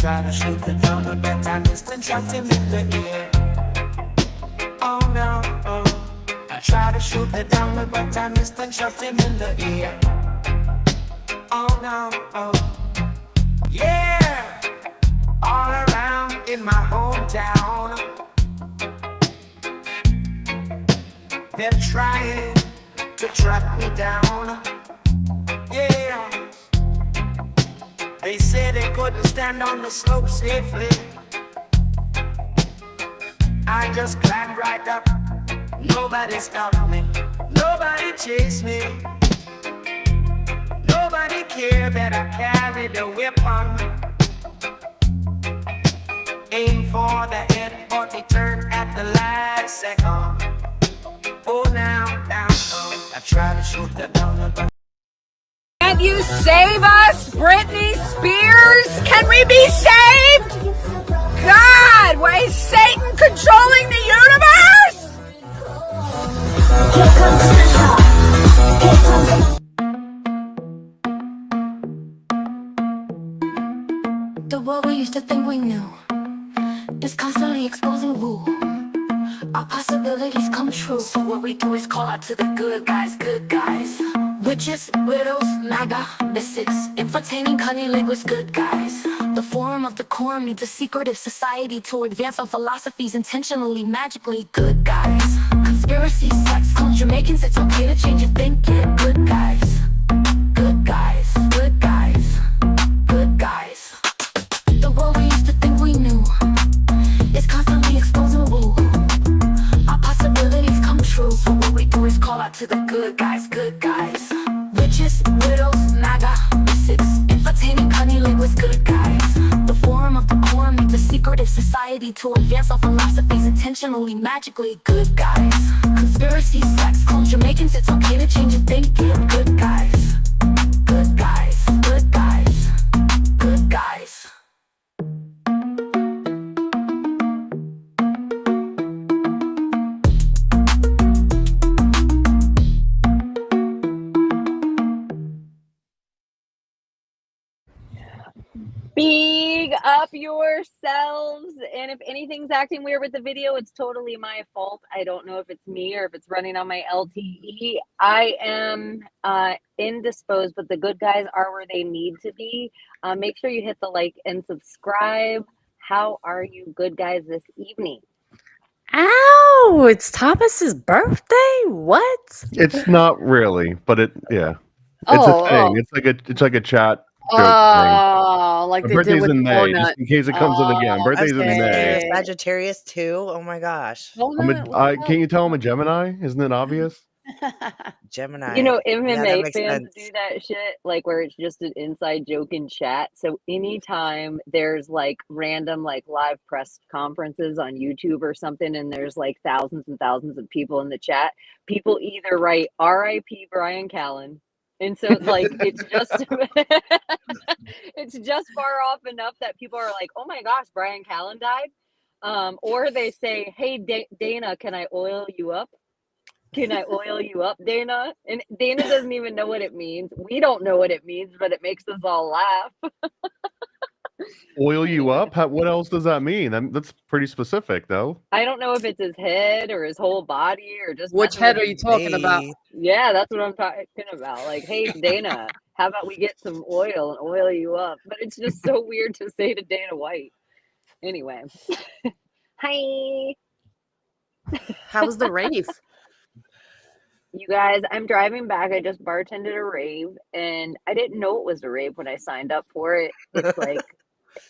Try to shoot the number, but I just trapped him in the air. Oh no, oh. I try to shoot the number, but I missed and trapped him in the air. Oh no, oh. Yeah, all around in my hometown, they're trying to track me down. Yeah. They said they couldn't stand on the slope safely. I just climbed right up. Nobody stopped me. Nobody chased me. Nobody cared that I carried a weapon. Aim for the head, but they turned at the last second. Oh, now, oh. I tried to shoot the down, but Can you save us, Britney Spears? Can we be saved? God, why is Satan controlling the universe? The world we used to think we knew is constantly exposing woo. Our possibilities come true. So what we do is call out to the good guys, good guys. Witches, widows, MAGA, mystics, infiltrating cunning linguists, good guys. The forum of the quorum needs a secretive society to advance our philosophies intentionally, magically, good guys. Conspiracies, sex, cults, Jamaicans, it's okay to change your thinking, good guys. Good guys, good guys, good guys. The world we used to think we knew is constantly exposing woo. Our possibilities come true. So what we do is call out to the good guys, good guys. Witches, widows, MAGA, mystics, infiltrating cunning linguists, good guys. The forum of the quorum needs a secretive society to advance our philosophies intentionally, magically, good guys. Conspiracies, sex, cults, Jamaicans, it's okay to change your thinking, good guys. Good guys, good guys, good guys. Big up yourselves. And if anything's acting weird with the video, it's totally my fault. I don't know if it's me or if it's running on my LTE. I am indisposed, but the good guys are where they need to be. Make sure you hit the like and subscribe. How are you good guys this evening? Ow! It's Thomas's birthday? What? It's not really, but yeah. It's a thing. It's like a chat joke thing. Oh, like My they did birthday's with in the May, donut. just in case it comes in again. Oh, Birthday's in Okay, so May. you're a okay. Sagittarius too? Oh my gosh. Donut? Can you tell I'm a Gemini? Isn't it obvious? Gemini. You know, Yeah, that MMA makes fans sense. do that shit, like where it's just an inside joke in chat. So anytime there's like random like live press conferences on YouTube or something, and there's like thousands and thousands of people in the chat, people either write R.I.P. Brian Callen, and so like it's just it's just far off enough that people are like, oh my gosh, Brian Callen died. Or they say, hey Dana, can I oil you up? Can I oil you up, Dana? And Dana doesn't even know what it means. We don't know what it means, but it makes us all laugh. Oil you Anyway, up? What else does that mean? That's pretty specific, though. I don't know if it's his head or his whole body or just Which messing head with are you his. talking about? Hey, Yeah, that's what I'm talking about. Like, hey, Dana, how about we get some oil and oil you up? But it's just so weird to say to Dana White. Anyway, hi. How was the rave? You guys, I'm driving back. I just bartended a rave, and I didn't know it was a rave when I signed up for it. It's like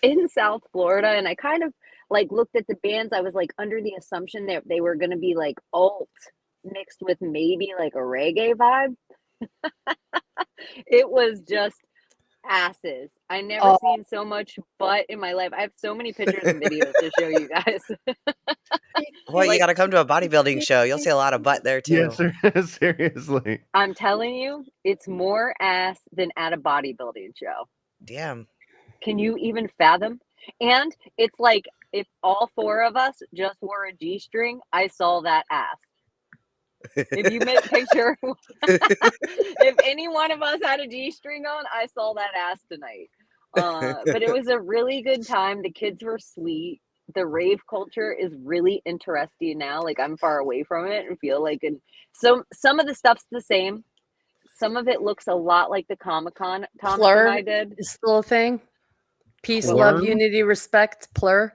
in South Florida, and I kind of like looked at the bands. I was like under the assumption that they were going to be like alt mixed with maybe like a reggae vibe. It was just asses. I never Oh, seen so much butt in my life. I have so many pictures and videos to show you guys. well, you Like, got to come to a bodybuilding show. You'll see a lot of butt there Yes, too. seriously. I'm telling you, it's more ass than at a bodybuilding show. Damn. Can you even fathom? And it's like if all four of us just wore a G-string, I saw that ass. If you make picture, if any one of us had a G-string on, I saw that ass tonight. But it was a really good time. The kids were sweet. The rave culture is really interesting now. Like I'm far away from it and feel like some of the stuff's the same. Some of it looks a lot like the Comic-Con Thomas and I plur did. is still a thing. Peace, Plur? love, unity, respect. Plur.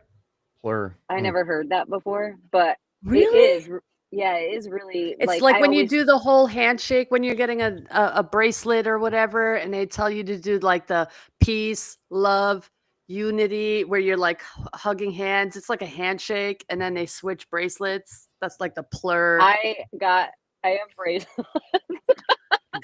Plur. I never heard that before, but Really? it is. Yeah, it is really It's like like I when you always. do the whole handshake when you're getting a bracelet or whatever, and they tell you to do like the peace, love, unity, where you're like hugging hands. It's like a handshake, and then they switch bracelets. That's like the plur. I have bracelets.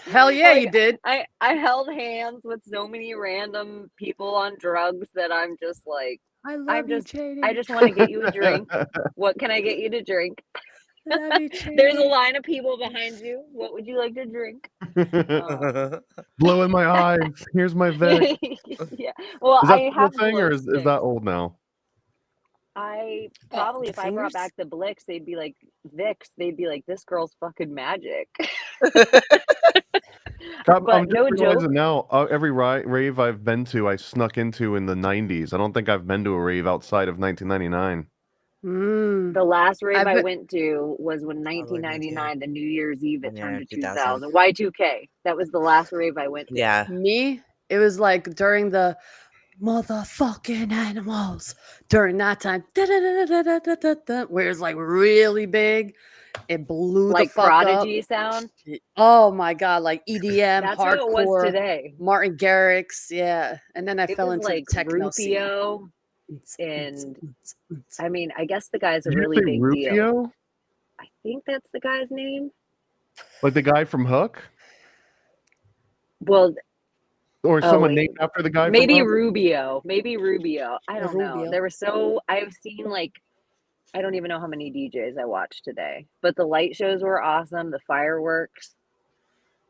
Hell yeah, Like, you did. I held hands with so many random people on drugs that I'm just like I love I'm you, just Chaney. I just want to get you a drink. What can I get you to drink? Love you, There's a Chaney. line of people behind you. What would you like to drink? Blow in my eyes. Here's my Vic. Yeah. Well, Is that I still a have thing, or glow is sticks. that old now? I Oh, probably the if I brought fingers? back the Blix, they'd be like Vicks. They'd be like, this girl's fucking magic. I'm But just no joke. realizing now, every rave I've been to, I snuck into in the 90s. I don't think I've been to a rave outside of 1999. Mm. The last rave I bet- went to was when Oh, look, me too. 1999, the New Year's Eve, it Yeah, turned to 2000. 2000. Y2K. That was the last rave I went to. Yeah. Me, it was like during the motherfucking animals during that time, where it's like really big. It blew Like the fuck up. Prodigy sound. Oh my god, like EDM, That's what it was hardcore, today. Martin Garrix, yeah. And then I It fell was into like the techno scene. Rufio. And I mean, I guess the guy's a Did you really say big deal. Rufio? I think that's the guy's name. Like the guy from Hook? Well, Or oh, someone wait. named after the guy Maybe from Hook? Rubio. Maybe Rubio. I don't know. Rubio. There were so I've seen like I don't even know how many DJs I watched today. But the light shows were awesome. The fireworks.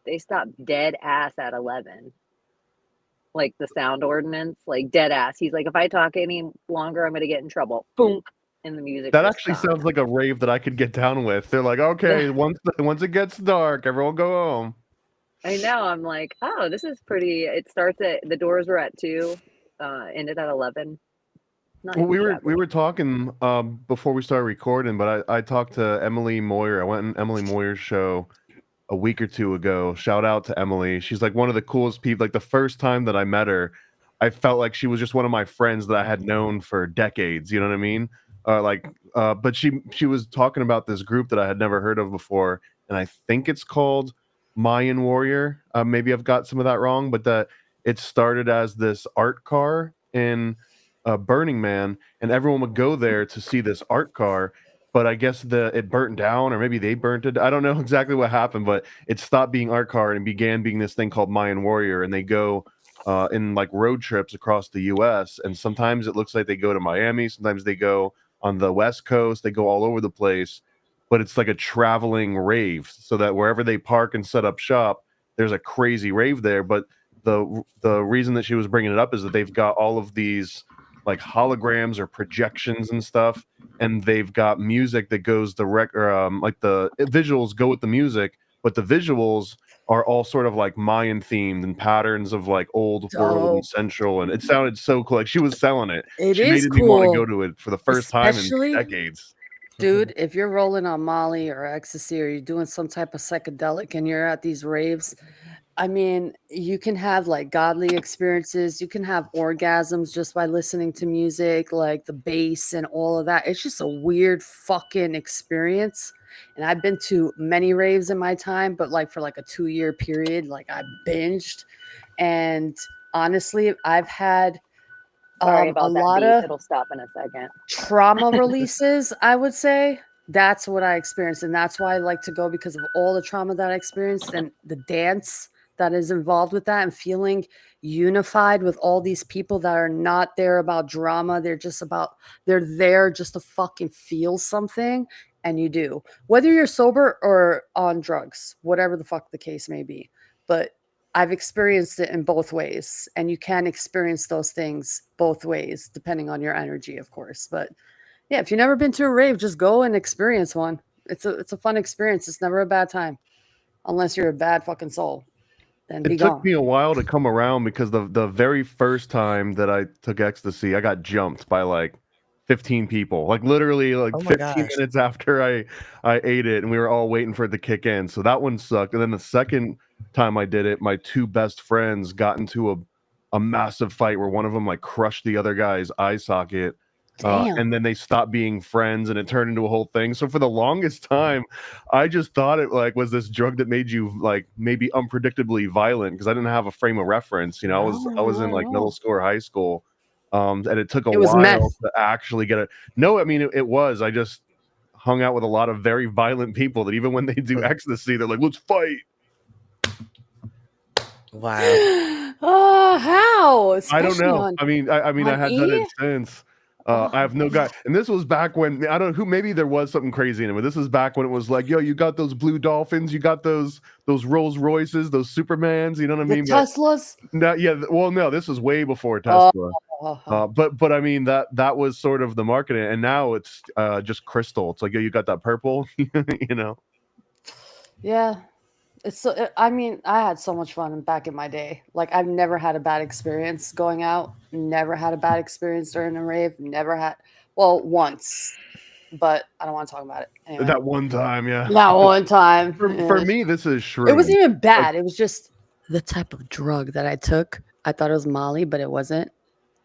They stopped dead ass at 11. Like the sound ordinance, like dead ass. He's like, if I talk any longer, I'm gonna get in trouble. Boom. And the music. That just actually stopped. sounds like a rave that I could get down with. They're like, okay, once it gets dark, everyone go home. I know. I'm like, oh, this is pretty. It starts at the doors were at 2, ended at 11. Not Well, even we were talking before we started recording, but I talked to Emily Moyer. I went on Emily Moyer's show a week or two ago. Shout out to Emily. She's like one of the coolest people. Like the first time that I met her, I felt like she was just one of my friends that I had known for decades. You know what I mean? But she was talking about this group that I had never heard of before, and I think it's called Mayan Warrior. Maybe I've got some of that wrong, but it started as this art car in Burning Man, and everyone would go there to see this art car. But I guess it burnt down, or maybe they burnt it. I don't know exactly what happened, but it stopped being art car and began being this thing called Mayan Warrior. And they go in like road trips across the U.S. And sometimes it looks like they go to Miami. Sometimes they go on the West Coast. They go all over the place. But it's like a traveling rave, so that wherever they park and set up shop, there's a crazy rave there. But the reason that she was bringing it up is that they've got all of these like holograms or projections and stuff, and they've got music that goes direct, or like the visuals go with the music, but the visuals are all sort of like Mayan themed and patterns of like old world and Dope. central, and it sounded so cool. Like she was selling it. It She is made me want to cool, go to it for the first time in especially, decades. dude, if you're rolling on Molly or ecstasy or you're doing some type of psychedelic and you're at these raves, I mean, you can have like godly experiences. You can have orgasms just by listening to music, like the bass and all of that. It's just a weird fucking experience. And I've been to many raves in my time, but like for like a 2-year period, like I binged. And honestly, I've had Sorry a about that lot beat. of It'll stop in a second. trauma releases, I would say. That's what I experienced. And that's why I like to go, because of all the trauma that I experienced and the dance that is involved with that, and feeling unified with all these people that are not there about drama. They're there just to fucking feel something. And you do, whether you're sober or on drugs, whatever the fuck the case may be. But I've experienced it in both ways, and you can experience those things both ways, depending on your energy, of course. But yeah, if you've never been to a rave, just go and experience one. It's a fun experience. It's never a bad time, unless you're a bad fucking soul. Then be It took gone. me a while to come around, because the very first time that I took ecstasy, I got jumped by like 15 people. Like literally like Oh my 15 gosh. minutes after I ate it, and we were all waiting for it to kick in. So that one sucked. And then the second time I did it, my two best friends got into a massive fight where one of them like crushed the other guy's eye socket. Damn. And then they stopped being friends, and it turned into a whole thing. So for the longest time, I just thought it like was this drug that made you like maybe unpredictably violent, because I didn't have a frame of reference. You know, I was in like middle school or high school, and it took a It was while meth. to actually get it. No, I mean it was. I just hung out with a lot of very violent people that even when they do ecstasy, they're like, "Let's fight." Wow. How? I don't Especially know. on I mean, I on had done it E? since. Oh I have no my guy, and this was back when I don't know who. Maybe there was something crazy in it, but this was back when it was like, yo, you got those blue dolphins, you got those Rolls Royces, those Supermans. You know what I the mean? But Teslas. no, yeah. Well, no, this was way before Oh, Tesla. But I mean that was sort of the marketing, and now it's just crystal. It's like, yo, you got that purple, you know. yeah. It's so, I mean, I had so much fun back in my day. Like, I've never had a bad experience going out. Never had a bad experience during a rave. Never had, well, once, but I don't want to talk about it anyway. That one time, yeah. That one time. For me, this is shrooms. It wasn't even bad. It was just the type of drug that I took. I thought it was Molly, but it wasn't.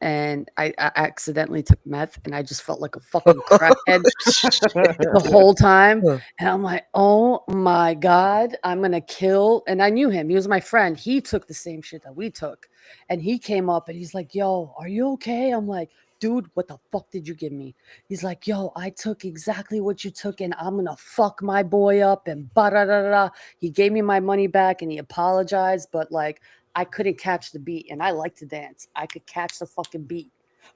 And I accidentally took meth, and I just felt like a fucking crackhead the whole time. And I'm like, oh my God, I'm going to kill. And I knew him. He was my friend. He took the same shit that we took. And he came up and he's like, yo, are you okay? I'm like, dude, what the fuck did you give me? He's like, yo, I took exactly what you took, and I'm going to fuck my boy up and ba-da-da-da. He gave me my money back and he apologized, but like, I couldn't catch the beat, and I like to dance. I could catch the fucking beat.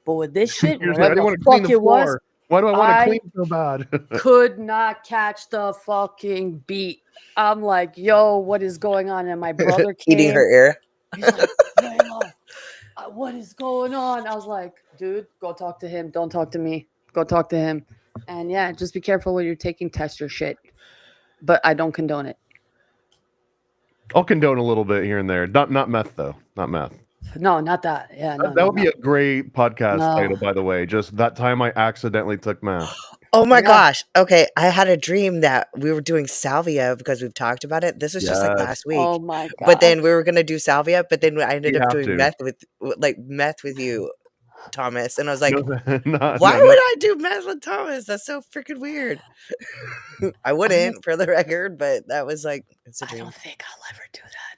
But with this shit, You're like, I whatever didn't want the to clean fuck the it was, floor. Why do I want to clean so bad? could not catch the fucking beat. I'm like, yo, what is going on? And my brother came. Eating her ear. He's like, Layla, what is going on? I was like, dude, go talk to him. Don't talk to me. Go talk to him. And yeah, just be careful when you're taking test your shit. But I don't condone it. I'll condone a little bit here and there. Not meth though. Not meth. No, not that. Yeah, no, That would be a great podcast title, by the way. Just that time I accidentally took meth. Oh my gosh. Okay. I had a dream that we were doing Salvia, because we've talked about it. This was just like last week. Oh my God. But then we were going to do Salvia, but then I ended You up have doing to. meth with you, Thomas. And I was like, No, why would I do meth with Thomas? That's so freaking weird. I wouldn't, for the record, but that was like, it's a I dream. don't think I'll ever do that.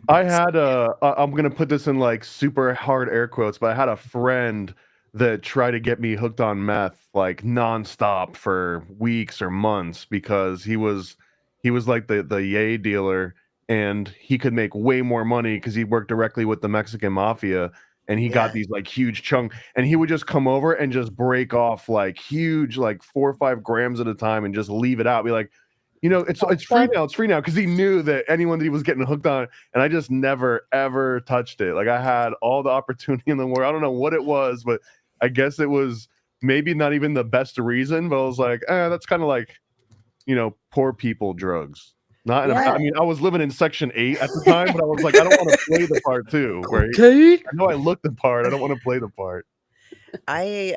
I had I'm gonna put this in like super hard air quotes, but I had a friend that tried to get me hooked on meth like nonstop for weeks or months because he was like the yay dealer and he could make way more money because he worked directly with the Mexican mafia and he got Yeah. these like huge chunk and he would just come over and just break off like huge like 4 or 5 grams at a time and just leave it out. Be like, it's free now. It's free now because he knew that anyone that he was getting hooked on, and I just never ever touched it. Like I had all the opportunity in the world. I don't know what it was, but I guess it was maybe not even the best reason. But I was like, that's kind of like, poor people drugs. Not in Yeah. I mean, I was living in Section 8 at the time, but I was like, I don't want to play the part too, right? Okay. I know I look the part. I don't want to play the part. I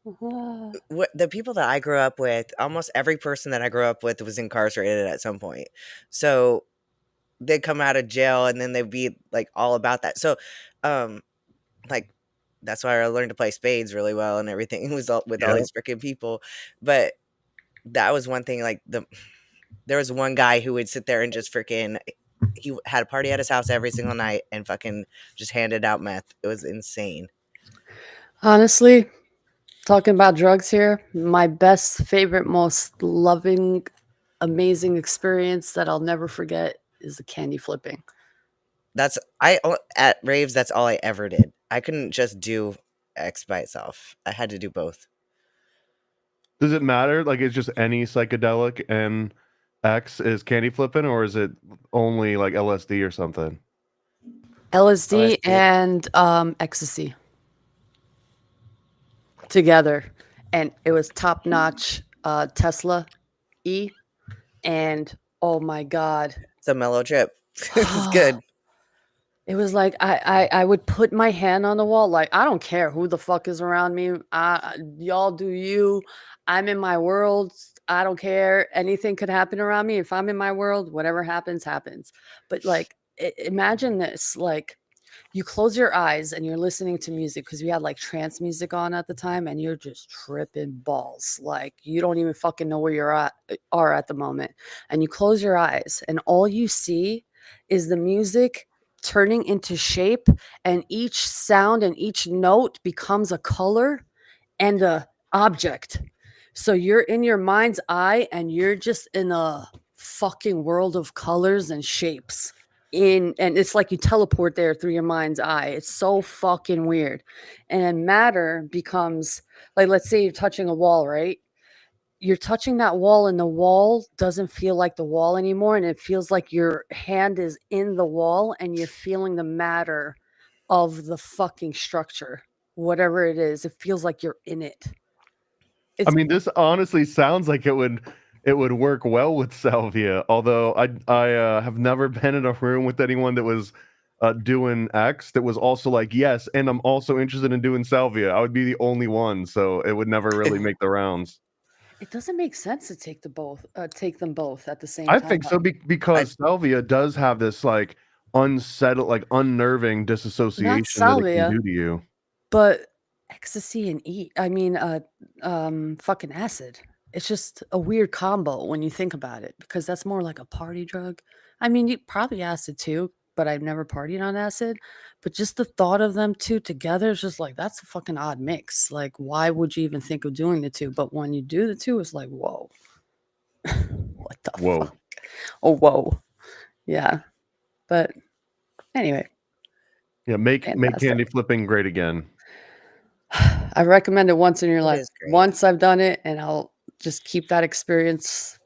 the people that I grew up with, almost every person that I grew up with was incarcerated at some point. So they'd come out of jail and then they'd be like all about that. So like that's why I learned to play spades really well and everything. It was all, with all Yeah. these freaking people. But that was one thing, like there was one guy who would sit there and just freaking he had a party at his house every single night and fucking just handed out meth. It was insane. Honestly, talking about drugs here, my best, favorite, most loving, amazing experience that I'll never forget is the candy flipping. That's at raves, that's all I ever did. I couldn't just do X by itself. I had to do both. Does it matter? Like, it's just any psychedelic and X is candy flipping, or is it only like LSD or something? LSD LSD. and ecstasy together, and it was top notch Tesla E, and oh my god, It's a mellow trip. It's good. it was like I would put my hand on the wall, like I don't care who the fuck is around me. Y'all do you. I'm in my world. I don't care. Anything could happen around me. If I'm in my world, whatever happens, happens. But like, imagine this: like, you close your eyes and you're listening to music because we had like trance music on at the time, and you're just tripping balls. Like you don't even fucking know where are at the moment, and you close your eyes, and all you see is the music turning into shape, and each sound and each note becomes a color and a object. So you're in your mind's eye and you're just in a fucking world of colors and shapes. And it's like you teleport there through your mind's eye. It's so fucking weird. And then matter becomes like, let's say you're touching a wall, right? You're touching that wall and the wall doesn't feel like the wall anymore, and it feels like your hand is in the wall and you're feeling the matter of the fucking structure, whatever it is. It feels like you're in it. I mean, this honestly sounds like it would work well with Salvia. Although I have never been in a room with anyone that was doing X that was also like, yes, and I'm also interested in doing Salvia. I would be the only one, so it would never really make the rounds. It doesn't make sense to take them both at the same I time. think so because Salvia does have this like unsettled, like unnerving Not disassociation that it salvia, can do to you. but ecstasy and fucking acid. It's just a weird combo when you think about it, because that's more like a party drug. I mean, you probably acid too, but I've never partied on acid. But just the thought of them two together is just like, that's a fucking odd mix. Like, why would you even think of doing the two? But when you do the two, it's like, whoa. What the Whoa. fuck? Oh, whoa. Yeah. But anyway, Yeah, make fantastic. candy flipping great again. I recommend it once in your It life. is great. Once I've done it, and I'll just keep that experience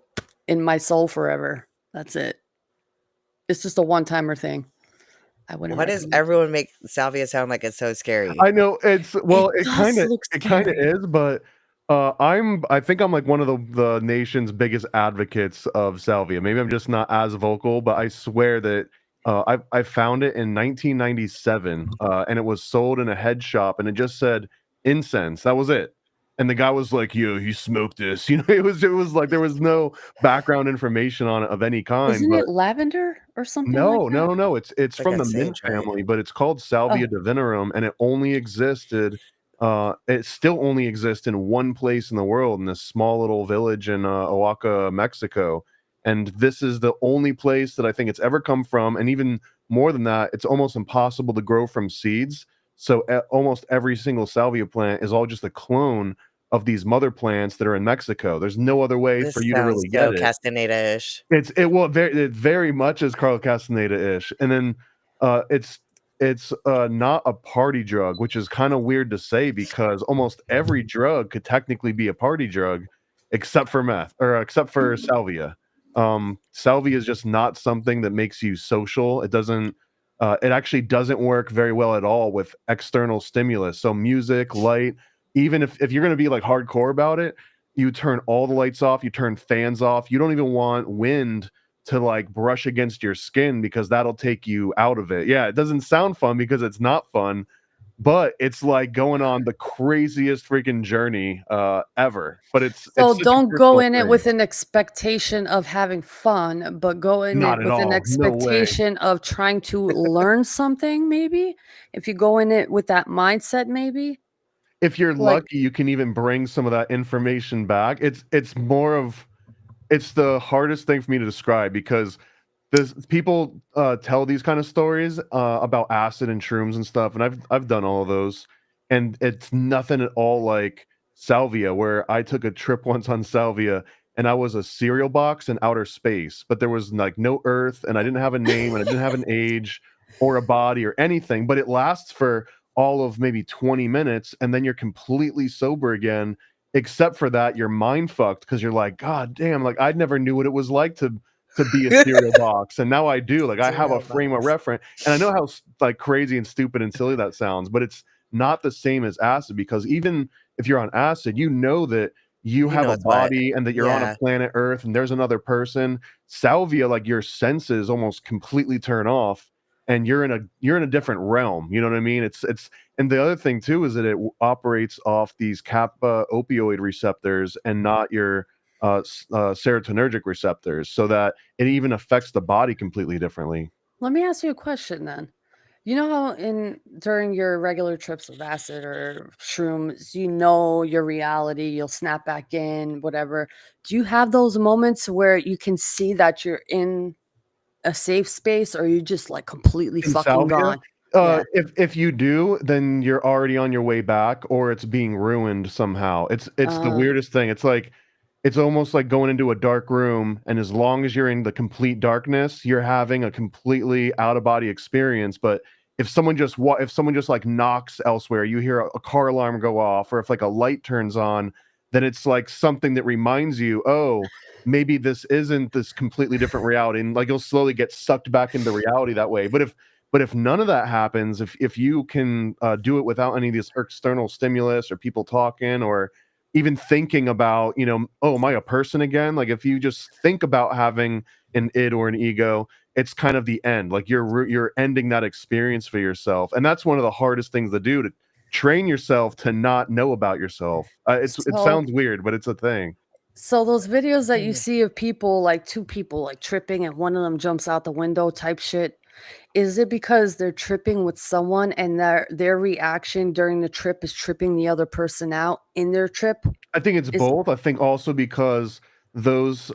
in my soul forever. That's it. It's just a one-timer thing. I wouldn't Why does recommend. everyone make salvia sound like it's so scary? I know it does kind of look is, but I think I'm like one of the nation's biggest advocates of salvia. Maybe I'm just not as vocal, but I swear that I found it in 1997, and it was sold in a head shop, and it just said incense. That was it. And the guy was like, "Yo, you smoke this?" It was like there was no background information on it of any kind. Isn't But it lavender or something like no, that? no. It's Like from a the mint sage, right? family, but it's called Salvia Oh, divinorum, and it only existed. It still only exists in one place in the world, in this small little village in Oaxaca, Mexico. And this is the only place that I think it's ever come from. And even more than that, it's almost impossible to grow from seeds. So almost every single salvia plant is all just a clone of these mother plants that are in Mexico. There's no other way for This you to sounds really so get it. Castaneda-ish. It very much is Carl Castaneda-ish. And then it's not a party drug, which is kind of weird to say because almost every drug could technically be a party drug except for meth or except for salvia. Salvia is just not something that makes you social. It actually doesn't work very well at all with external stimulus. So music, light, even if you're going to be like hardcore about it, you turn all the lights off, you turn fans off. You don't even want wind to like brush against your skin because that'll take you out of it. Yeah, it doesn't sound fun because it's not fun, but it's like going on the craziest freaking journey ever. But it's So such a don't go personal in it thing. with an expectation of having fun, but go in Not it at with an all. No way. expectation of trying to learn something, maybe. If you go in it with that mindset, maybe. If you're Like, lucky, you can even bring some of that information back. It's more of it's the hardest thing for me to describe because this people tell these kind of stories about acid and shrooms and stuff, and I've done all of those, and it's nothing at all like salvia, where I took a trip once on salvia and I was a cereal box in outer space, but there was like no earth, and I didn't have a name, and I didn't have an age or a body or anything, but it lasts for all of maybe 20 minutes, and then you're completely sober again. Except for that, you're mind fucked because you're like, God damn, like I never knew what it was like to be a cereal box, and now I do. Like I have a Cereal frame of box. reference, and I know how like crazy and stupid and silly that sounds, but it's not the same as acid because even if you're on acid, you know that you You have know a it's what. body and that you're on a Yeah. planet Earth and there's another person. Salvia, like your senses almost completely turn off, and you're in a different realm. You know what I mean? It's and the other thing too is that it operates off these kappa opioid receptors and not your serotonergic receptors, so that it even affects the body completely differently. let me ask you a question then. You know how during your regular trips of acid or shrooms, you know your reality, you'll snap back in, whatever. Do you have those moments where you can see that you're in a safe space or you just like completely In fucking salvia, gone? Yeah. if you do, then you're already on your way back, or it's being ruined somehow. It's the Uh, weirdest thing. It's like it's almost like going into a dark room, and as long as you're in the complete darkness, you're having a completely out of body experience. But if someone just like knocks elsewhere, you hear a car alarm go off, or if like a light turns on, then it's like something that reminds you, oh, maybe this isn't this completely different reality, and like you'll slowly get sucked back into reality that way. But if none of that happens, if you can do it without any of this external stimulus or people talking or even thinking about, oh, am I a person again? Like if you just think about having an id or an ego, it's kind of the end. Like you're ending that experience for yourself, and that's one of the hardest things to do, to train yourself to not know about yourself. It so sounds weird, but it's a thing. so those videos that you Mm. see of people, like two people like tripping and one of them jumps out the window type shit, is it because they're tripping with someone and their reaction during the trip is tripping the other person out in their trip? I think it's Is both. I think also because those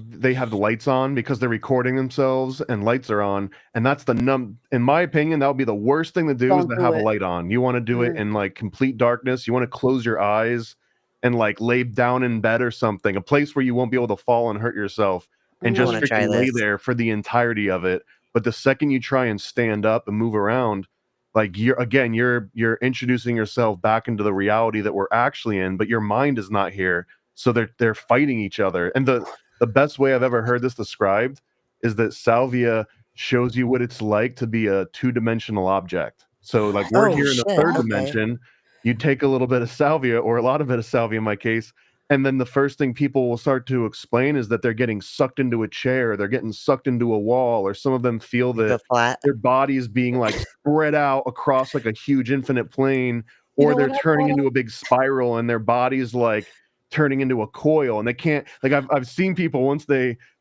they have the lights on because they're recording themselves and lights are on, and that's in my opinion, that would be the worst thing to do is don't to do have a it. light on. You want to do it Mm, in like complete darkness. You want to close your eyes and like lay down in bed or something, a place where you won't be able to fall and hurt yourself, and I just wanna mm. try freaking lay this. there for the entirety of it. But the second you try and stand up and move around, like you're introducing yourself back into the reality that we're actually in, but your mind is not here. So they're fighting each other. And the best way I've ever heard this described is that salvia shows you what it's like to be a two-dimensional object. So like we're Oh, here in the shit, third okay. dimension. You take a little bit of salvia or a lot of it of salvia in my case, and then the first thing people will start to explain is that they're getting sucked into a chair, they're getting sucked into a wall, or some of them feel You feel that flat? their bodies being like spread out across like a huge infinite plane, You or know they're what turning into a big spiral and their body's like turning into a coil, and they can't like I've seen people once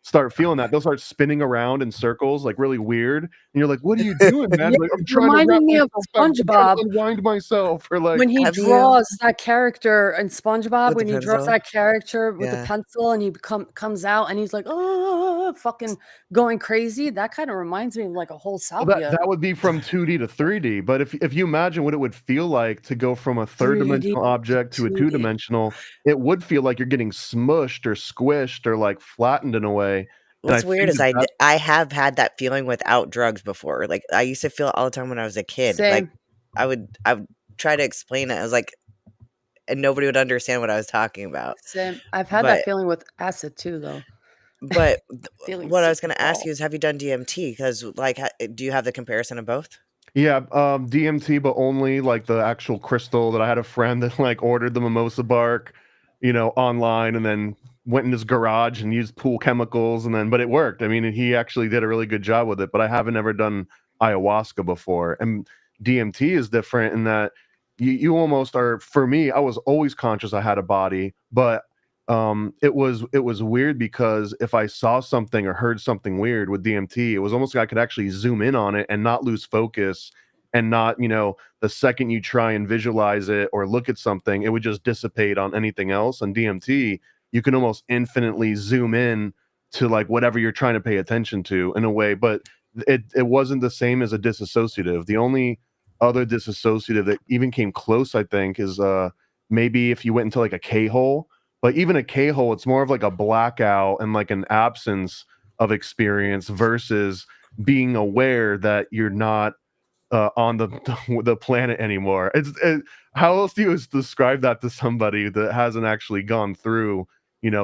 start feeling that. They'll start spinning around in circles, like really weird. And you're like, what are you doing, man? Yeah, Like, I'm it trying to wrap reminded me of myself back. I'm trying SpongeBob. to unwind myself. Or like, When he Have you draws that character in SpongeBob, with the when he draws pencil? that character with the Yeah. pencil and he comes out and he's like, oh, fucking going crazy. That kind of reminds me of like a whole well, Salvia. that would be from 2D to 3D. But if you imagine what it would feel like to go from a 3D third-dimensional object to a 2D. two-dimensional, it would feel like you're getting smushed or squished or like flattened in a way. And I What's weird think is that I have had that feeling without drugs before. Like I used to feel it all the time when I was a kid. Like Same. I would try to explain it. I was like, and nobody would understand what I was talking about. Same. I've had But that feeling with acid too, though. but Feeling what I was super going to ask tall. you is, have you done DMT? Because like, do you have the comparison of both? yeah, DMT, but only like the actual crystal. That I had a friend that like ordered the mimosa bark, online, and then went in his garage and used pool chemicals, and then but it worked. I mean, he actually did a really good job with it. But I haven't ever done ayahuasca before, and DMT is different in that you almost are. For me, I was always conscious I had a body, but it was weird because if I saw something or heard something weird with DMT, it was almost like I could actually zoom in on it and not lose focus, and not, the second you try and visualize it or look at something, it would just dissipate on anything else. And DMT, you can almost infinitely zoom in to like whatever you're trying to pay attention to in a way. But it wasn't the same as a disassociative. The only other disassociative that even came close, I think, is maybe if you went into like a K-hole. But even a K-hole, it's more of like a blackout and like an absence of experience versus being aware that you're not on the planet anymore. How else do you describe that to somebody that hasn't actually gone through,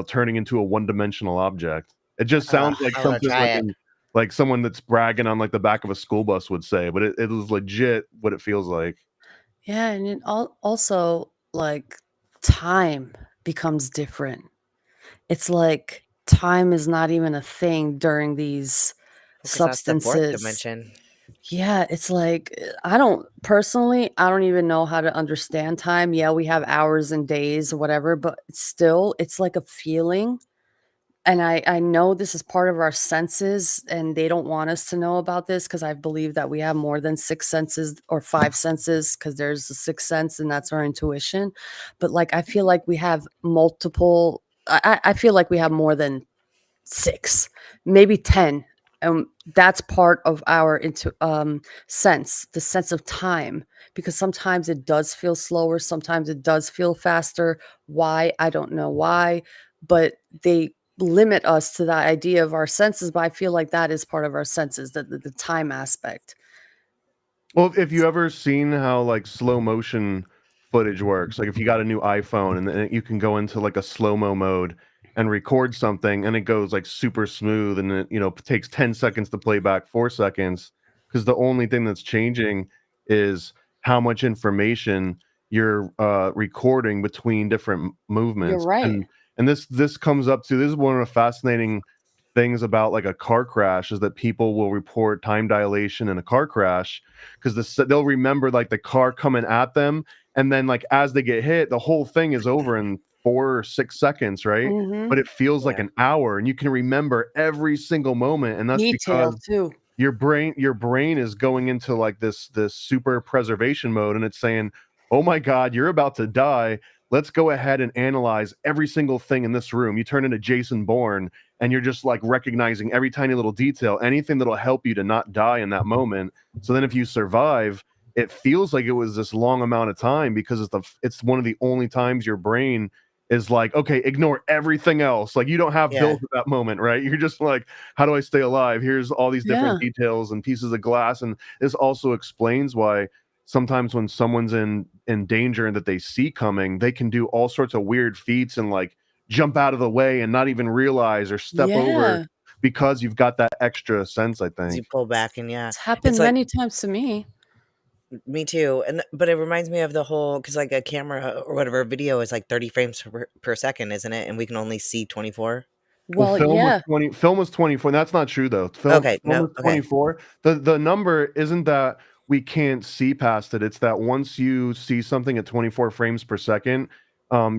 turning into a one-dimensional object? It just sounds like I want to something try it. like someone that's bragging on like the back of a school bus would say, but it is legit what it feels like. Yeah, and it also like time becomes different. It's like time is not even a thing during these Because that's the fourth substances. dimension. Yeah, it's like I don't even know how to understand time. Yeah, we have hours and days or whatever, but still it's like a feeling. And I know this is part of our senses, and they don't want us to know about this because I believe that we have more than 6 senses or 5 senses, because there's the sixth sense, and that's our intuition. But like I feel like we have multiple. I feel like we have more than 6, maybe 10. That's part of our sense, the sense of time, because sometimes it does feel slower, sometimes it does feel faster. Why? I don't know why, but they limit us to the idea of our senses. But I feel like that is part of our senses, the time aspect. Well, if you ever seen how like slow motion footage works, like if you got a new iPhone and then you can go into like a slow-mo mode and record something and it goes like super smooth, and it, takes 10 seconds to play back 4 seconds, because the only thing that's changing is how much information you're recording between different movements. You're right. And this comes up to, this is one of the fascinating things about like a car crash, is that people will report time dilation in a car crash because they'll remember like the car coming at them, and then like as they get hit, the whole thing is over in 4 or 6 seconds, right? Mhm. But it feels like Yeah. an hour, and you can remember every single moment, and that's Detail because too. your brain is going into like this super preservation mode, and it's saying, oh my god, you're about to die, let's go ahead and analyze every single thing in this room. You turn into Jason Bourne, and you're just like recognizing every tiny little detail, anything that'll help you to not die in that moment. So then if you survive, it feels like it was this long amount of time, because it's one of the only times your brain is like, okay, ignore everything else. Like you don't have Yeah. bills at that moment, right? You're just like, how do I stay alive? Here's all these different details and pieces of glass. And this also explains why sometimes when someone's in danger and that they see coming, they can do all sorts of weird feats and like jump out of the way and not even realize or step over, because you've got that extra sense, I 'Cause you think. pull back and It's happened it's like many times to me. me too. But it reminds me of the whole, because like a camera or whatever video is like 30 frames per second, isn't it? And we can only see 24. Well, Well, film was yeah. 20. Film was 24. That's not true though. Okay, Film no, was okay. 24. The number isn't that we can't see past it. It's that once you see something at 24 frames per second,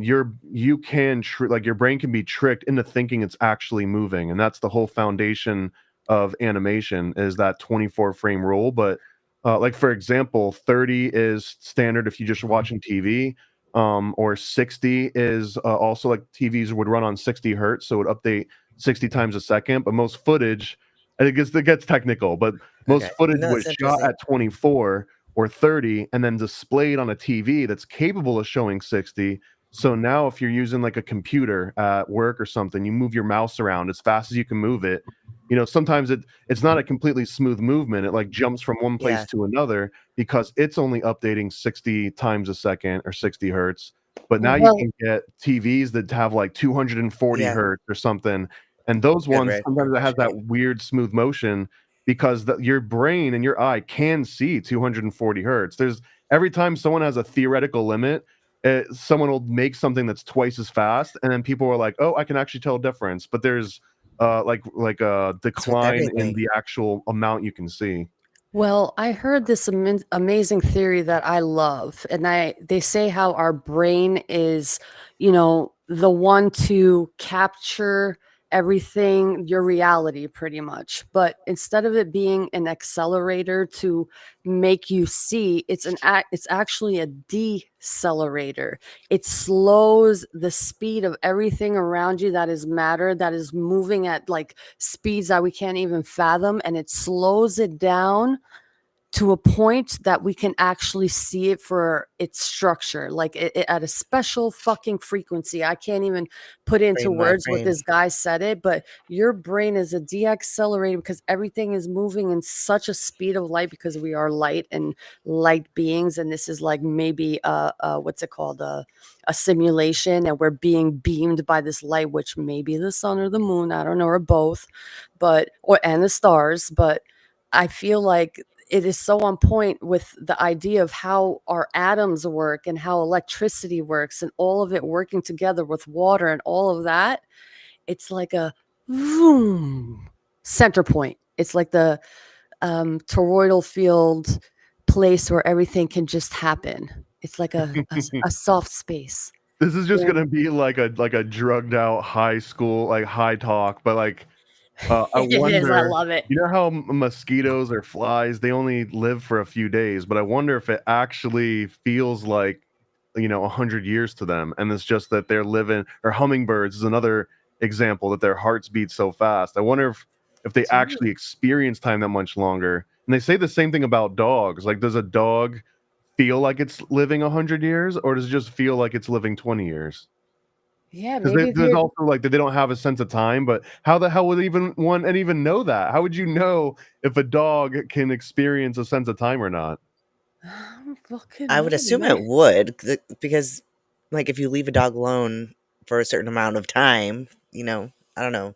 you can like your brain can be tricked into thinking it's actually moving, and that's the whole foundation of animation is that 24 frame rule. But like for example, 30 is standard if you're just watching TV, or 60 is also like TVs would run on 60 hertz, so it would update 60 times a second. But most footage, and it gets technical, but most Okay. footage No, was it's shot interesting. at 24 or 30 and then displayed on a TV that's capable of showing 60. So now if you're using like a computer at work or something, you move your mouse around as fast as you can move it. You know, sometimes it's not a completely smooth movement. It like jumps from one place Yeah. to another because it's only updating 60 times a second or 60 hertz. But now you Well, can get TVs that have like 240 Yeah. hertz or something. And those Good ones sometimes it has refresh that rate. weird smooth motion because your brain and your eye can see 240 hertz. There's every time someone has a theoretical limit, someone will make something that's twice as fast, and then people are like, "Oh, I can actually tell a difference." But there's like a It's with decline in everything. the actual amount you can see. well, I heard this amazing theory that I love, and they say how our brain is, the one to capture everything, your reality, pretty much. But instead of it being an accelerator to make you see, it's actually a decelerator. It slows the speed of everything around you that is matter, that is moving at like speeds that we can't even fathom, and it slows it down to a point that we can actually see it for its structure, like at a special fucking frequency. I can't even put into Frame by words what frame. this guy said it, but your brain is a deaccelerator because everything is moving in such a speed of light because we are light and light beings. And this is like maybe what's it called? A simulation, and we're being beamed by this light, which may be the sun or the moon, I don't know, or both, and the stars. But I feel like it is so on point with the idea of how our atoms work and how electricity works and all of it working together with water and all of that. It's like a vroom center point. It's like the toroidal field place where everything can just happen. It's like a soft space. This is just Yeah. gonna be like a drugged out high school like high talk, but like I It is. I wonder, love it. you know how mosquitoes or flies, they only live for a few days, but I wonder if it actually feels like, 100 years to them. And it's just that they're living, or hummingbirds is another example that their hearts beat so fast. I wonder if they actually experience time that much longer. And they say the same thing about dogs. Like, does a dog feel like it's living 100 years, or does it just feel like it's living 20 years? Yeah, Because maybe there's they're also like that they don't have a sense of time, but how the hell would even one and even know that? How would you know if a dog can experience a sense of time or not? I don't fucking I know, would assume man. it would, because, like, if you leave a dog alone for a certain amount of time, I don't know.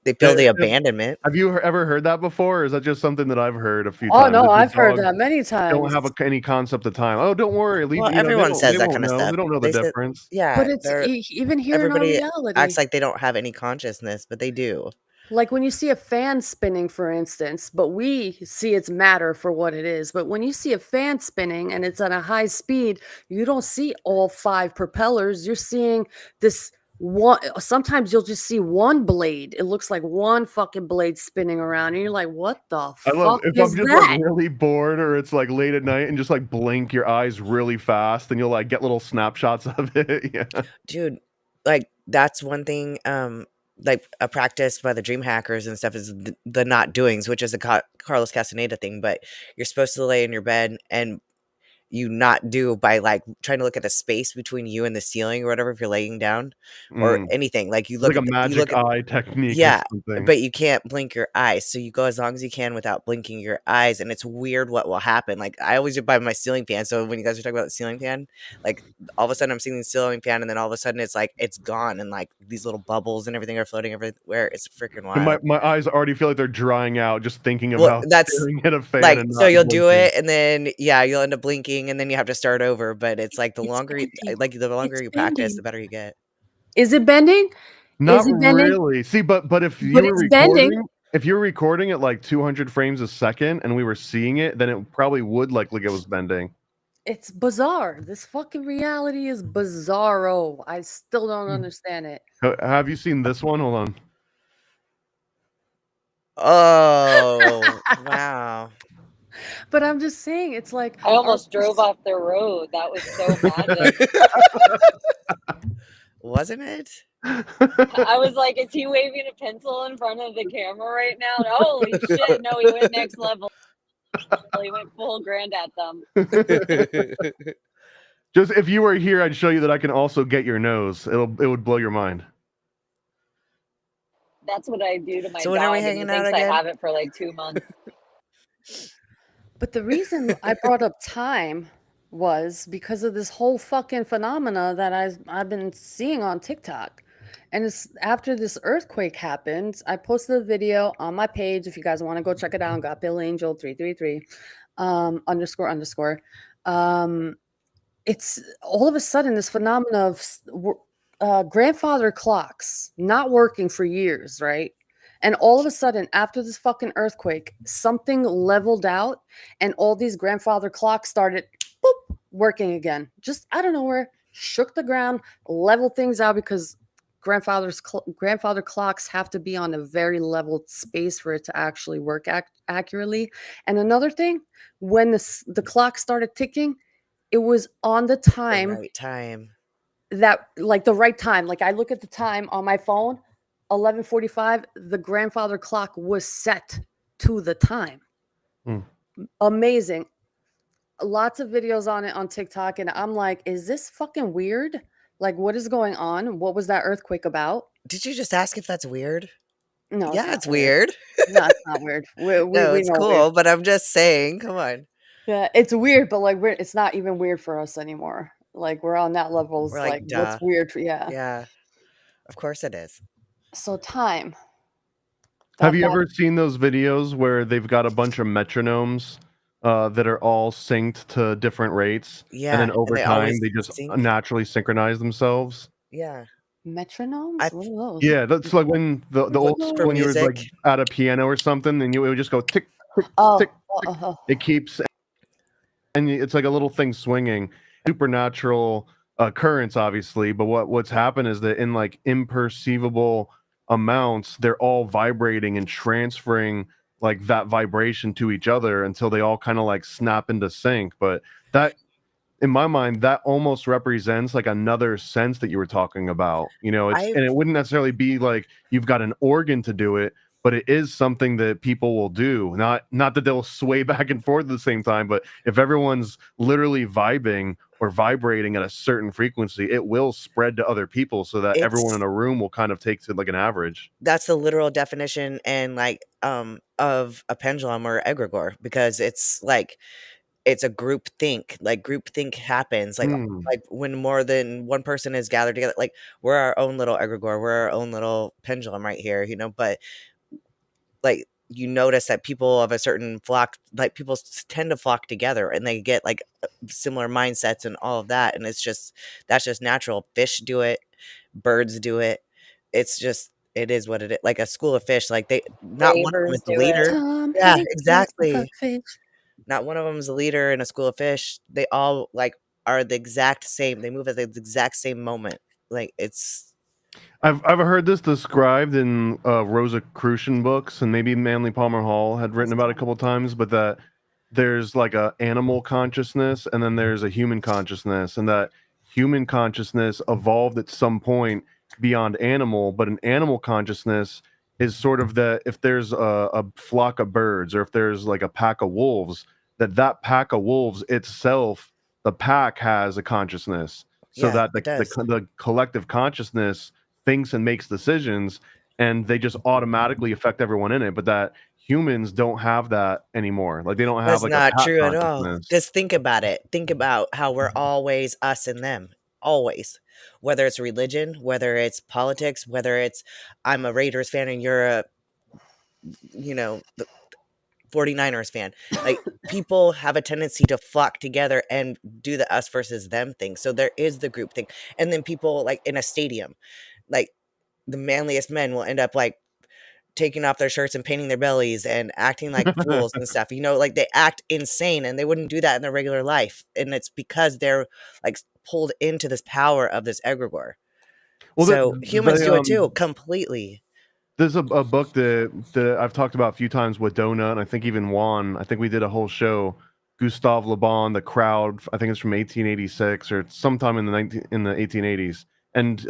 They feel the Uh, abandonment. Have you ever heard that before, or is that just something that I've heard a few Oh times? no, That I've just heard dogs that many don't times. have any concept of time. Oh, don't worry, leave. Well, everyone says They that won't kind of know. stuff. They don't know the They said, difference. yeah, But it's even here in our everybody acts reality. like they don't have any consciousness, but they do. Like when you see a fan spinning, for instance, but we see its matter for what it is. But when you see a fan spinning and it's at a high speed, you don't see all 5 propellers. You're seeing this one. Sometimes you'll just see one blade. It looks like one fucking blade spinning around, and you're like, "What the I love fuck if I'm is just like that?" really bored or it's like late at night and just like blink your eyes really fast and you'll like get little snapshots of it. Yeah. Dude, like, that's one thing, like, a practice by the dream hackers and stuff is the not doings, which is a Carlos Castaneda thing, but you're supposed to lay in your bed and you not do by, like, trying to look at the space between you and the ceiling or whatever if you're laying down or Mm. anything. Like, It's like a magic eye technique or yeah, something. but you can't blink your eyes, so you go as long as you can without blinking your eyes, and it's weird what will happen. Like, I always do by my ceiling fan, so when you guys are talking about the ceiling fan, like, all of a sudden I'm seeing the ceiling fan, and then all of a sudden it's like, it's gone, and, like, these little bubbles and everything are floating everywhere. It's freaking And wild. my eyes already feel like they're drying out just thinking Well, about that's staring at a fan like, and so not you'll do blinking. it, and then, yeah, you'll end up blinking, and then you have to start over, but it's like the It's longer bending. the longer It's you practice, the bending. better you get. Is it bending? Not Is it bending? really. See, but But it's bending. if you were recording at like 200 frames a second and we were seeing it, then it probably would like it was bending. it's bizarre. This fucking reality is bizarro. I still don't understand it. Have you seen this one? Hold on. Oh, wow. But I'm just saying, it's like I almost drove off the road. That was so magic. Wasn't it? I was like, is he waving a pencil in front of the camera right now? Holy shit. No, he went next level. He went full grand at them. Just if you were here, I'd show you that I can also get your nose. It would blow your mind. That's what I do to my So when are we dog, and he hanging out thinks I again? have it for like 2 months. But the reason I brought up time was because of this whole fucking phenomena that I've been seeing on TikTok. And it's after this earthquake happened, I posted a video on my page. If you guys want to go check it out, got Bill Angel 333 __. It's all of a sudden this phenomena of grandfather clocks not working for years, right? And all of a sudden, after this fucking earthquake, something leveled out, and all these grandfather clocks started boop, working again. Just out of nowhere, shook the ground, leveled things out because grandfather clocks have to be on a very leveled space for it to actually work accurately. And another thing, when the clock started ticking, it was on the The time right time. that, like the right time. Like I look at the time on my phone, 11:45. The grandfather clock was set to the time. Amazing. Lots of videos on it on TikTok, and I'm like, is this fucking weird? Like, what is going on? What was that earthquake about? Did you just ask if that's weird? No, Yeah, not it's weird. No, it's not weird. No, We it's know cool, weird. but I'm just saying, come on. Yeah, it's weird, but like it's not even weird for us anymore. Like we're on that levels. We're Like like, what's duh. weird for Yeah, of course it is. So time. Have you ever seen those videos where they've got a bunch of metronomes that are all synced to different rates? Yeah, And then and over they time, always they just sync. naturally synchronize themselves? Yeah. Metronomes? I What are those? Yeah, that's like when the old For school, when you were like music. at a piano or something, and it would just go tick, tick, Oh, tick, tick. It keeps, and it's like a little thing swinging. Supernatural occurrence, obviously, but what's happened is that in like imperceivable amounts, they're all vibrating and transferring like that vibration to each other until they all kind of like snap into sync. But that, in my mind, that almost represents like another sense that you were talking about. You know, and it wouldn't necessarily be like you've got an organ to do it, but it is something that people will do. Not that they'll sway back and forth at the same time, but if everyone's literally vibing or vibrating at a certain frequency, it will spread to other people so that everyone in a room will kind of take to like an average. That's the literal definition and like of a pendulum or egregore, because it's like it's a group think. Like group think happens like when more than one person is gathered together. Like we're our own little egregore, we're our own little pendulum right here, you know. But like you notice that people of a certain flock, like people tend to flock together and they get like similar mindsets and all of that, and that's just natural. Fish do it, birds do it. It's just, it is what it is. Like a school of fish, like they, not one of them is Ravers the do it. leader. Tom Yeah, Hanks was a exactly. fish. Not one of them is a leader in a school of fish. They all like are the exact same. They move at the exact same moment. Like it's, I've heard this described in Rosicrucian books, and maybe Manly Palmer Hall had written about it a couple times, but that there's like a animal consciousness and then there's a human consciousness, and that human consciousness evolved at some point beyond animal, but an animal consciousness is sort of that if there's a flock of birds or if there's like a pack of wolves, that pack of wolves itself, the pack has a consciousness, so yeah, that it does. the collective consciousness thinks and makes decisions, and they just automatically affect everyone in it. But that humans don't have that anymore. Like they don't have That's like not a pack true at all. consciousness. Just think about it. Think about how we're always us and them. Always. Whether it's religion, whether it's politics, whether it's I'm a Raiders fan and you're a, you know, the 49ers fan. Like people have a tendency to flock together and do the us versus them thing. So there is the group thing. And then people like in a stadium, like the manliest men will end up like taking off their shirts and painting their bellies and acting like fools and stuff. Like they act insane and they wouldn't do that in their regular life. And it's because they're like pulled into this power of this egregore. Well, So humans do it too, completely. there's a book that I've talked about a few times with Donut, and I think even Juan. I think we did a whole show. Gustave Le Bon, The Crowd. I think it's from 1886 or sometime in the 1880s, and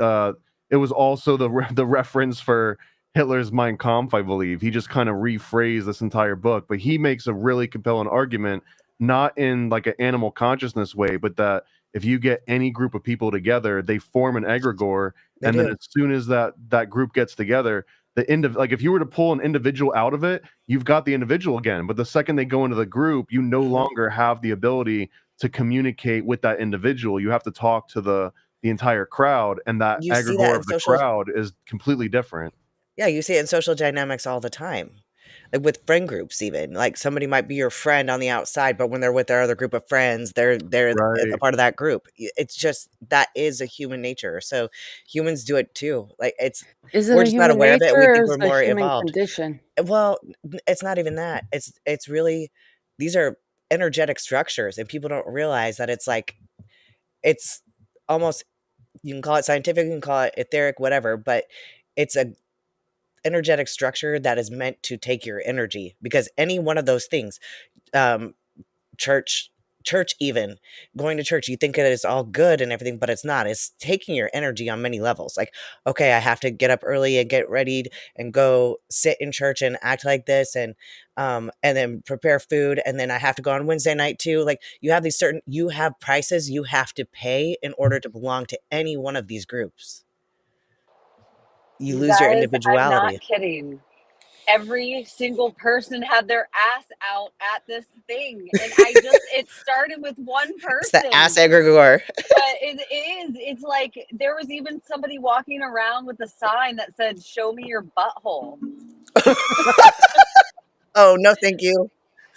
it was also the reference for Hitler's Mein Kampf, I believe. He just kind of rephrased this entire book, but he makes a really compelling argument, not in like an animal consciousness way, but that if you get any group of people together, they form an egregore, They and do. then as soon as that group gets together, the end of like if you were to pull an individual out of it, you've got the individual again. But the second they go into the group, you no longer have the ability to communicate with that individual. You have to talk to the entire crowd, and that You see that egregore in of the social crowd is completely different. Yeah, you see it in social dynamics all the time. Like with friend groups even. Like somebody might be your friend on the outside, but when they're with their other group of friends, they're a Right. part of that group. It's just that is a human nature. So humans do it too. Like Is it we're a just not human aware of it. nature We or think is we're it a more human evolved. condition? Well, it's not even that. It's really these are energetic structures and people don't realize that it's almost you can call it scientific, you can call it etheric, whatever, but it's a energetic structure that is meant to take your energy because any one of those things, um, church, even going to church, you think it is all good and everything, but it's not. It's taking your energy on many levels. Like, okay, I have to get up early and get ready and go sit in church and act like this and then prepare food. And then I have to go on Wednesday night too. Like you have prices you have to pay in order to belong to any one of these groups. You You lose your guys, I'm not individuality. kidding. Every single person had their ass out at this thing. And it started with one It's the ass person. egregore. But it's like there was even somebody walking around with a sign that said, "Show me your butthole." Oh, no, thank you.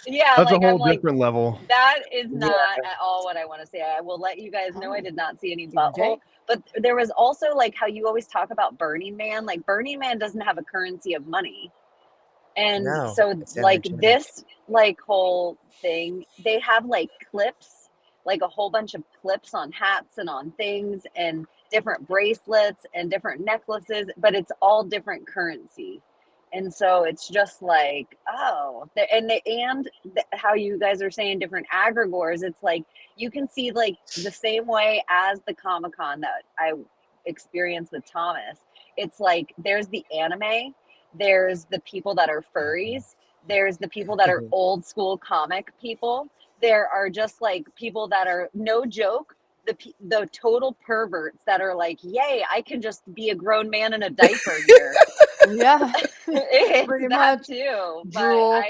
Yeah, That's a like I'm whole like, different level. that is Yeah. not at all what I want to say. I will let you guys know I did not see any butthole. But there was also like how you always talk about Burning Man. Like Burning Man doesn't have a currency of money. And No, so it's like energetic. this like whole thing, they have like clips, like a whole bunch of clips on hats and on things and different bracelets and different necklaces, but it's all different currency. And so it's just like, oh, how you guys are saying different egregores. It's like you can see like the same way as the Comic Con that I experienced with Thomas. It's like there's the anime, there's the people that are furries, there's the people that are old school comic people, there are just like people that are, no joke, the total perverts that are like, yay, I can just be a grown man in a diaper here. Yeah, It's pretty that much. too. Drool.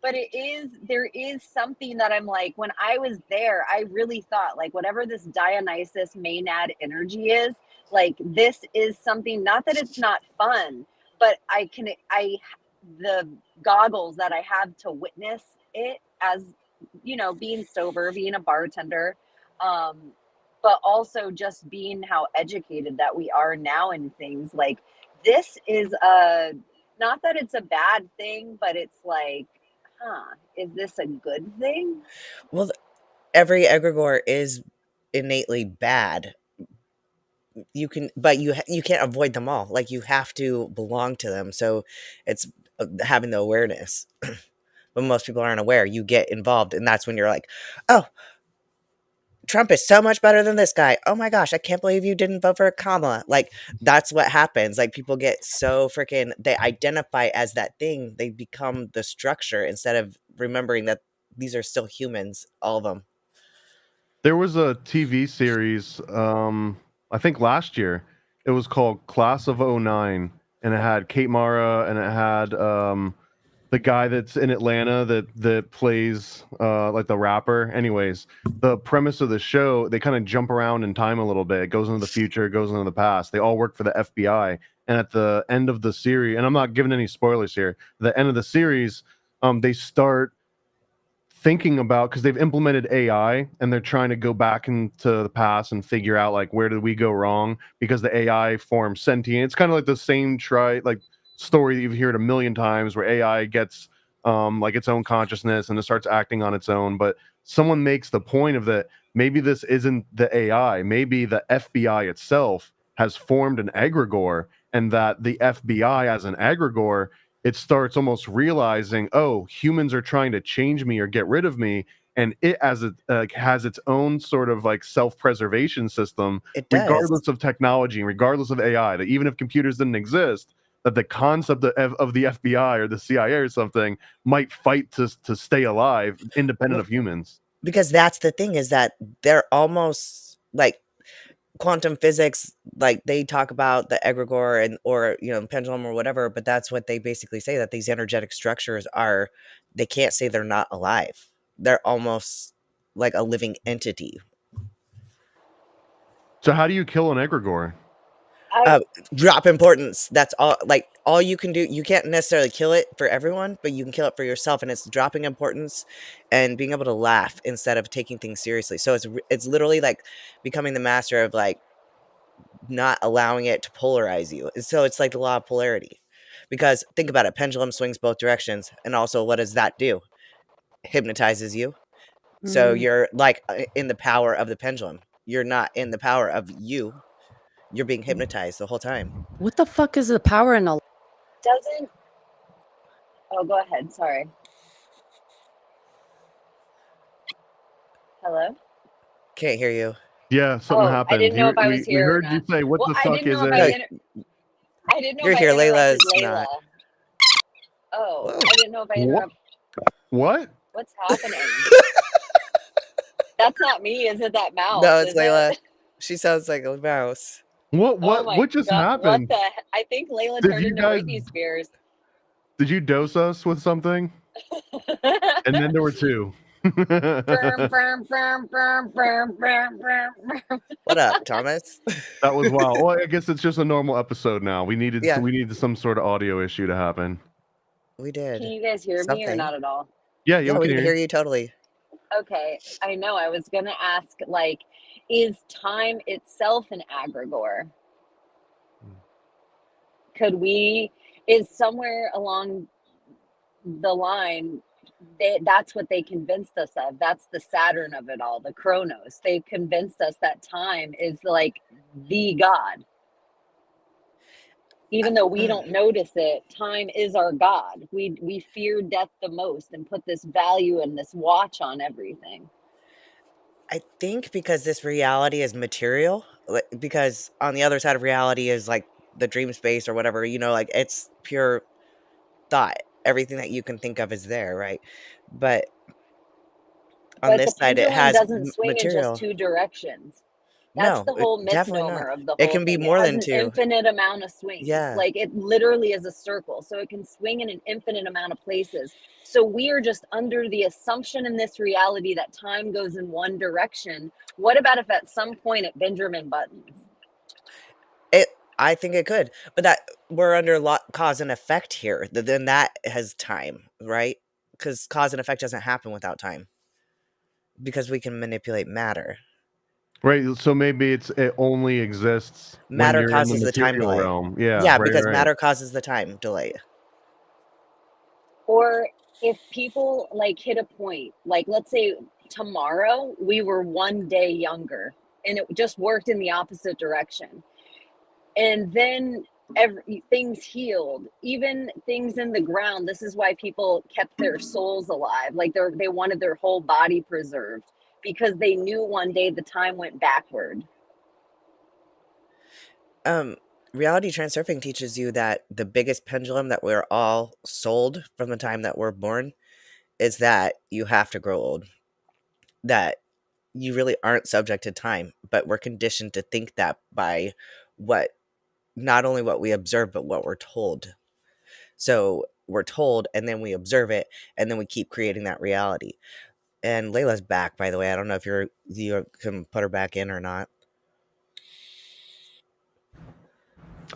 But there is something that I'm like, when I was there, I really thought like whatever this Dionysus Maynad energy is, like this is something, not that it's not fun, but the goggles that I have to witness it as, being sober, being a bartender, um, but also just being how educated that we are now in things like this is not that it's a bad thing, but it's like, is this a good thing? Well, every egregore is innately bad. But you can't avoid them all. Like you have to belong to them. So it's having the awareness. But most people aren't aware. You get involved, and that's when you're like, oh, Trump is so much better than this guy. Oh my gosh, I can't believe you didn't vote for Kamala. Like, that's what happens. Like, people get so freaking, they identify as that thing. They become the structure instead of remembering that these are still humans, all of them. There was a TV series, I think last year. It was called Class of '09, and it had Kate Mara, and it had the guy that's in Atlanta that plays like the rapper. Anyways, the premise of the show, they kind of jump around in time a little bit. It goes into the future, it goes into the past. They all work for the FBI, and at the end of the series, and I'm not giving any spoilers here, the end of the series, they start thinking about, because they've implemented AI and they're trying to go back into the past and figure out like where did we go wrong, because the AI forms sentient. It's kind of like the same story that you've heard a million times where AI gets like its own consciousness and it starts acting on its own. But someone makes the point of that maybe this isn't the AI, maybe the FBI itself has formed an egregore, and that the FBI as an egregore, it starts almost realizing, oh, humans are trying to change me or get rid of me, and it as it has its own sort of like self-preservation system, It does. regardless of technology and regardless of AI. That even if computers didn't exist, that the concept of the FBI or the CIA or something might fight to stay alive, independent of humans. Because that's the thing, is that they're almost like quantum physics, like they talk about the egregore and or pendulum or whatever, but that's what they basically say, that these energetic structures are, they can't say they're not alive. They're almost like a living entity. So how do you kill an egregore? Drop importance. That's all. Like all you can do. You can't necessarily kill it for everyone, but you can kill it for yourself. And it's dropping importance and being able to laugh instead of taking things seriously. So it's literally like becoming the master of like not allowing it to polarize you. And so it's like the law of polarity. Because think about it, pendulum swings both directions, and also what does that do? Hypnotizes you. So you're like in the power of the pendulum. You're not in the power of you. You're being hypnotized the whole time. What the fuck is the power in a Doesn't. Oh, go ahead. Sorry. Hello? Can't hear you. Yeah, something happened. I didn't know if I was we here. heard you say, "What the fuck is it?" I didn't know You're if here, I interrupted Layla's Layla. not. Oh, Whoa. I didn't know if I interrupted. What? What's happening? That's not me. Is it that mouse? No, it's Is Layla. it? She sounds like a mouse. Oh my What just God, happened? What the? I think Layla Did turned you into guys- Britney Spears. Did you dose us with something? And then there were two. What up, Thomas? That was wild. Well, I guess it's just a normal episode now. We needed Yeah. we needed some sort of audio issue to happen. We did. Can you guys hear me or Something. not at all? Yeah, Yeah, we can hear you totally. Okay, I know. I was gonna ask, like, is time itself an egregore? Is somewhere along the line, that's what they convinced us of. That's the Saturn of it all, the Chronos. They've convinced us that time is like the God. Even though we don't notice it, time is our God. We fear death the most and put this value and this watch on everything. I think because this reality is material, because on the other side of reality is like the dream space or whatever, like it's pure thought. Everything that you can think of is there, right? But on this side, it has doesn't swing material. in just two directions. That's the whole definitely misnomer not. of the whole It can be thing. more it has than an two. infinite amount of swings. Yeah. Like it literally is a circle, so it can swing in an infinite amount of places. So we are just under the assumption in this reality that time goes in one direction. What about if at some point it Benjamin buttons? I think it could, but that we're under cause and effect here. Then that has time, right? Because cause and effect doesn't happen without time. Because we can manipulate matter. Right, so maybe it only exists Matter when you're causes in the the time material delay. realm. Yeah, Yeah, right, because right. matter causes the time delay. Or if people like hit a point, like let's say tomorrow we were one day younger and it just worked in the opposite direction. And then things healed, even things in the ground. This is why people kept their souls alive. Like they wanted their whole body preserved because they knew one day the time went backward. Reality transurfing teaches you that the biggest pendulum that we're all sold from the time that we're born is that you have to grow old. That you really aren't subject to time, but we're conditioned to think that by not only what we observe, but what we're told. So we're told, and then we observe it, and then we keep creating that reality. And Layla's back, by the way. I don't know if you can put her back in or not.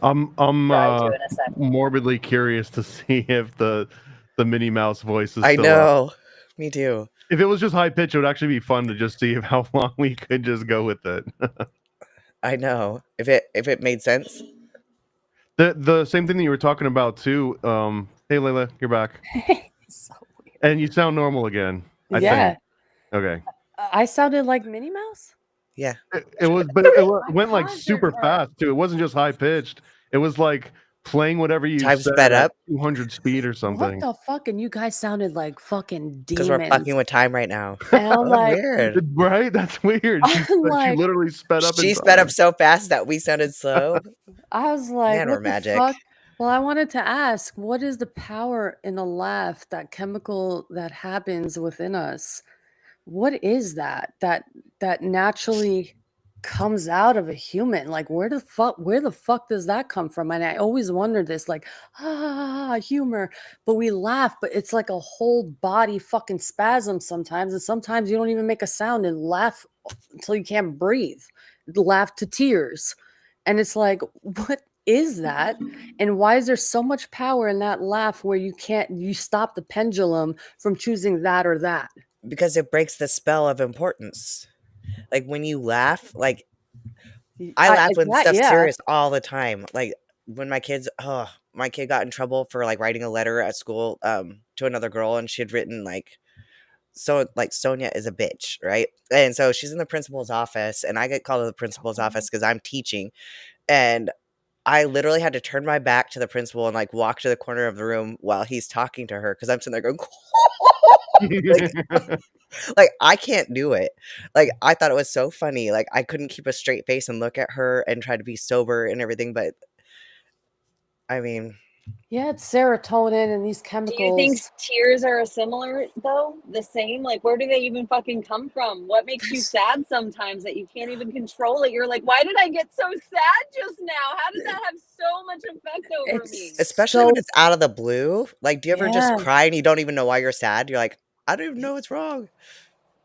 I'm Try to in a second. morbidly curious to see if the Minnie Mouse voice is I still know. up. Me too. If it was just high pitch, it would actually be fun to just see how long we could just go with it. I know. If it made sense. The same thing that you were talking about too. Hey Layla, you're back, So weird. and you sound normal again. I Yeah. think. Okay. I sounded like Minnie Mouse. Yeah. It was, but it My went like concert super hurt. fast too. It wasn't just high pitched. It was like playing whatever you Time said sped at up 200 speed or What something. the fuck? And you guys sounded like fucking because we're demons. fucking with time right now. And I'm Oh, that's like, weird. Right? That's weird. She I'm like, literally sped up. She in sped up time. so fast that we sounded slow. I was like, Man, we're what the magic. fuck? Well, I wanted to ask, what is the power in a laugh, that chemical that happens within us? What is that naturally comes out of a human? Like, where the fuck does that come from? And I always wondered this, like, humor, but we laugh, but it's like a whole body fucking spasm sometimes, and sometimes you don't even make a sound and laugh until you can't breathe, laugh to tears. And it's like, what is that? And why is there so much power in that laugh where you stop the pendulum from choosing that or that? Because it breaks the spell of importance. Like when you laugh, like I laugh when stuff's yeah. serious all the time. Like when my kid got in trouble for like writing a letter at school to another girl, and she had written like Sonia is a bitch, right? And so she's in the principal's office, and I get called to the principal's office because I'm teaching, and I literally had to turn my back to the principal and like walk to the corner of the room while he's talking to her because I'm sitting there going like I can't do it. Like I thought it was so funny. Like I couldn't keep a straight face and look at her and try to be sober and everything, but I mean, Yeah, it's serotonin and these Do you think chemicals. tears are similar though? The same? Like, where do they even fucking come from? What makes you sad sometimes that you can't even control it? You're like, why did I get so sad just now? How did that have so much effect over me? especially when it's out of the blue. Like, do you ever just Yeah. cry and you don't even know why you're sad? You're like, I don't even know what's wrong.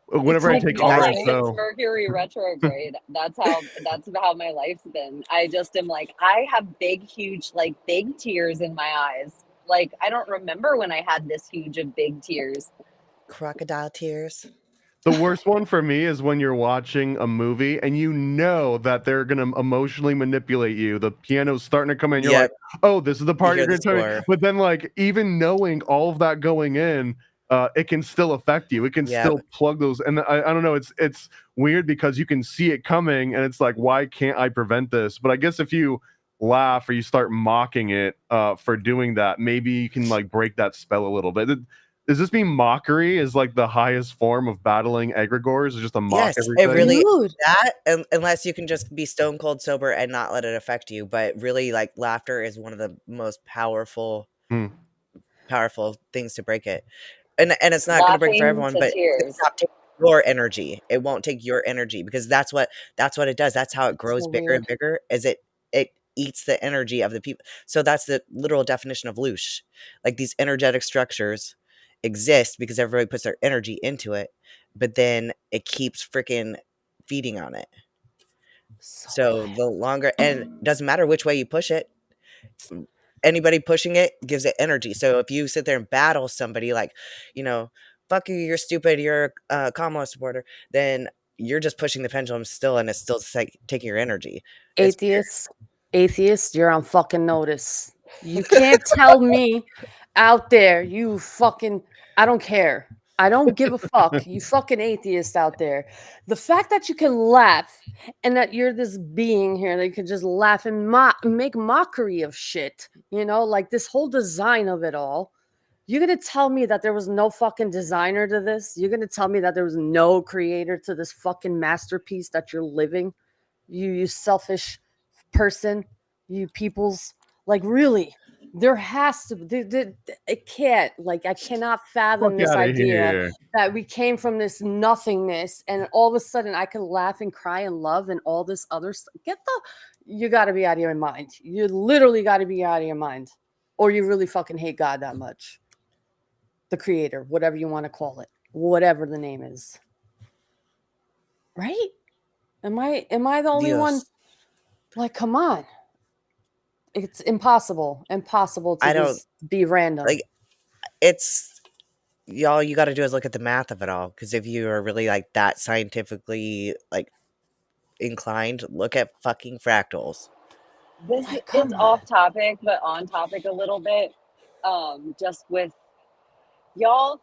Whenever I like take All Iris day though, since Mercury retrograde. That's how my life's been. I just am like, I have big tears in my eyes. Like, I don't remember when I had this huge of big tears. Crocodile tears. the worst one for me is when you're watching a movie and you know that they're gonna emotionally manipulate you. The piano's starting to come in. You're like, oh, this is the part hear you're the gonna tell me. score. But then, like, even knowing all of that going in, it can still affect you. It can Yep. still plug those. And I don't know. It's weird because you can see it coming, and it's like, why can't I prevent this? But I guess if you laugh or you start mocking it for doing that, maybe you can like break that spell a little bit. Does this mean mockery is like the highest form of battling egregores? Is just to mock Yes, everything? it really Dude. that unless you can just be stone cold sober and not let it affect you. But really, like laughter is one of the most powerful things to break it. And it's not going to break it for Laughing everyone, to but it's tears. not take your energy. It won't take your energy because that's what it does. That's how it grows So bigger weird. and bigger. Is it eats the energy of the people. So that's the literal definition of loosh. Like these energetic structures exist because everybody puts their energy into it, but then it keeps freaking feeding on it. So the longer, and it doesn't matter which way you push it, anybody pushing it gives it energy. So if you sit there and battle somebody like, fuck you, you're stupid, you're a Kamala supporter, then you're just pushing the pendulum still, and it's still like taking your energy. It's weird. Atheists, you're on fucking notice. You can't tell me out there, you fucking, I don't care. I don't give a fuck. You fucking atheists out there. The fact that you can laugh and that you're this being here that you can just laugh and make mockery of shit, like this whole design of it all. You're going to tell me that there was no fucking designer to this? You're going to tell me that there was no creator to this fucking masterpiece that you're living? You selfish person, you peoples. Like, really, there has to be, it can't, like, I cannot fathom Fuck this outta idea here. that we came from this nothingness and all of a sudden I can laugh and cry and love and all this other stuff. You got to be out of your mind. You literally got to be out of your mind, or you really fucking hate God that much. The creator, whatever you want to call it, whatever the name is. Right? Am I the only one? Dios. Like, come on. It's impossible to I don't just be random. like it's y'all. You got to do is look at the math of it all, because if you are really like that scientifically like inclined, look at fucking fractals. This Like, it's come on. off topic, but on topic a little bit. Just with y'all,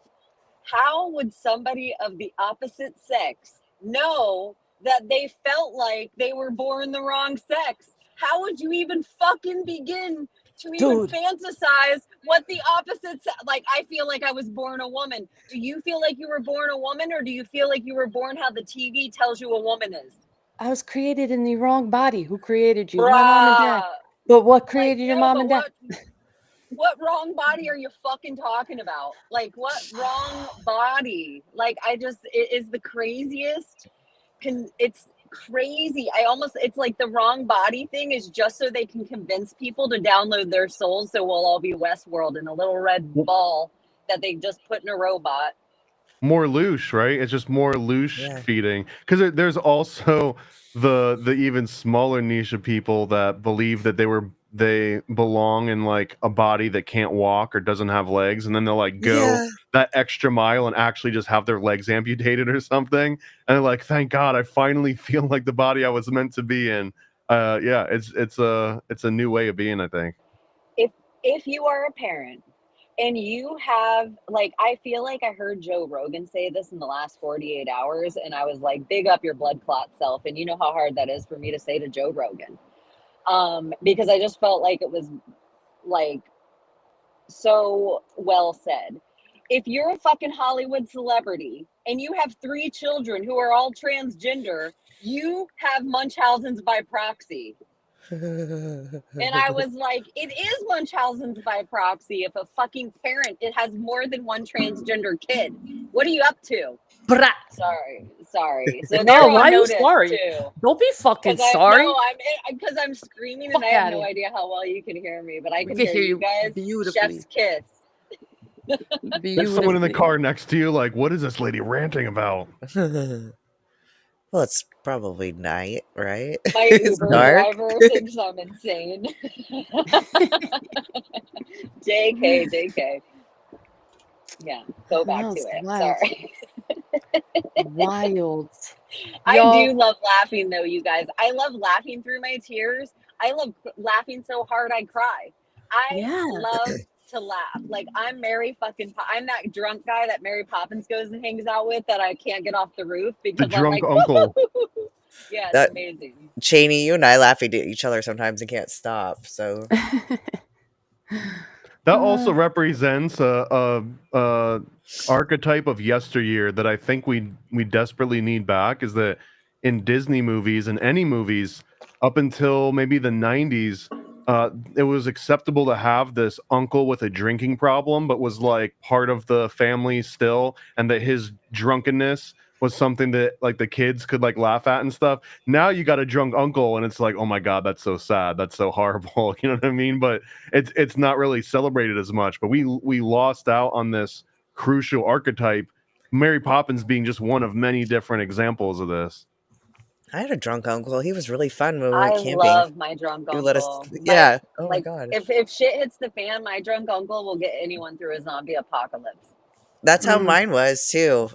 how would somebody of the opposite sex know that they felt like they were born the wrong sex? How would you even fucking begin to even Dude. fantasize what the opposite like? I feel like I was born a woman. Do you feel like you were born a woman, or do you feel like you were born how the TV tells you a woman is? I was created in the wrong body. Who created you? My mom and dad. Bruh. But what Like, created your no, mom but and dad? what wrong body are you fucking talking about? Like, what wrong body? Like, it is the craziest. It's crazy. It's like the wrong body thing is just so they can convince people to download their souls, so we'll all be Westworld in a little red ball that they just put in a robot. More loosh, right? It's just more loosh Yeah. feeding. Because there's also the even smaller niche of people that believe that they belong in like a body that can't walk or doesn't have legs, and then they'll like go Yeah. that extra mile and actually just have their legs amputated or something. And they're like, thank God, I finally feel like the body I was meant to be in. Yeah, it's a new way of being, I think. If you are a parent and you have, like, I feel like I heard Joe Rogan say this in the last 48 hours, and I was like, big up your blood clot self. And you know how hard that is for me to say to Joe Rogan, because I just felt like it was like so well said. If you're a fucking Hollywood celebrity and you have 3 children who are all transgender, you have Munchausen's by proxy. And I was like, it is Munchausen's by proxy if a fucking parent it has more than one transgender kid. What are you up to? Brah. Sorry. So No, they're on why are you notice sorry? too. Don't be fucking Because sorry. I'm screaming Fuck and I have outta no here. idea how well you can hear me, but I We can can hear hear you you guys. beautifully. Chef's kiss. There's someone in the car next to you, like, what is this lady ranting about? Well, it's probably night, right? My It's Uber dark. driver thinks I'm insane. JK. Yeah, go back No, to it's it. wild. Sorry. Wild. I Y'all, do love laughing though, you guys. I love laughing through my tears. I love laughing so hard I cry. I yeah. love to laugh. Like I'm I'm that drunk guy that Mary Poppins goes and hangs out with that I can't get off the roof The because I'm drunk like, uncle. yeah, it's That amazing. Chaney, you and I laugh at each other sometimes and can't stop. So That also represents a archetype of yesteryear that I think we desperately need back. Is that in Disney movies and any movies up until maybe the 90s, it was acceptable to have this uncle with a drinking problem, but was like part of the family still, and that his drunkenness was something that like the kids could like laugh at and stuff. Now you got a drunk uncle, and it's like, oh my God, that's so sad, that's so horrible. You know what I mean? But it's not really celebrated as much. But we lost out on this crucial archetype. Mary Poppins being just one of many different examples of this. I had a drunk uncle. He was really fun when we I went camping. love my drunk He would let us, uncle. yeah. Oh my Like God. if shit hits the fan, my drunk uncle will get anyone through a zombie apocalypse. That's how mine was too.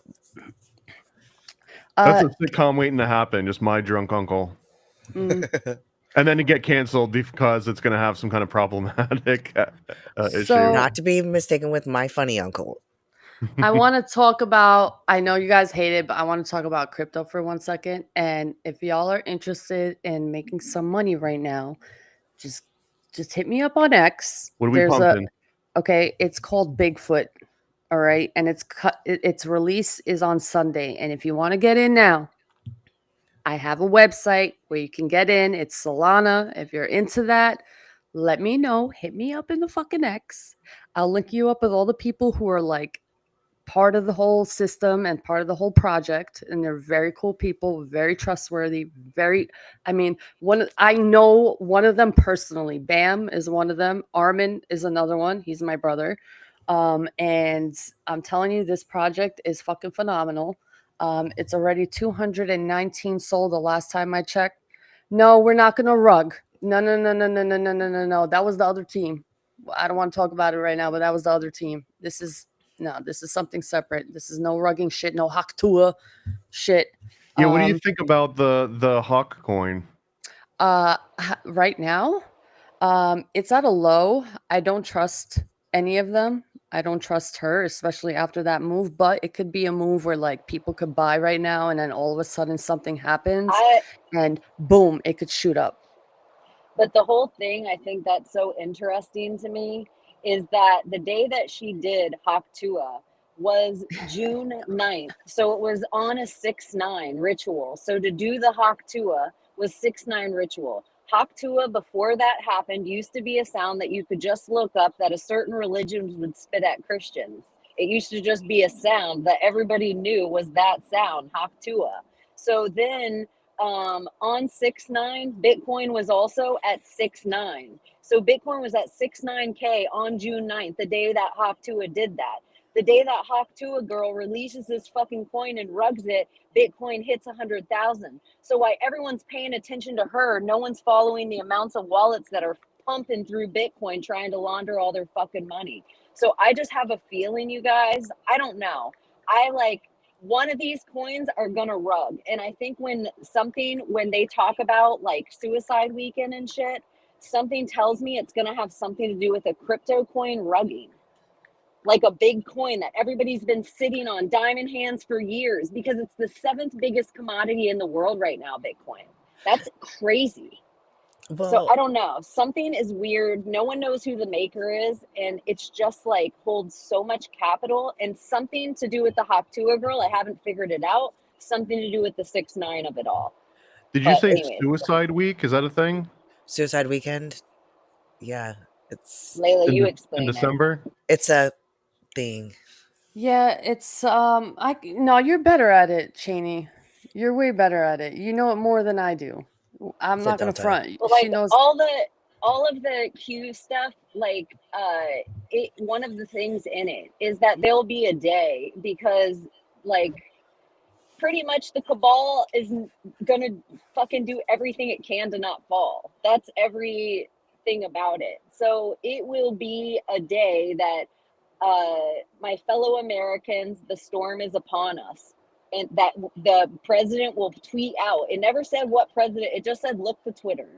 That's a sitcom waiting to happen. Just my drunk uncle. And then to get canceled because it's going to have some kind of problematic issue. Not to be mistaken with my funny uncle. I want to talk about, I know you guys hate it, but I want to talk about crypto for 1 second. And if y'all are interested in making some money right now, just hit me up on X. What are we pumping? Okay, it's called Bigfoot. All right, and its release is on Sunday. And if you want to get in now, I have a website where you can get in. It's Solana. If you're into that, let me know. Hit me up in the fucking X. I'll link you up with all the people who are like part of the whole system and part of the whole project. And they're very cool people, very trustworthy, I know one of them personally. Bam is one of them. Armin is another one. He's my brother. And I'm telling you, this project is fucking phenomenal. It's already 219 sold the last time I checked. No, we're not gonna rug. No. That was the other team. I don't want to talk about it right now, but that was the other team. This is something separate. This is no rugging shit, no Haktua shit. Yeah, what do you think about the Hawk coin? Right now, it's at a low. I don't trust any of them. I don't trust her, especially after that move. But it could be a move where like people could buy right now, and then all of a sudden something happens, I and boom, it could shoot up. But the whole thing, I think that's so interesting to me is that the day that she did Haktua was June 9th. So it was on a 6-9 ritual. So to do the Haktua was 6-9 ritual. Haktua, before that happened, used to be a sound that you could just look up that a certain religion would spit at Christians. It used to just be a sound that everybody knew was that sound, Haktua. So then on 6-9, Bitcoin was also at 6-9. So Bitcoin was at 6-9K on June 9th, the day that Haktua did that. The day that Haktua girl releases this fucking coin and rugs it, Bitcoin hits 100,000. So while everyone's paying attention to her, no one's following the amounts of wallets that are pumping through Bitcoin trying to launder all their fucking money. So I just have a feeling, you guys, I don't know. I like one of these coins are gonna rug. And I think when they talk about like suicide weekend and shit, something tells me it's gonna have something to do with a crypto coin rugging. Like a big coin that everybody's been sitting on diamond hands for years because it's the 7th biggest commodity in the world right now, Bitcoin. That's crazy. So Well, I don't know. Something is weird. No one knows who the maker is, and it's just like holds so much capital and something to do with the Haktua girl. I haven't figured it out. Something to do with the 6-9 of it all. Did you But say anyways, Suicide Week? Is that a thing Suicide Weekend. Yeah, it's Layla, you in explain it. December? it's a thing. Yeah, it's no, you're better at it, Chaney. You're way better at it. You know it more than I do. I'm It's a not gonna delta. front. But She like knows. all of the Q stuff, like it one of the things in it is that there'll be a day because like pretty much the cabal is gonna fucking do everything it can to not fall. That's everything about it. So it will be a day that my fellow Americans, the storm is upon us. And that the president will tweet out. It never said what president, it just said look to Twitter.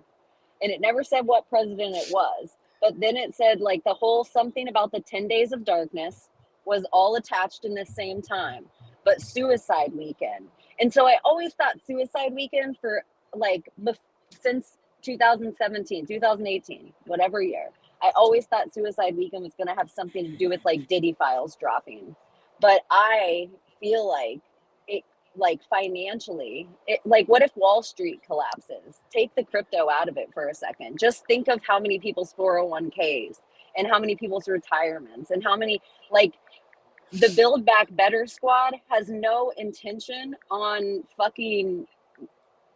And it never said what president it was. But then it said like the whole something about the 10 days of darkness was all attached in the same time, but suicide weekend. And so I always thought suicide weekend for like since 2017, 2018, whatever year, I always thought suicide weekend was going to have something to do with like Diddy files dropping. But I feel like it, like financially, it like what if Wall Street collapses? Take the crypto out of it for a second. Just think of how many people's 401ks and how many people's retirements and how many like the Build Back Better squad has no intention on fucking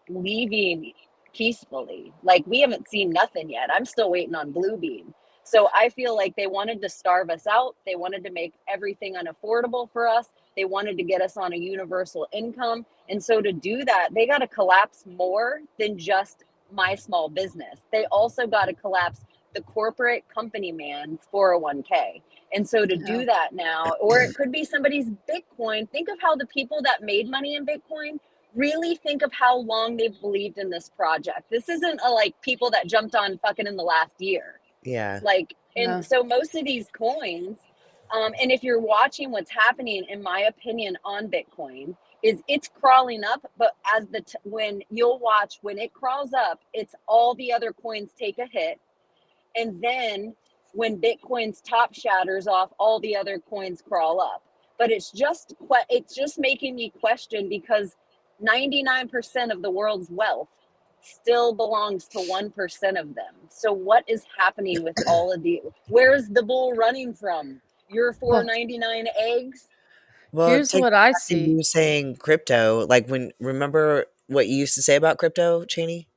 leaving peacefully. Like we haven't seen nothing yet. I'm still waiting on Bluebeam. So I feel like they wanted to starve us out. They wanted to make everything unaffordable for us. They wanted to get us on a universal income. And so to do that, they got to collapse more than just my small business. They also got to collapse the corporate company man's 401k. And so to do that now, or it could be somebody's Bitcoin. Think of how the people that made money in Bitcoin really think of how long they've believed in this project. This isn't a like people that jumped on fucking in the last year. Yeah. Like, Yeah. and so most of these coins, and if you're watching what's happening, in my opinion, on Bitcoin, is it's crawling up, but as when you'll watch when it crawls up, it's all the other coins take a hit, and then when Bitcoin's top shatters off, all the other coins crawl up. But it's just making me question because 99% of the world's wealth still belongs to 1% of them. So what is happening with all of the where's the bull running from? Your Well, 499 eggs? Well, here's take what I back to see. you saying crypto. Like remember what you used to say about crypto, Chaney?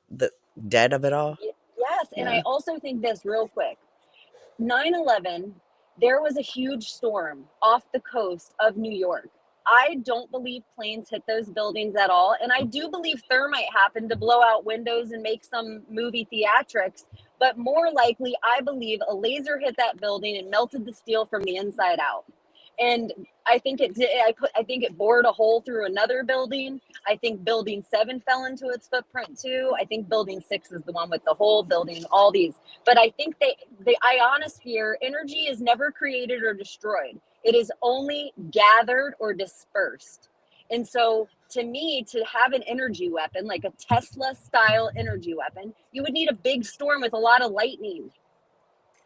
The dead of it all. Yes, and I Yeah. also think this real quick. 9/11, there was a huge storm off the coast of New York. I don't believe planes hit those buildings at all. And I do believe thermite happened to blow out windows and make some movie theatrics. But more likely, I believe a laser hit that building and melted the steel from the inside out. And I think it did. I think it bored a hole through another building. I think building 7 fell into its footprint too. I think building 6 is the one with the hole, building all these. But I think the ionosphere energy is never created or destroyed. It is only gathered or dispersed. And so to me, to have an energy weapon, like a Tesla style energy weapon, you would need a big storm with a lot of lightning.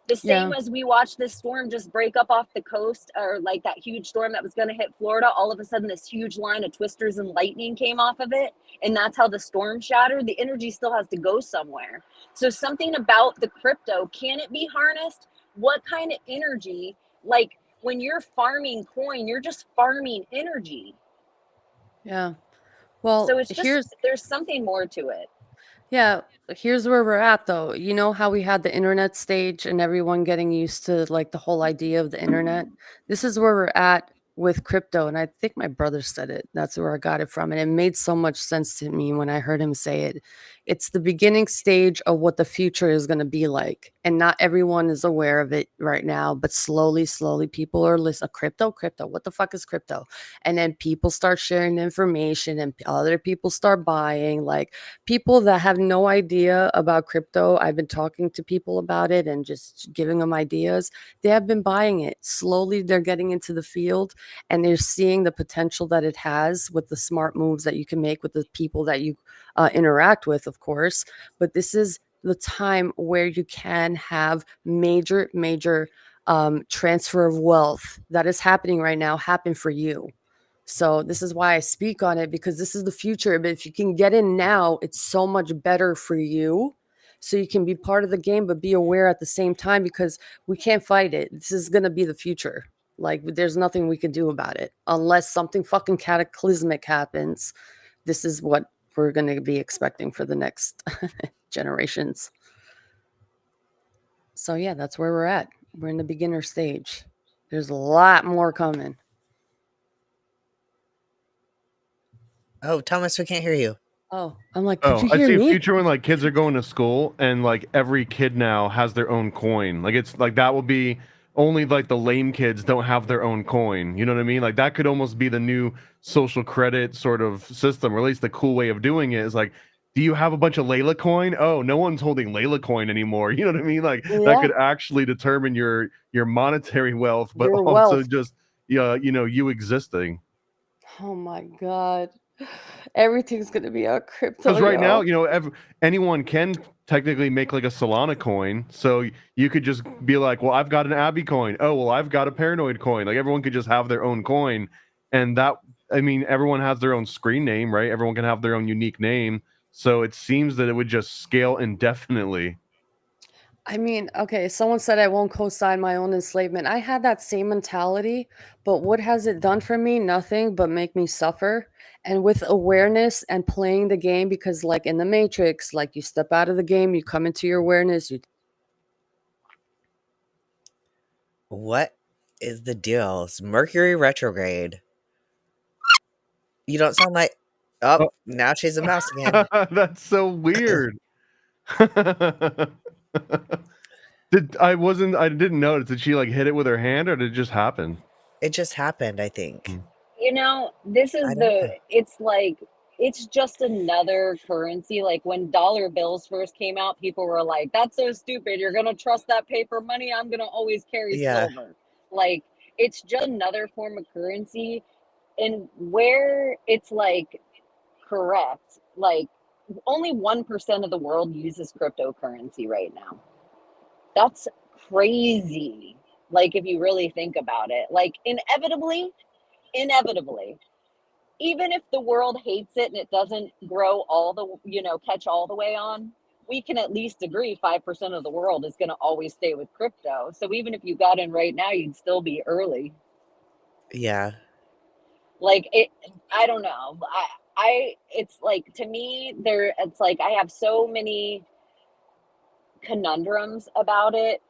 The same Yeah. as we watched this storm just break up off the coast, or like that huge storm that was going to hit Florida. All of a sudden, this huge line of twisters and lightning came off of it. And that's how the storm shattered. The energy still has to go somewhere. So, something about the crypto, can it be harnessed? What kind of energy? Like when you're farming coin, you're just farming energy. Yeah. Well, So, it's just, here's there's something more to it. yeah, here's where we're at though. You know how we had the internet stage and everyone getting used to like the whole idea of the internet? This is where we're at with crypto. And I think my brother said it. That's where I got it from. And it made so much sense to me when I heard him say it. It's the beginning stage of what the future is going to be like. And not everyone is aware of it right now, but slowly, slowly people are listening. Crypto, what the fuck is crypto? And then people start sharing information and other people start buying. Like, people that have no idea about crypto, I've been talking to people about it and just giving them ideas. They have been buying it. Slowly, they're getting into the field and they're seeing the potential that it has with the smart moves that you can make with the people that you interact with, of course. But this is the time where you can have major, major transfer of wealth that is happening right now happen for you. So this is why I speak on it, because this is the future. But if you can get in now, it's so much better for you. So you can be part of the game, but be aware at the same time, because we can't fight it. This is going to be the future. Like, there's nothing we can do about it unless something fucking cataclysmic happens. This is what we're going to be expecting for the next generations. So yeah, that's where we're at. We're in the beginner stage. There's a lot more coming. Oh, Thomas, we can't hear you. Oh, I'm like, could you I hear see a me? future when like kids are going to school and like every kid now has their own coin. Like it's like that will be only like the lame kids don't have their own coin. You know what I mean? Like that could almost be the new social credit sort of system, or at least the cool way of doing it is like, do you have a bunch of Layla coin? Oh, no one's holding Layla coin anymore. You know what I mean? Like that Yeah, could actually determine your monetary wealth, but your also wealth. just you know, you existing. Oh my God. Everything's gonna be a crypto, Because right now, yo. you know, anyone can technically make like a Solana coin. So you could just be like, well, I've got an Abbie coin. Oh, well, I've got a Paranoid coin. Like everyone could just have their own coin. And that, I mean, everyone has their own screen name, right? Everyone can have their own unique name. So it seems that it would just scale indefinitely. I mean, okay, someone said I won't co-sign my own enslavement. I had that same mentality, but what has it done for me? Nothing but make me suffer. And with awareness and playing the game, because like in the Matrix, like you step out of the game, you come into your awareness, you What is the deal? It's Mercury retrograde. You don't sound like. Oh, Oh. now she's a mouse again. That's so weird. I didn't notice. Did she like hit it with her hand or did it just happen? It just happened, I think. You know, this I is don't know. it's like, it's just another currency. Like when dollar bills first came out, people were like, that's so stupid. You're going to trust that paper money? I'm going to always carry Yeah. silver. Like, it's just another form of currency. And where it's like correct, like only 1% of the world uses cryptocurrency right now. That's crazy. Like, if you really think about it, like inevitably, even if the world hates it and it doesn't grow all the, you know, catch all the way on, we can at least agree 5% of the world is going to always stay with crypto. So even if you got in right now, you'd still be early. Yeah. Like it, I don't know. It's like, to me, it's like I have so many conundrums about it.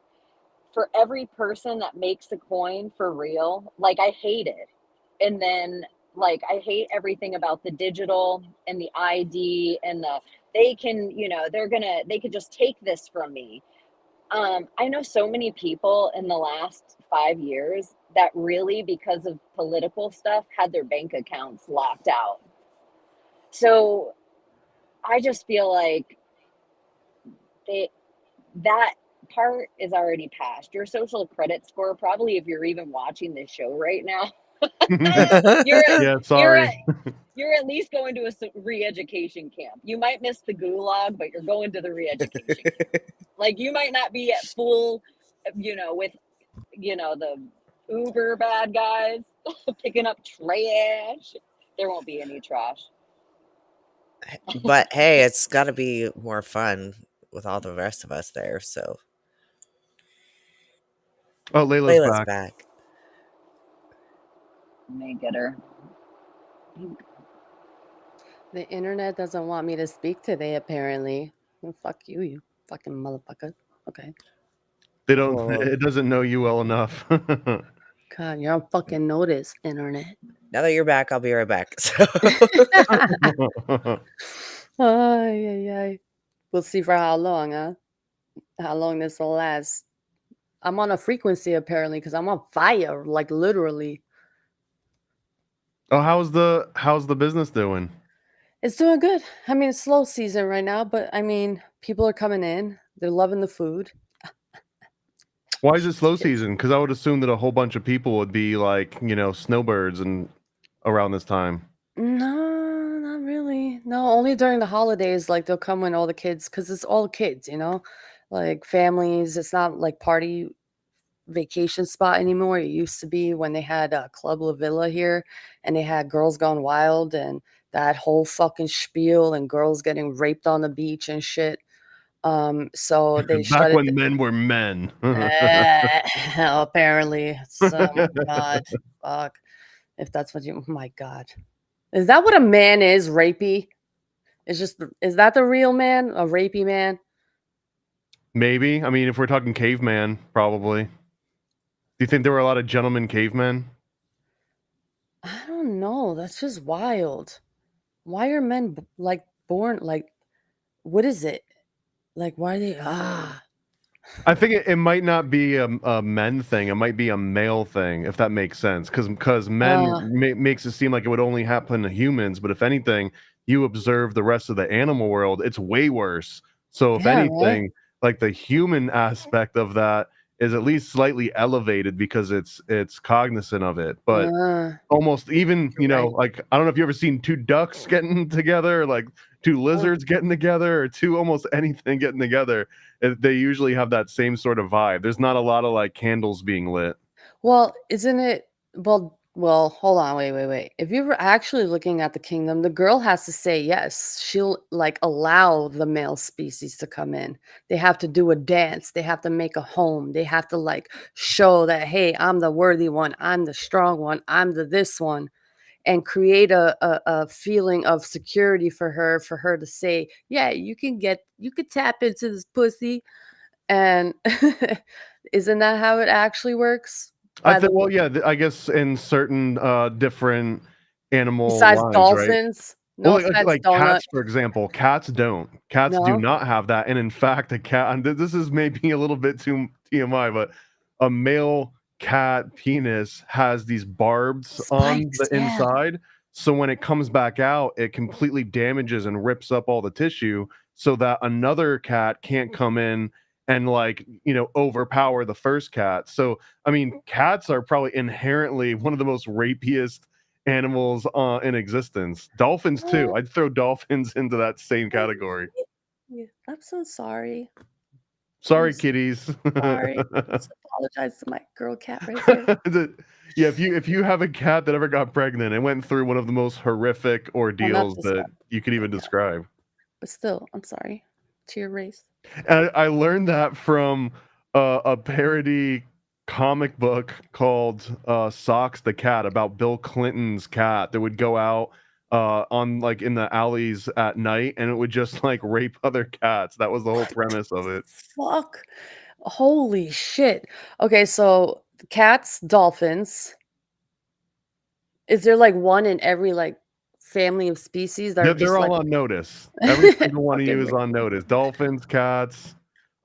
For every person that makes a coin for real, like I hate it. And then like I hate everything about the digital and the ID and they can, you know, they could just take this from me. I know so many people in the last 5 years that really, because of political stuff, had their bank accounts locked out. So I just feel like they that part is already past. Your social credit score, probably if you're even watching this show right now, you're Yeah, you're sorry. you're at least going to a re-education camp. You might miss the gulag, but you're going to the re-education camp. Like you might not be at full, with the uber bad guys picking up trash. There won't be any trash. But hey, it's got to be more fun with all the rest of us there. So Oh, Layla's Layla's back. back. May get her. The internet doesn't want me to speak today, apparently. Well, fuck you, you fucking motherfucker. Okay. They don't. Whoa. It doesn't know you well enough. God, you're on fucking notice, internet. Now that you're back, I'll be right back. So Ay, ay, ay. We'll see for how long, huh? How long this will last. I'm on a frequency apparently because I'm on fire, like literally. Oh, how's the business doing? It's doing good. I mean, it's slow season right now, but I mean, people are coming in. They're loving the food. Why is it slow season? Because I would assume that a whole bunch of people would be like, snowbirds and around this time. No, not really. No, only during the holidays, like they'll come when all the kids, because it's all kids, like families. It's not like party vacation spot anymore. It used to be when they had Club La Villa here and they had Girls Gone Wild and that whole fucking spiel and girls getting raped on the beach and shit. So they Back shut it. when men were men. Apparently. So, God, fuck. If that's what you, oh my God. Is that what a man is, rapey? Is that the real man? A rapey man? Maybe. I mean, if we're talking caveman, probably. Do you think there were a lot of gentlemen cavemen? I don't know. That's just wild. Why are men born like, what is it? Like, why are they, I think it might not be a men thing. It might be a male thing, if that makes sense. Because men makes it seem like it would only happen to humans. But if anything, you observe the rest of the animal world, it's way worse. So if yeah, right? anything, like the human aspect of that is at least slightly elevated because it's cognizant of it. But almost even, right. like I don't know if you ever seen two ducks getting together, or like two lizards getting together, or two almost anything getting together. They usually have that same sort of vibe. There's not a lot of like candles being lit. Well, isn't it? Well, hold on, wait. If you were actually looking at the kingdom, the girl has to say yes. She'll like allow the male species to come in. They have to do a dance. They have to make a home. They have to like show that, hey, I'm the worthy one. I'm the strong one. I'm the this one, and create a feeling of security for her to say, yeah, you could tap into this pussy, and isn't that how it actually works? I think, well, yeah, I guess in certain different animal Besides lines, right? dolphins, no Well, offense, like donut. cats, for example. Cats don't. Cats do No? not have that. And in fact, a cat, and this is maybe a little bit too TMI, but a male cat penis has these barbs on Spikes, the yeah. inside. So when it comes back out, it completely damages and rips up all the tissue so that another cat can't come in and overpower the first cat. So, I mean, cats are probably inherently one of the most rapiest animals in existence. Dolphins too. I'd throw dolphins into that same category. Yeah, I'm so sorry. Sorry, so kitties. Sorry. Just apologize to my girl cat right there. Yeah, if you have a cat that ever got pregnant and went through one of the most horrific ordeals this that one. you could even describe. But still, I'm sorry to your race. And I learned that from a parody comic book called Socks the Cat, about Bill Clinton's cat that would go out on like in the alleys at night and it would just like rape other cats. That was the whole premise of it. Fuck. Holy shit. Okay, so cats, dolphins. Is there like one in every like family of species that are They're just all like on notice. Every single one of you fucking is on notice. Dolphins, cats,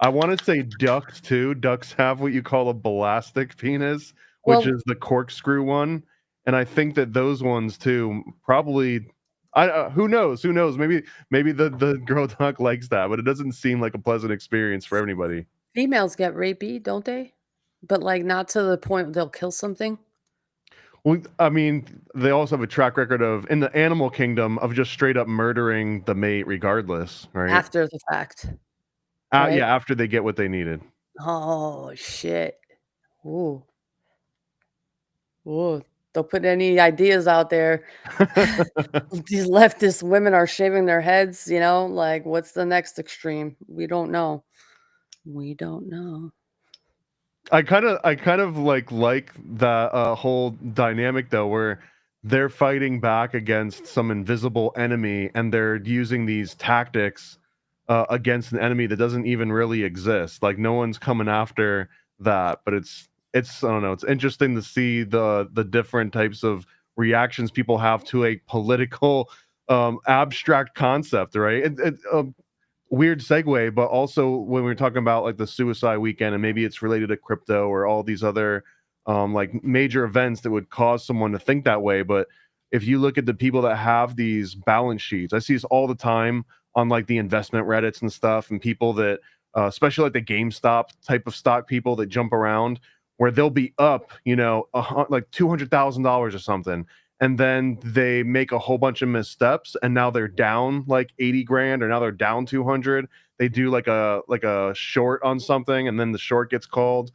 I want to say ducks too. Ducks have what you call a balastic penis, which Well, is the corkscrew one, and I think that those ones too probably. Who knows? Who knows? Maybe the girl duck likes that, but it doesn't seem like a pleasant experience for anybody. females get rapey, don't they? But like not to the point they'll kill something Well, I mean, they also have a track record of in the animal kingdom of just straight up murdering the mate regardless, right? after the fact, right? Yeah, after they get what they needed. Oh shit. Ooh. Ooh. Don't put any ideas out there. These leftist women are shaving their heads, you know, like what's the next extreme? We don't know. We don't know. I kind of like that whole dynamic though, where they're fighting back against some invisible enemy, and they're using these tactics against an enemy that doesn't even really exist. Like no one's coming after that, but it's I don't know. It's interesting to see the different types of reactions people have to a political abstract concept, right? Weird segue, but also when we're talking about like the suicide weekend, and maybe it's related to crypto or all these other like major events that would cause someone to think that way. But if you look at the people that have these balance sheets, I see this all the time on like the investment Reddits and stuff, and people that especially like the GameStop type of stock people that jump around, where they'll be up, like $200,000 or something, and then they make a whole bunch of missteps, and now they're down like 80 grand, or now they're down 200. They do like a short on something, and then the short gets called,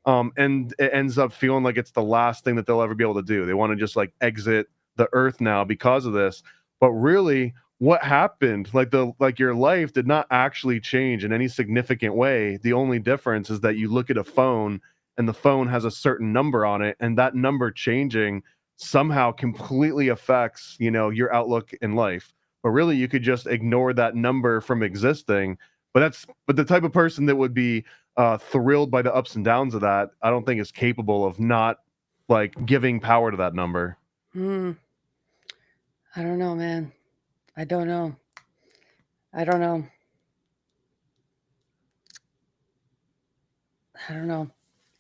and it ends up feeling like it's the last thing that they'll ever be able to do. They want to just like exit the earth now because of this. But really, what happened, like your life did not actually change in any significant way. The only difference is that you look at a phone, and the phone has a certain number on it, and that number changing somehow completely affects, your outlook in life. But really, you could just ignore that number from existing. But the type of person that would be thrilled by the ups and downs of that, I don't think is capable of not like giving power to that number. Hmm. I don't know, man. I don't know. I don't know. I don't know.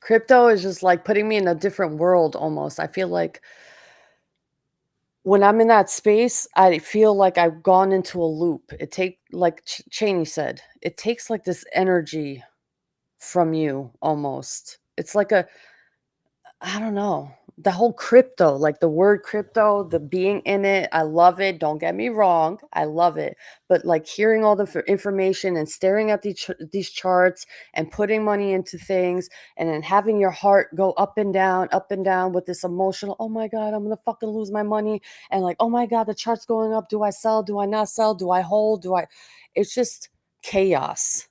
Crypto is just like putting me in a different world almost. I feel like when I'm in that space, I feel like I've gone into a loop. It take like Chaney said, it takes like this energy from you almost. It's like I don't know. The whole crypto, like the word crypto, the being in it, I love it. Don't get me wrong. I love it. But like hearing all the information and staring at these charts and putting money into things, and then having your heart go up and down with this emotional, oh my God, I'm going to fucking lose my money. And like, oh my God, the chart's going up. Do I sell? Do I not sell? Do I hold? It's just chaos.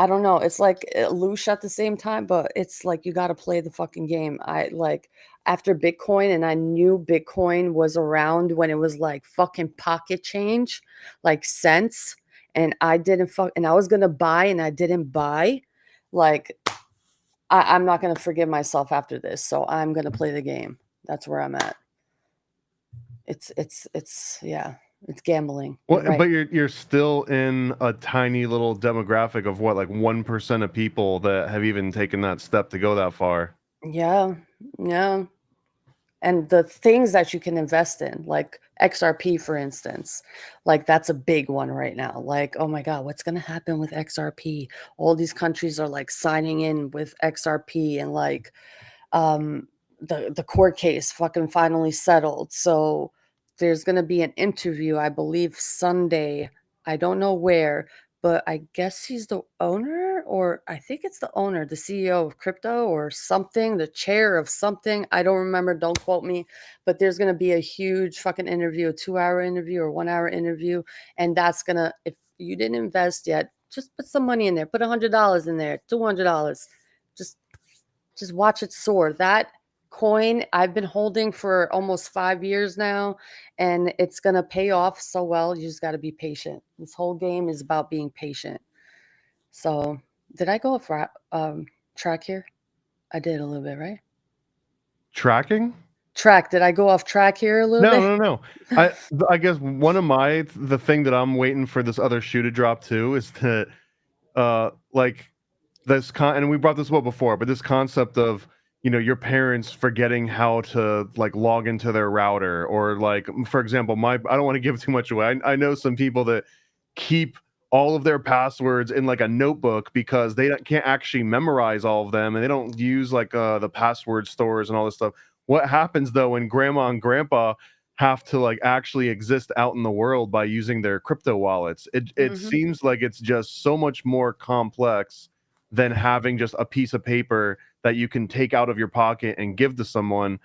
I don't know. It's like loosh at the same time, but it's like you got to play the fucking game. I like after Bitcoin, and I knew Bitcoin was around when it was like fucking pocket change, like cents, and I was gonna buy and I didn't buy. Like I'm not gonna forgive myself after this, so I'm gonna play the game. That's where I'm at. It's yeah, it's gambling. You're Well, right. but you're still in a tiny little demographic of what, like 1% of people that have even taken that step to go that far. Yeah, yeah. And the things that you can invest in, like XRP, for instance, like that's a big one right now. Like, oh my God, what's going to happen with XRP? All these countries are like signing in with XRP, and like um, the court case fucking finally settled. So there's going to be an interview, I believe, Sunday. I don't know where, but I guess he's the owner, or I think it's the owner, the CEO of crypto or something, the chair of something. I don't remember. Don't quote me. But there's going to be a huge fucking interview, a 2-hour interview or 1-hour interview. And that's going to, if you didn't invest yet, just put some money in there. Put $100 in there, $200. Just watch it soar. That coin I've been holding for almost 5 years now, and it's going to pay off so well. You just got to be patient. This whole game is about being patient. So, did I go off track here? I did a little bit, right? Tracking? Track. Did I go off track here a little bit? No. I guess the thing that I'm waiting for this other shoe to drop too is that like and we brought this up before, but this concept of your parents forgetting how to like log into their router, or like, for example, I don't want to give too much away. I know some people that keep all of their passwords in like a notebook because they can't actually memorize all of them, and they don't use like the password stores and all this stuff. What happens though when grandma and grandpa have to like actually exist out in the world by using their crypto wallets? It seems like it's just so much more complex than having just a piece of paper that you can take out of your pocket and give to someone.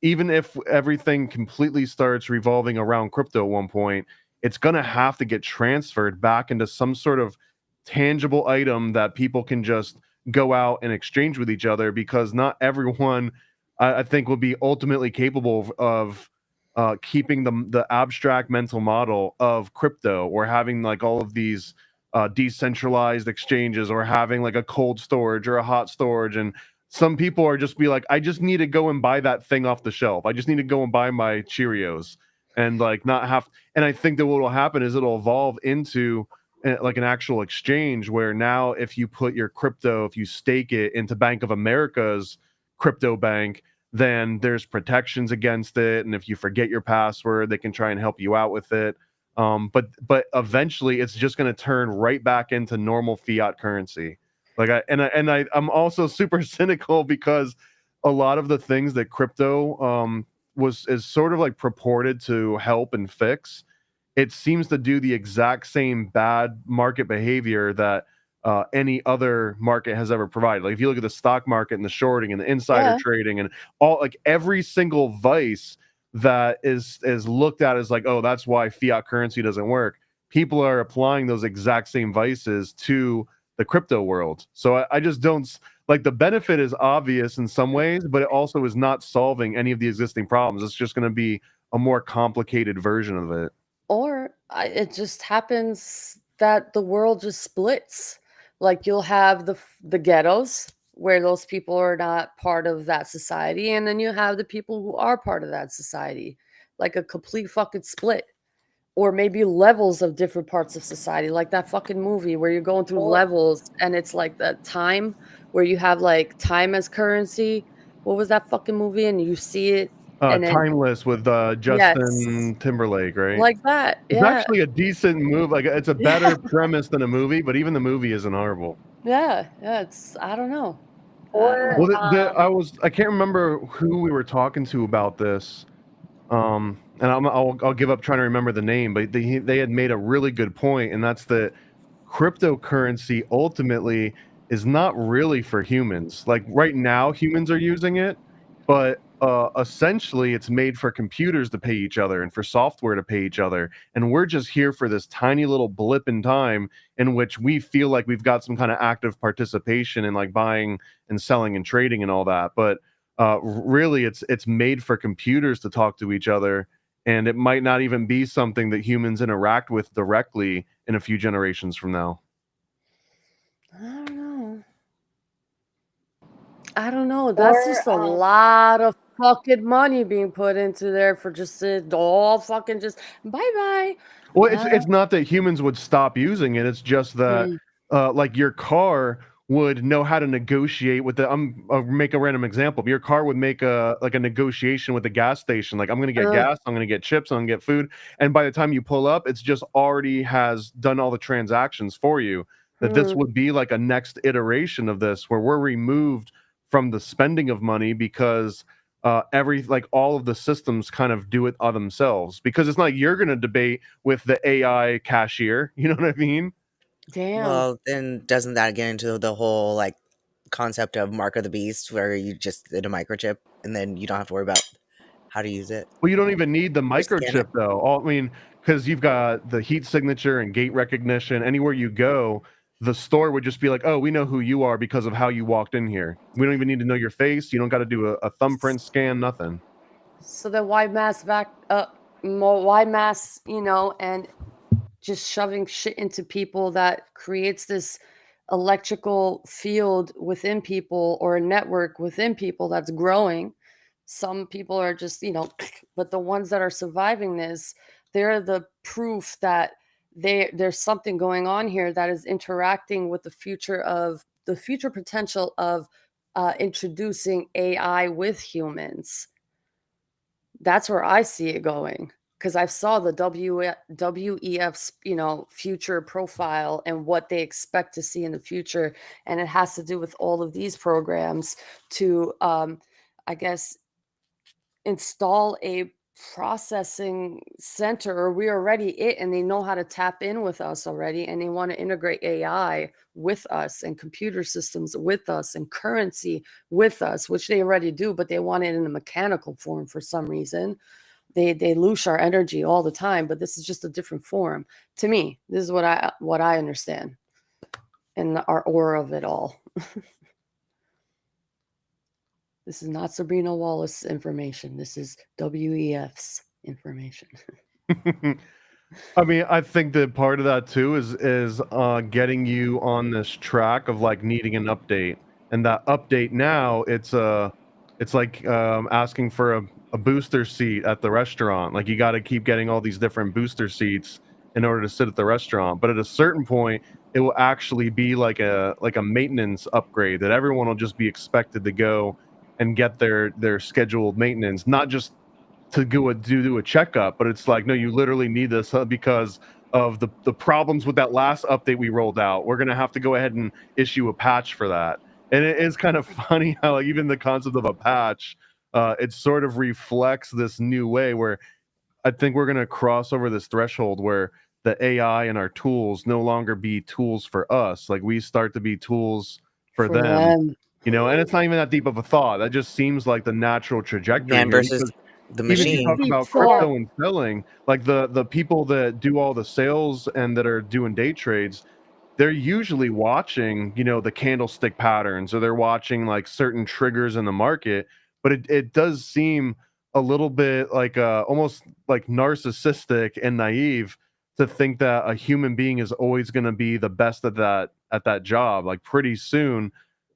Even if everything completely starts revolving around crypto at one point, it's going to have to get transferred back into some sort of tangible item that people can just go out and exchange with each other, because not everyone, I think, will be ultimately capable of keeping the abstract mental model of crypto, or having like all of these decentralized exchanges, or having like a cold storage or a hot storage. And some people are just be like, I just need to go and buy that thing off the shelf. I just need to go and buy my Cheerios, and like not have. And I think that what will happen is it'll evolve into like an actual exchange, where now if you put your crypto, if you stake it into Bank of America's crypto bank, then there's protections against it. And if you forget your password, they can try and help you out with it. But eventually it's just going to turn right back into normal fiat currency. Like I'm also super cynical, because a lot of the things that crypto is sort of like purported to help and fix, it seems to do the exact same bad market behavior that any other market has ever provided. Like if you look at the stock market and the shorting and the insider trading and all, like every single vice that is looked at as like, oh, that's why fiat currency doesn't work. People are applying those exact same vices to the crypto world. So I just don't like, the benefit is obvious in some ways, but it also is not solving any of the existing problems. It's just going to be a more complicated version of it. Or it just happens that the world just splits. Like you'll have the ghettos, where those people are not part of that society, and then you have the people who are part of that society, like a complete fucking split. Or maybe levels of different parts of society, like that fucking movie where you're going through levels, and it's like that time where you have like time as currency. What was that fucking movie? And you see it, and then Timeless with yes, Justin Timberlake, right? like that. It's Yeah, actually a decent move. Like it's a better premise than a movie, but even the movie isn't horrible. yeah. It's, I don't know. Or Well, I can't remember who we were talking to about this. And I'll give up trying to remember the name, but they had made a really good point, and that's that cryptocurrency ultimately is not really for humans. Like right now, humans are using it, but essentially it's made for computers to pay each other and for software to pay each other. And we're just here for this tiny little blip in time in which we feel like we've got some kind of active participation in like buying and selling and trading and all that. But really, it's made for computers to talk to each other, and it might not even be something that humans interact with directly in a few generations from now. I don't know. That's just a lot of fucking money being put into there for just it all fucking just bye bye. Well, it's not that humans would stop using it. It's just that like your car would know how to negotiate with I'll make a random example. Your car would make a negotiation with the gas station. Like, I'm going to get gas, I'm going to get chips, I'm going to get food. And by the time you pull up, it's just already has done all the transactions for you. That this would be like a next iteration of this, where we're removed from the spending of money, because all of the systems kind of do it on themselves, because it's not like you're going to debate with the AI cashier. You know what I mean? Damn. Well, then doesn't that get into the whole like concept of mark of the beast, where you just did a microchip and then you don't have to worry about how to use it? Well, you don't even need the Or scan it? microchip though. I mean, because you've got the heat signature and gate recognition. Anywhere you go, the store would just be like, "Oh, we know who you are because of how you walked in here. We don't even need to know your face. You don't got to do a thumbprint scan, nothing." So then why why mass, and just shoving shit into people that creates this electrical field within people, or a network within people that's growing. Some people are just, but the ones that are surviving this, they're the proof that there's something going on here that is interacting with the future potential of introducing AI with humans. That's where I see it going, because I saw the WEF's future profile and what they expect to see in the future, and it has to do with all of these programs to I guess install a processing center, or we're already it, and they know how to tap in with us already, and they want to integrate AI with us and computer systems with us and currency with us, which they already do, but they want it in a mechanical form for some reason. They loosh our energy all the time, but this is just a different form. To me, this is what I understand, and our aura of it all. This is not Sabrina Wallace information. This is WEF's information. I mean, I think that part of that too is getting you on this track of like needing an update, and that update now it's like asking for a booster seat at the restaurant. Like you got to keep getting all these different booster seats in order to sit at the restaurant. But at a certain point, it will actually be like a maintenance upgrade that everyone will just be expected to go and get their scheduled maintenance, not just to go do a checkup, but it's like, no, you literally need this because of the problems with that last update we rolled out. We're gonna have to go ahead and issue a patch for that. And it is kind of funny how like, even the concept of a patch, it sort of reflects this new way where I think we're gonna cross over this threshold where the AI and our tools no longer be tools for us. Like we start to be tools for them. And it's not even that deep of a thought. That just seems like the natural trajectory Man here. versus the Even if you machine. talk about Deep thought. crypto and selling, like the people that do all the sales and that are doing day trades, they're usually watching, the candlestick patterns, or they're watching like certain triggers in the market. But it does seem a little bit like almost like narcissistic and naive to think that a human being is always going to be the best at that job. Like pretty soon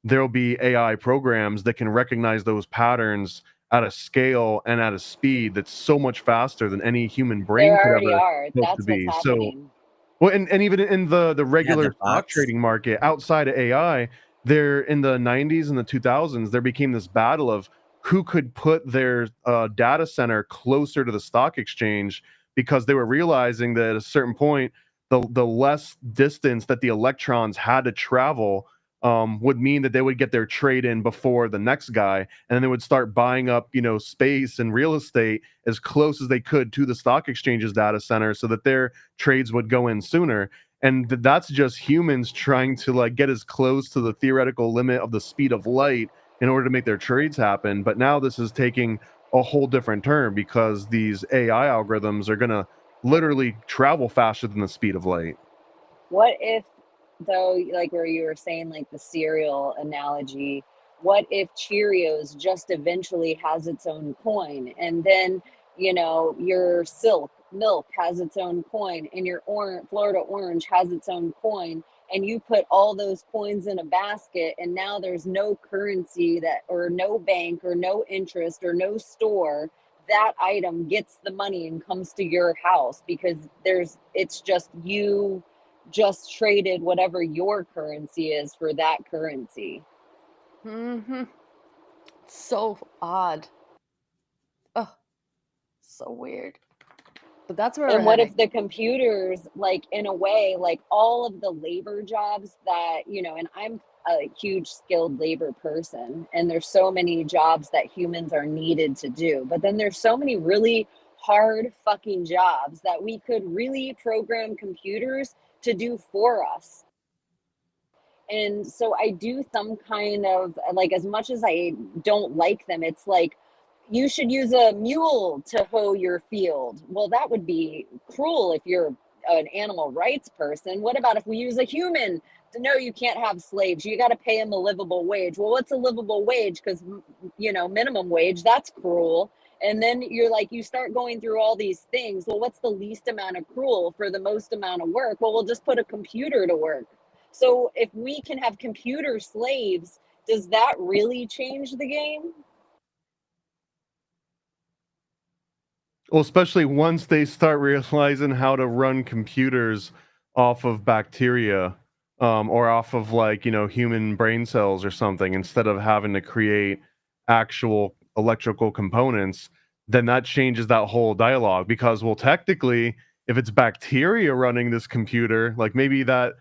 there'll be AI programs that can recognize those patterns at a scale and at a speed that's so much faster than any human brain There could already ever are. hope to That's what's be. So, happening. well, and even in the Yeah, regular the stock bots. trading market outside of AI, there in the 90s and the 2000s, there became this battle of who could put their data center closer to the stock exchange, because they were realizing that at a certain point, the less distance that the electrons had to travel would mean that they would get their trade in before the next guy, and then they would start buying up, space and real estate as close as they could to the stock exchange's data center so that their trades would go in sooner. And that's just humans trying to like get as close to the theoretical limit of the speed of light in order to make their trades happen. But now this is taking a whole different turn, because these AI algorithms are going to literally travel faster than the speed of light. What if, though, like where you were saying, like the cereal analogy, what if Cheerios just eventually has its own coin, and then, your Silk milk has its own coin, and your Florida Orange has its own coin, and you put all those coins in a basket, and now there's no currency or no bank or no interest or no store. That item gets the money and comes to your house because it's just you just traded whatever your currency is for that currency. Mm-hmm. So odd. Oh, so weird. But that's where And we're what heading. if the computers, like in a way, like all of the labor jobs that, and I'm a huge skilled labor person, and there's so many jobs that humans are needed to do, but then there's so many really hard fucking jobs that we could really program computers to do for us. And so I do some kind of like, as much as I don't like them, it's like you should use a mule to hoe your field. Well, that would be cruel if you're an animal rights person. What about if we use a human? No, you can't have slaves. You got to pay them a livable wage. Well, what's a livable wage? Because, minimum wage, that's cruel. And then you're like, you start going through all these things. Well, what's the least amount of cruel for the most amount of work? Well, we'll just put a computer to work. So if we can have computer slaves, does that really change the game? Well, especially once they start realizing how to run computers off of bacteria, or off of like, human brain cells or something, instead of having to create actual electrical components, then that changes that whole dialogue. Because, well, technically, if it's bacteria running this computer, like maybe that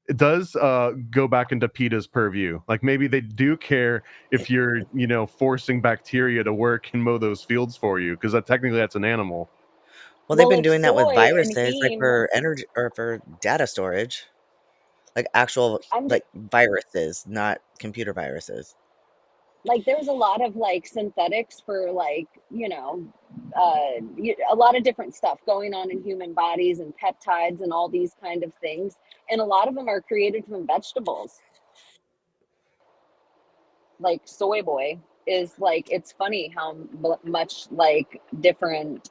it does go back into PETA's purview. Like maybe they do care if you're, forcing bacteria to work and mow those fields for you, because technically that's an animal. Well, they've Well, been if doing that with soy and viruses, like heme, for energy or for data storage, like actual I'm like viruses, not computer viruses. like there's a lot of like synthetics for like a lot of different stuff going on in human bodies and peptides and all these kind of things, and a lot of them are created from vegetables. Like soy boy is like, it's funny how much like different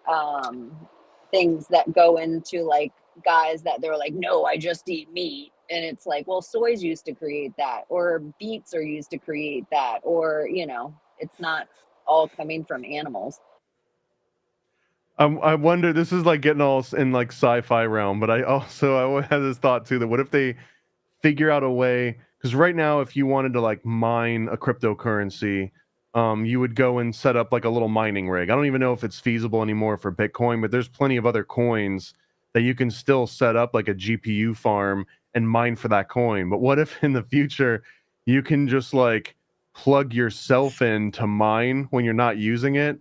things that go into like guys that they're like, no, I just eat meat. And it's like, well, soy's used to create that, or beets are used to create that, or it's not all coming from animals. I wonder. This is like getting all in like sci-fi realm, but I had this thought too, that what if they figure out a way? Because right now, if you wanted to like mine a cryptocurrency, you would go and set up like a little mining rig. I don't even know if it's feasible anymore for Bitcoin, but there's plenty of other coins that you can still set up like a GPU farm and mine for that coin. But what if in the future you can just like plug yourself in to mine when you're not using it?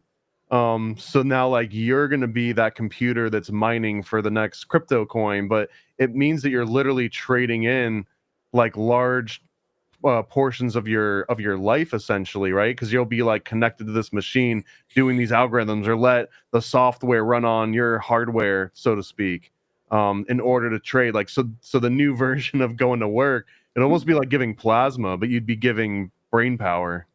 So now like you're going to be that computer that's mining for the next crypto coin, but it means that you're literally trading in like large portions of your life, essentially, right? Because you'll be like connected to this machine doing these algorithms, or let the software run on your hardware, so to speak, in order to trade. Like, so the new version of going to work, it'd almost be like giving plasma, but you'd be giving brain power.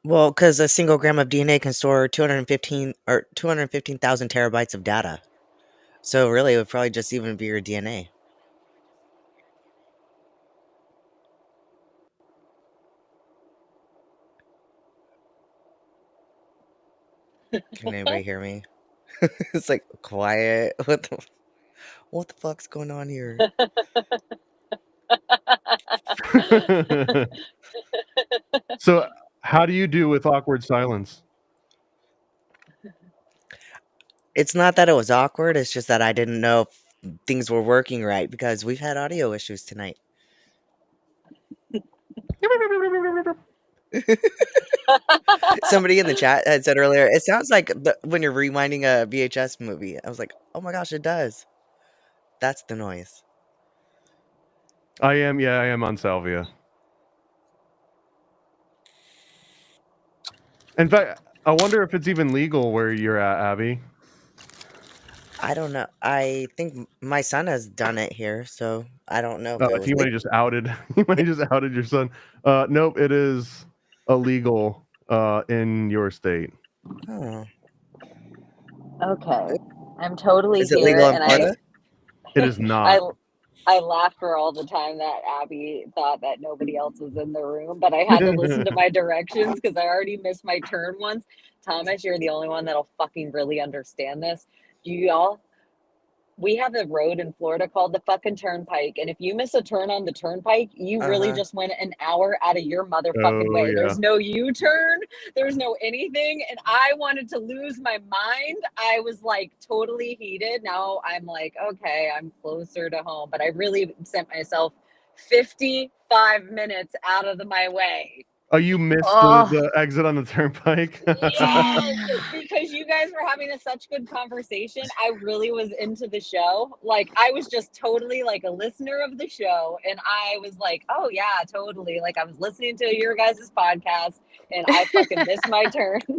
Well, because a single gram of DNA can store 215,000 terabytes of data. So really, it would probably just even be your DNA. Can anybody hear me? It's like quiet. What the fuck's going on here? So how do you do with awkward silence? It's not that it was awkward. It's just that I didn't know if things were working right because we've had audio issues tonight. Somebody in the chat had said earlier, it sounds like when you're rewinding a VHS movie. I was like, oh my gosh, it does. That's the noise. I am on Salvia. In fact, I wonder if it's even legal where you're at, Abbie. I don't know. I think my son has done it here, so I don't know if it was You might have just outed. You might have just outed your son. Nope, it is illegal in your state. Oh. Okay, I'm totally Is it here, legal in and Florida? It is not. I laughed for all the time that Abbie thought that nobody else was in the room, but I had to listen to my directions because I already missed my turn once. Thomas, you're the only one that'll fucking really understand this. We have a road in Florida called the fucking Turnpike, and if you miss a turn on the Turnpike, you really just went an hour out of your motherfucking Oh way. yeah. There's no U-turn, there's no anything, and I wanted to lose my mind. I was like totally heated. Now I'm like, okay, I'm closer to home, but I really sent myself 55 minutes out of my way. Oh, you missed Oh, the exit on the turnpike? Yes, because you guys were having such good conversation. I really was into the show. Like, I was just totally like a listener of the show. And I was like, oh, yeah, totally. Like, I was listening to your guys' podcast and I fucking missed my turn. Oh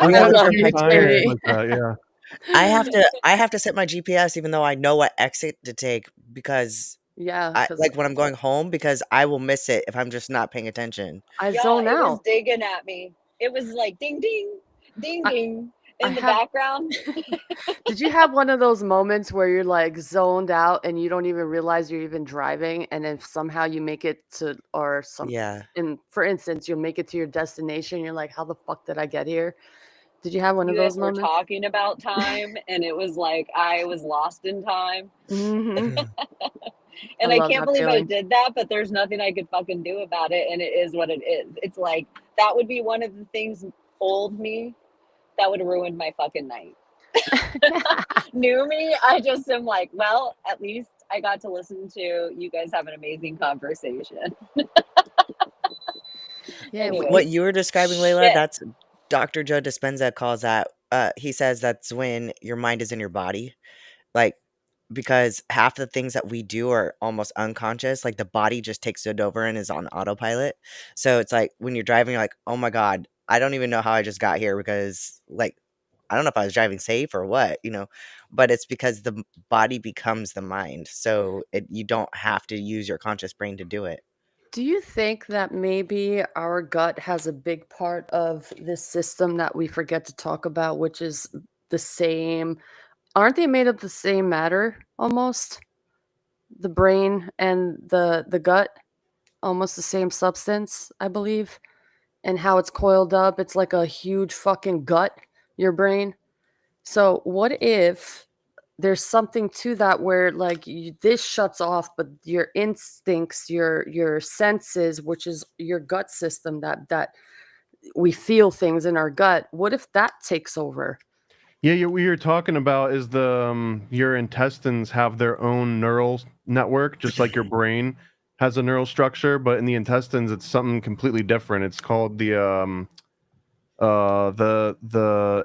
We yeah, had the a few Turnpike's times weird. like that, yeah. I have to set my GPS even though I know what exit to take because yeah, I because like when I'm going home because I will miss it if I'm just not paying attention. I Y'all, zone it was out. digging at me. It was like ding, ding, ding, I, ding. in the background. Did you have one of those moments where you're like zoned out and you don't even realize you're even driving, and then somehow you make it to, or some, Yeah. and for instance, you'll make it to your destination. You're like, how the fuck did I get here? Did you have one of You guys those were moments? talking about time, and it was like I was lost in time. Hmm. And I I love can't that believe I feeling. did that, but there's nothing I could fucking do about it, and it is what it is. It's like that would be one of the things told me that would ruin my fucking night. Knew me, I just am like, well, at least I got to listen to you guys have an amazing conversation. Yeah, What Anyways, you were describing, Layla, shit. that's Dr. Joe Dispenza calls that. He says that's when your mind is in your body, like because half the things that we do are almost unconscious. Like the body just takes it over and is on autopilot. So it's like when you're driving, you're like, oh my god, I don't even know how I just got here because like I don't know if I was driving safe or what, but it's because the body becomes the mind. So you don't have to use your conscious brain to do it. Do you think that maybe our gut has a big part of this system that we forget to talk about, which is the same? Aren't they made of the same matter almost? The brain and the gut, almost the same substance, I believe. And how it's coiled up, it's like a huge fucking gut, your brain. So what if there's something to that where like this shuts off, but your instincts, your senses, which is your gut system, that we feel things in our gut, what if that takes over? Yeah, what you're talking about is your intestines have their own neural network, just like your brain has a neural structure, but in the intestines, it's something completely different. It's called the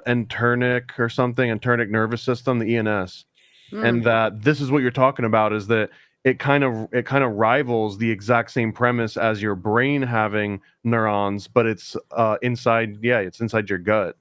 enteric or something, enteric nervous system, the ENS. Mm. And that this is what you're talking about is that it kind of rivals the exact same premise as your brain having neurons, but it's it's inside your gut.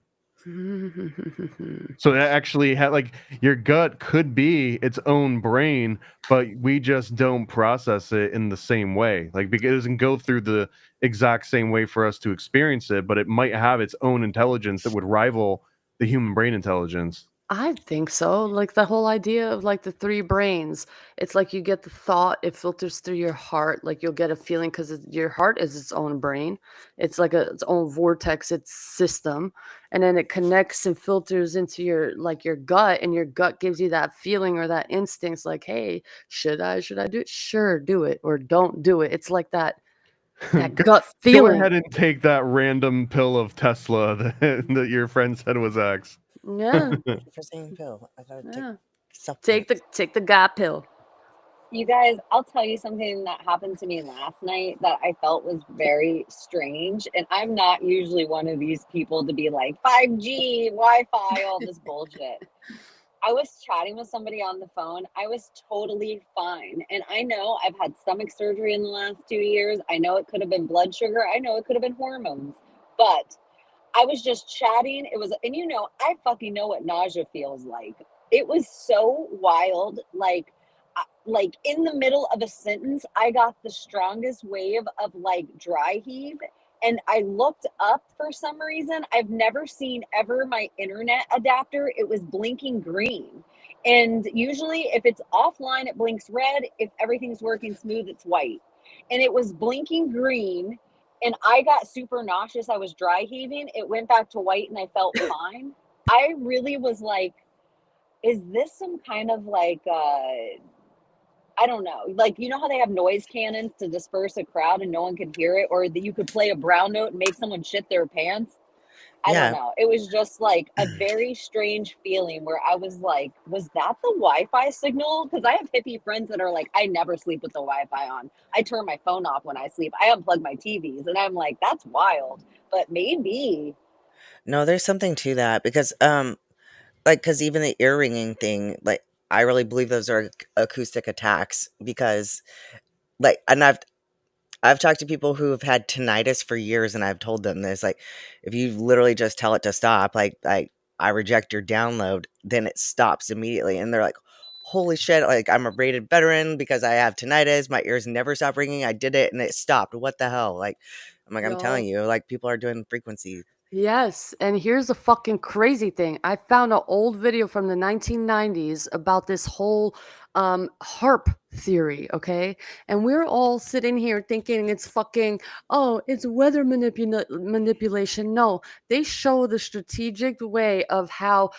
So it actually like your gut could be its own brain, but we just don't process it in the same way. Like because it doesn't go through the exact same way for us to experience it, but it might have its own intelligence that would rival the human brain intelligence. I think so. Like the whole idea of like the three brains. It's like you get the thought, it filters through your heart. Like you'll get a feeling because your heart is its own brain. It's like its own vortex, its system. And then it connects and filters into your gut, and your gut gives you that feeling or that instinct. It's like, hey, should I do it? Sure, do it, or don't do it. It's like that Go gut go feeling. ahead and take that random pill of Tesla that your friend said was X. Yeah, For saying pill, I gotta take yeah. supplements. Take the gut pill. You guys, I'll tell you something that happened to me last night that I felt was very strange. And I'm not usually one of these people to be like 5G, Wi Fi, all this bullshit. I was chatting with somebody on the phone. I was totally fine. And I know I've had stomach surgery in the last 2 years. I know it could have been blood sugar. I know it could have been hormones. But I was just chatting. It was, and I fucking know what nausea feels like. It was so wild. Like in the middle of a sentence, I got the strongest wave of like dry heave. And I looked up for some reason. I've never seen ever my internet adapter. It was blinking green. And usually, if it's offline, it blinks red. If everything's working smooth, it's white. And it was blinking green. And I got super nauseous. I was dry heaving. It went back to white and I felt fine. I really was like, is this some kind of like I don't know. Like, you know how they have noise cannons to disperse a crowd and no one can hear it, or that you could play a brown note and make someone shit their pants? I don't Yeah. know. It was just like a very strange feeling where I was like, was that the Wi-Fi signal? Because I have hippie friends that are like, I never sleep with the Wi-Fi on. I turn my phone off when I sleep. I unplug my TVs. And I'm like, that's wild. But maybe. No, there's something to that because because even the ear ringing thing, like I really believe those are acoustic attacks because like and I've talked to people who have had tinnitus for years and I've told them this like if you literally just tell it to stop, like I reject your download, then it stops immediately and they're like, holy shit, like I'm a rated veteran because I have tinnitus, my ears never stop ringing, I did it and it stopped. What the hell? Like I'm Yo, telling you, like people are doing frequency. Yes, and here's the fucking crazy thing. I found an old video from the 1990s about this whole harp theory, okay? And we're all sitting here thinking it's fucking, oh, it's weather manipulation. No, they show the strategic way of how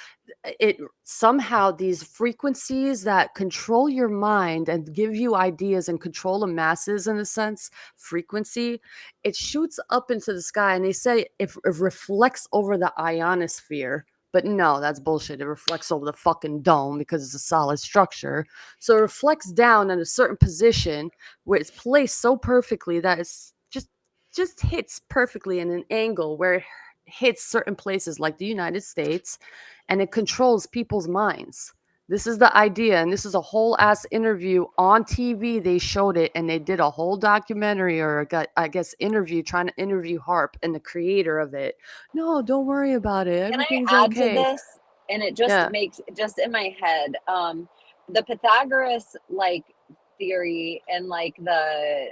it somehow these frequencies that control your mind and give you ideas and control the masses in a sense, frequency, it shoots up into the sky, and they say it reflects over the ionosphere. But no, that's bullshit. It reflects over the fucking dome because it's a solid structure. So it reflects down in a certain position where it's placed so perfectly that it's just hits perfectly in an angle where it hits certain places like the United States, and it controls people's minds. This is the idea, and this is a whole ass interview on TV. They showed it, and they did a whole documentary or I guess interview trying to interview Harp and the creator of it. No, don't worry about it. Can Everything's I add to okay. this? And it just Yeah. makes just in my head, the Pythagoras like theory and like the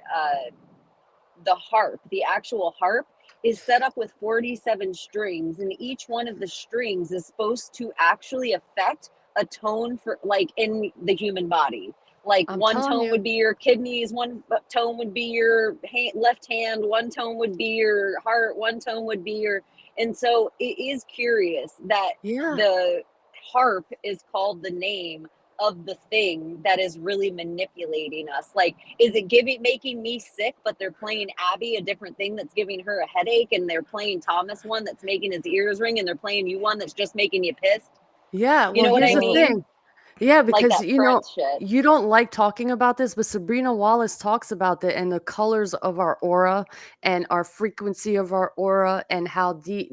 harp, the actual harp is set up with 47 strings, and each one of the strings is supposed to actually affect a tone for like in the human body. Like I'm one telling tone you. would be your kidneys, one tone would be your left hand, one tone would be your heart, one tone would be your. And so it is curious that Yeah. the harp is called the name of the thing that is really manipulating us. Like, is it making me sick, but they're playing Abbie a different thing that's giving her a headache, and they're playing Thomas one that's making his ears ring, and they're playing you one that's just making you pissed? Yeah. You Well, know what I here's the Well, mean? thing. Yeah, Like because that Prince shit. you don't like talking about this, but Sabrina Wallace talks about that and the colors of our aura and our frequency of our aura and how they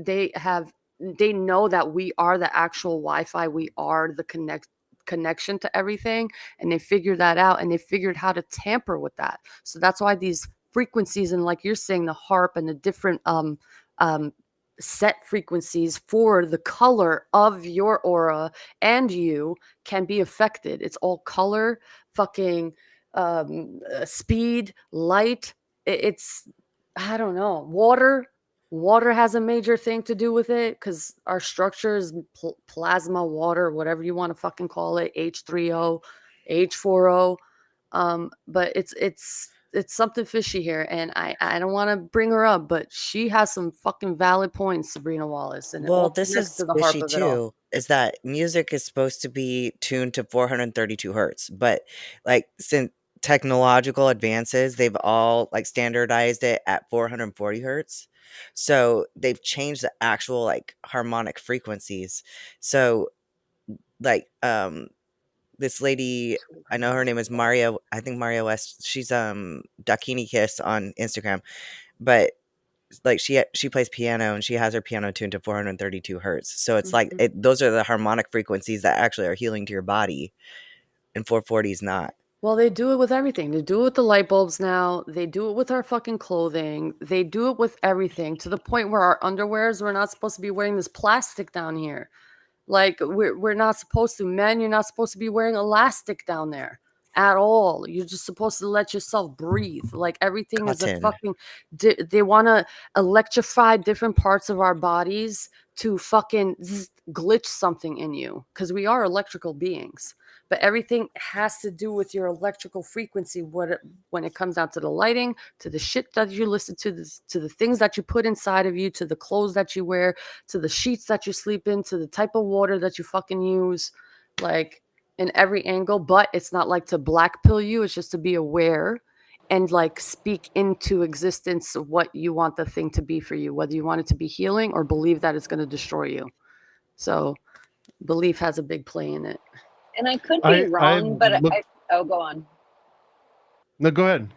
know that we are the actual Wi-Fi, we are the connection to everything, and they figured that out and they figured how to tamper with that. So that's why these frequencies and like you're saying the harp and the different um set frequencies for the color of your aura and you can be affected. It's all color, fucking speed, light. It's I don't know. Water has a major thing to do with it because our structure is plasma water, whatever you want to fucking call it, H3O, H4O. But it's something fishy here, and I don't want to bring her up, but she has some fucking valid points, Sabrina Wallace, and it well, all this connects to is the harp fishy of it all. too, is that music is supposed to be tuned to 432 hertz, but like since technological advances, they've all like standardized it at 440 hertz. So they've changed the actual like harmonic frequencies. So like this lady, I know her name is Maria, I think Maria West, she's Dakini Kiss on Instagram, but like she plays piano and she has her piano tuned to 432 hertz. So it's like Mhm. those are the harmonic frequencies that actually are healing to your body, and 440 is not. Well, they do it with everything. They do it with the light bulbs now. They do it with our fucking clothing. They do it with everything to the point where our underwears, we're not supposed to be wearing this plastic down here. Like we're not supposed to. Men, you're not supposed to be wearing elastic down there at all. You're just supposed to let yourself breathe. Like everything is a Cotton. fucking. They want to electrify different parts of our bodies to fucking glitch something in you because we are electrical beings. But everything has to do with your electrical frequency. When it comes down to the lighting, to the shit that you listen to the things that you put inside of you, to the clothes that you wear, to the sheets that you sleep in, to the type of water that you fucking use, like in every angle. But it's not like to black pill you, it's just to be aware and like speak into existence what you want the thing to be for you, whether you want it to be healing or believe that it's going to destroy you. So belief has a big play in it. And I could be I wrong, but look. go on. No, go ahead.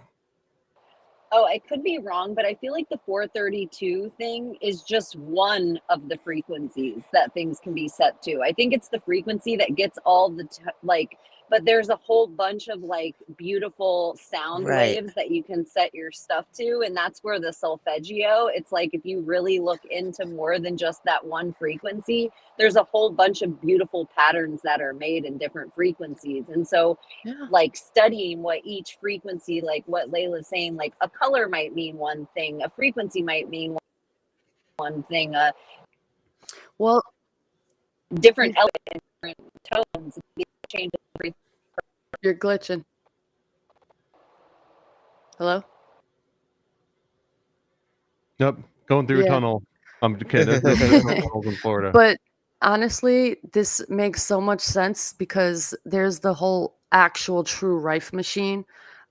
Oh, I could be wrong, but I feel like the 432 thing is just one of the frequencies that things can be set to. I think it's the frequency that gets all the like, but there's a whole bunch of like beautiful sound Right. waves that you can set your stuff to. And that's where the solfeggio, it's like if you really look into more than just that one frequency, there's a whole bunch of beautiful patterns that are made in different frequencies. And so Yeah. like studying what each frequency, like what Layla's saying, like a color might mean one thing, a frequency might mean one. one thing, Well, different elements, different tones, change everything. you're glitching. Hello? Yep, going through a Yeah. tunnel. I'm kidding. There's no tunnels in Florida. But honestly, this makes so much sense because there's the whole actual true Rife machine.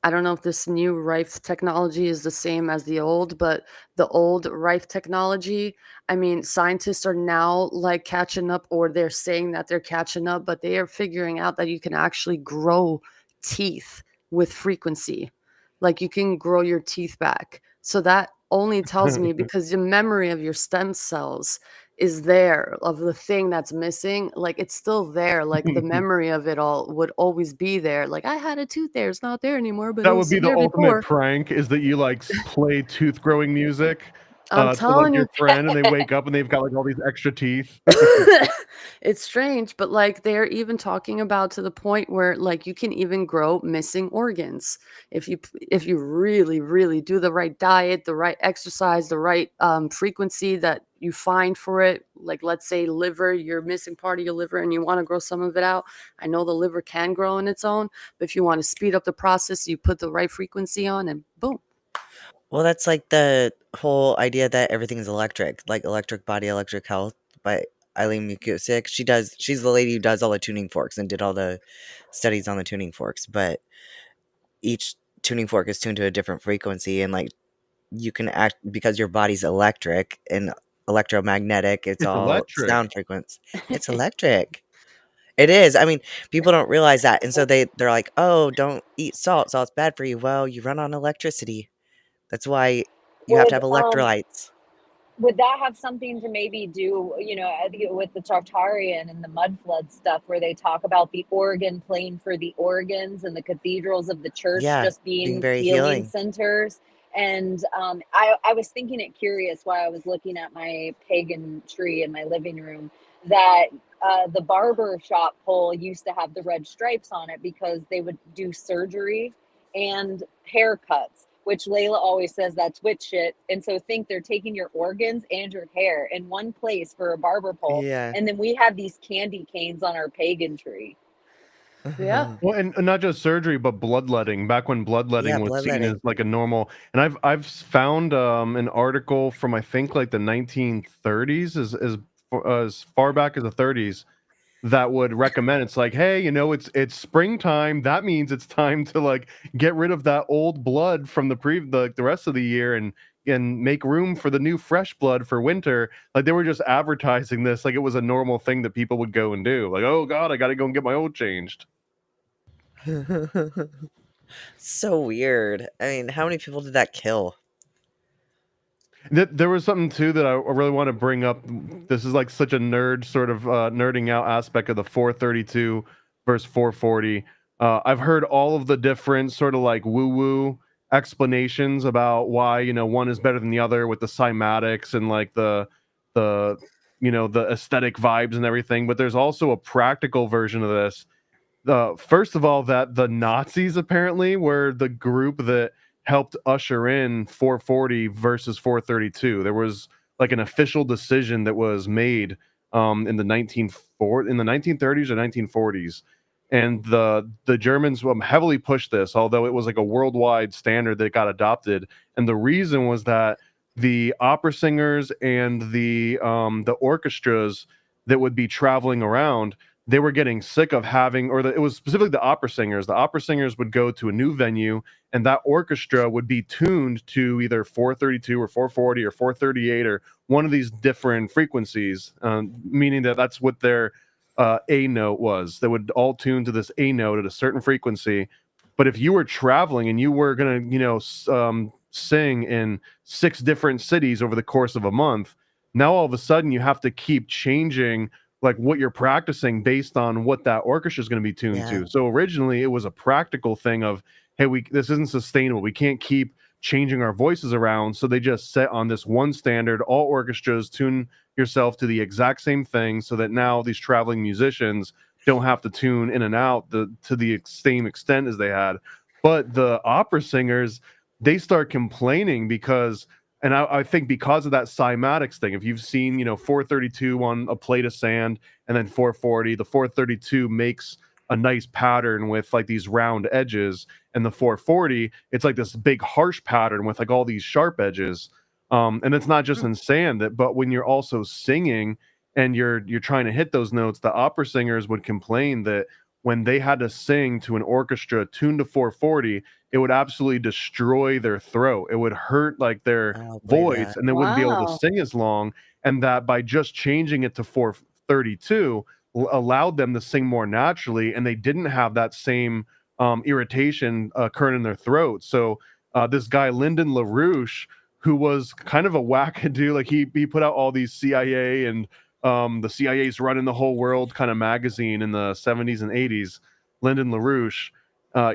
I don't know if this new Rife technology is the same as the old, but the old Rife technology, I mean, scientists are now like catching up, or they're saying that they're catching up, but they are figuring out that you can actually grow teeth with frequency. Like you can grow your teeth back. So that only tells me because the memory of your stem cells is there, of the thing that's missing, like it's still there, like the memory of it all would always be there. Like I had a tooth there, it's not there anymore, but it That would was be the there ultimate before. prank, is that you like play tooth growing music I'm to like telling your you. friend, and they wake up and they've got like all these extra teeth. It's strange, but like they're even talking about to the point where like you can even grow missing organs if you really really do the right diet, the right exercise, the right frequency that you find for it. Like let's say liver, you're missing part of your liver and you want to grow some of it out. I know the liver can grow on its own, but if you want to speed up the process, you put the right frequency on and boom. Well, that's like the whole idea that everything is electric, like Electric Body, Electric Health by Eileen McCusick. She's the lady who does all the tuning forks and did all the studies on the tuning forks, but each tuning fork is tuned to a different frequency, and like you can act because your body's electric and electromagnetic, it's It's all electric. sound frequency. It's electric. It is. I mean, people don't realize that, and so they're like, "Oh, don't eat salt. Salt's bad for you." Well, you run on electricity. That's why you have to Would have electrolytes. would that have something to maybe do, I think with the Tartarian and the mud flood stuff, where they talk about the organ plane for the organs and the cathedrals of the church Yeah, just being being very healing healing. centers? And I was thinking it curious while I was looking at my pagan tree in my living room that the barber shop pole used to have the red stripes on it because they would do surgery and haircuts, which Layla always says that's witch shit. And so think they're taking your organs and your hair in one place for a barber pole. Yeah. And then we have these candy canes on our pagan tree. Yeah. Well, and not just surgery, but bloodletting. Back when bloodletting Yeah, was seen as bloodletting. like a normal, and I've found an article from I think like the 1930s, as far back as the 30s, that would recommend, it's like, hey, it's springtime. That means it's time to like get rid of that old blood from the rest of the year and make room for the new fresh blood for winter. Like they were just advertising this like it was a normal thing that people would go and do. Like, oh God, I got to go and get my old changed. So weird. I mean, how many people did that kill? There was something too that I really want to bring up. This is like such a nerd sort of nerding out aspect of the 432 versus 440. I've heard all of the different sort of like woo-woo explanations about why one is better than the other with the cymatics and like the the aesthetic vibes and everything. But there's also a practical version of this. First of all, that the Nazis apparently were the group that helped usher in 440 versus 432. There was like an official decision that was made in the 1930s or 1940s, and the Germans heavily pushed this, although it was like a worldwide standard that got adopted. And the reason was that the opera singers and the orchestras that would be traveling around, they were getting sick of having, it was specifically the opera singers. The opera singers would go to a new venue, and that orchestra would be tuned to either 432 or 440 or 438 or one of these different frequencies, meaning that that's what their A note was. They would all tune to this A note at a certain frequency. But if you were traveling and you were going to, sing in 6 different cities over the course of a month, now all of a sudden you have to keep changing like what you're practicing based on what that orchestra is going to be tuned Yeah. to. So originally it was a practical thing of, hey, this isn't sustainable. We can't keep changing our voices around. So they just set on this one standard. All orchestras tune yourself to the exact same thing, so that now these traveling musicians don't have to tune in and out to the same extent as they had. But the opera singers, they start complaining because, And I think because of that cymatics thing, if you've seen, 432 on a plate of sand and then 440, the 432 makes a nice pattern with like these round edges, and the 440, it's like this big harsh pattern with like all these sharp edges. And it's not just in sand, but when you're also singing and you're trying to hit those notes, the opera singers would complain that when they had to sing to an orchestra tuned to 440, it would absolutely destroy their throat. It would hurt like their Oh, believe voice, that. and they wouldn't be able to Wow. sing as long. And that by just changing it to 432 allowed them to sing more naturally, and they didn't have that same irritation occurring in their throat. So this guy Lyndon LaRouche, who was kind of a wackadoo, like he put out all these CIA and the CIA's running the whole world kind of magazine in the 70s and 80s. Lyndon LaRouche,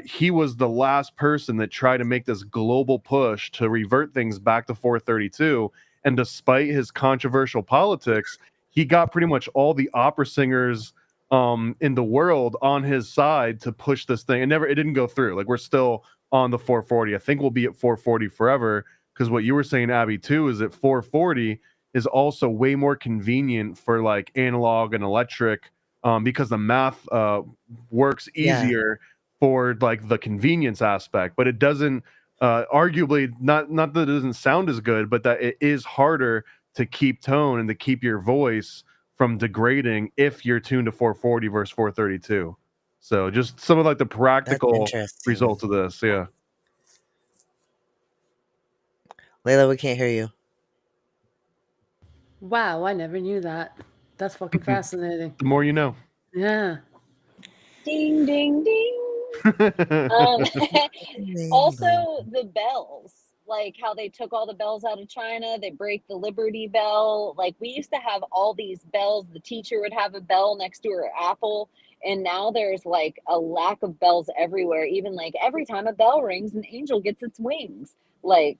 he was the last person that tried to make this global push to revert things back to 432. And despite his controversial politics, he got pretty much all the opera singers in the world on his side to push this thing. It didn't go through. Like, we're still on the 440. I think we'll be at 440 forever, because what you were saying, Abbie, too, is that 440 is also way more convenient for like analog and electric, because the math works Yeah. easier for like the convenience aspect. But it doesn't, arguably, not that it doesn't sound as good, but that it is harder to keep tone and to keep your voice from degrading if you're tuned to 440 versus 432. So just some of like the That's practical interesting. results of this. Yeah. Layla, we can't hear you. Wow, I never knew that. That's fucking fascinating. The more you know. Yeah. Ding, ding, ding. Also, the bells, like how they took all the bells out of China, they break the Liberty Bell. Like, we used to have all these bells. The teacher would have a bell next to her apple, and now there's like a lack of bells everywhere. Even like every time a bell rings, an angel gets its wings. Like,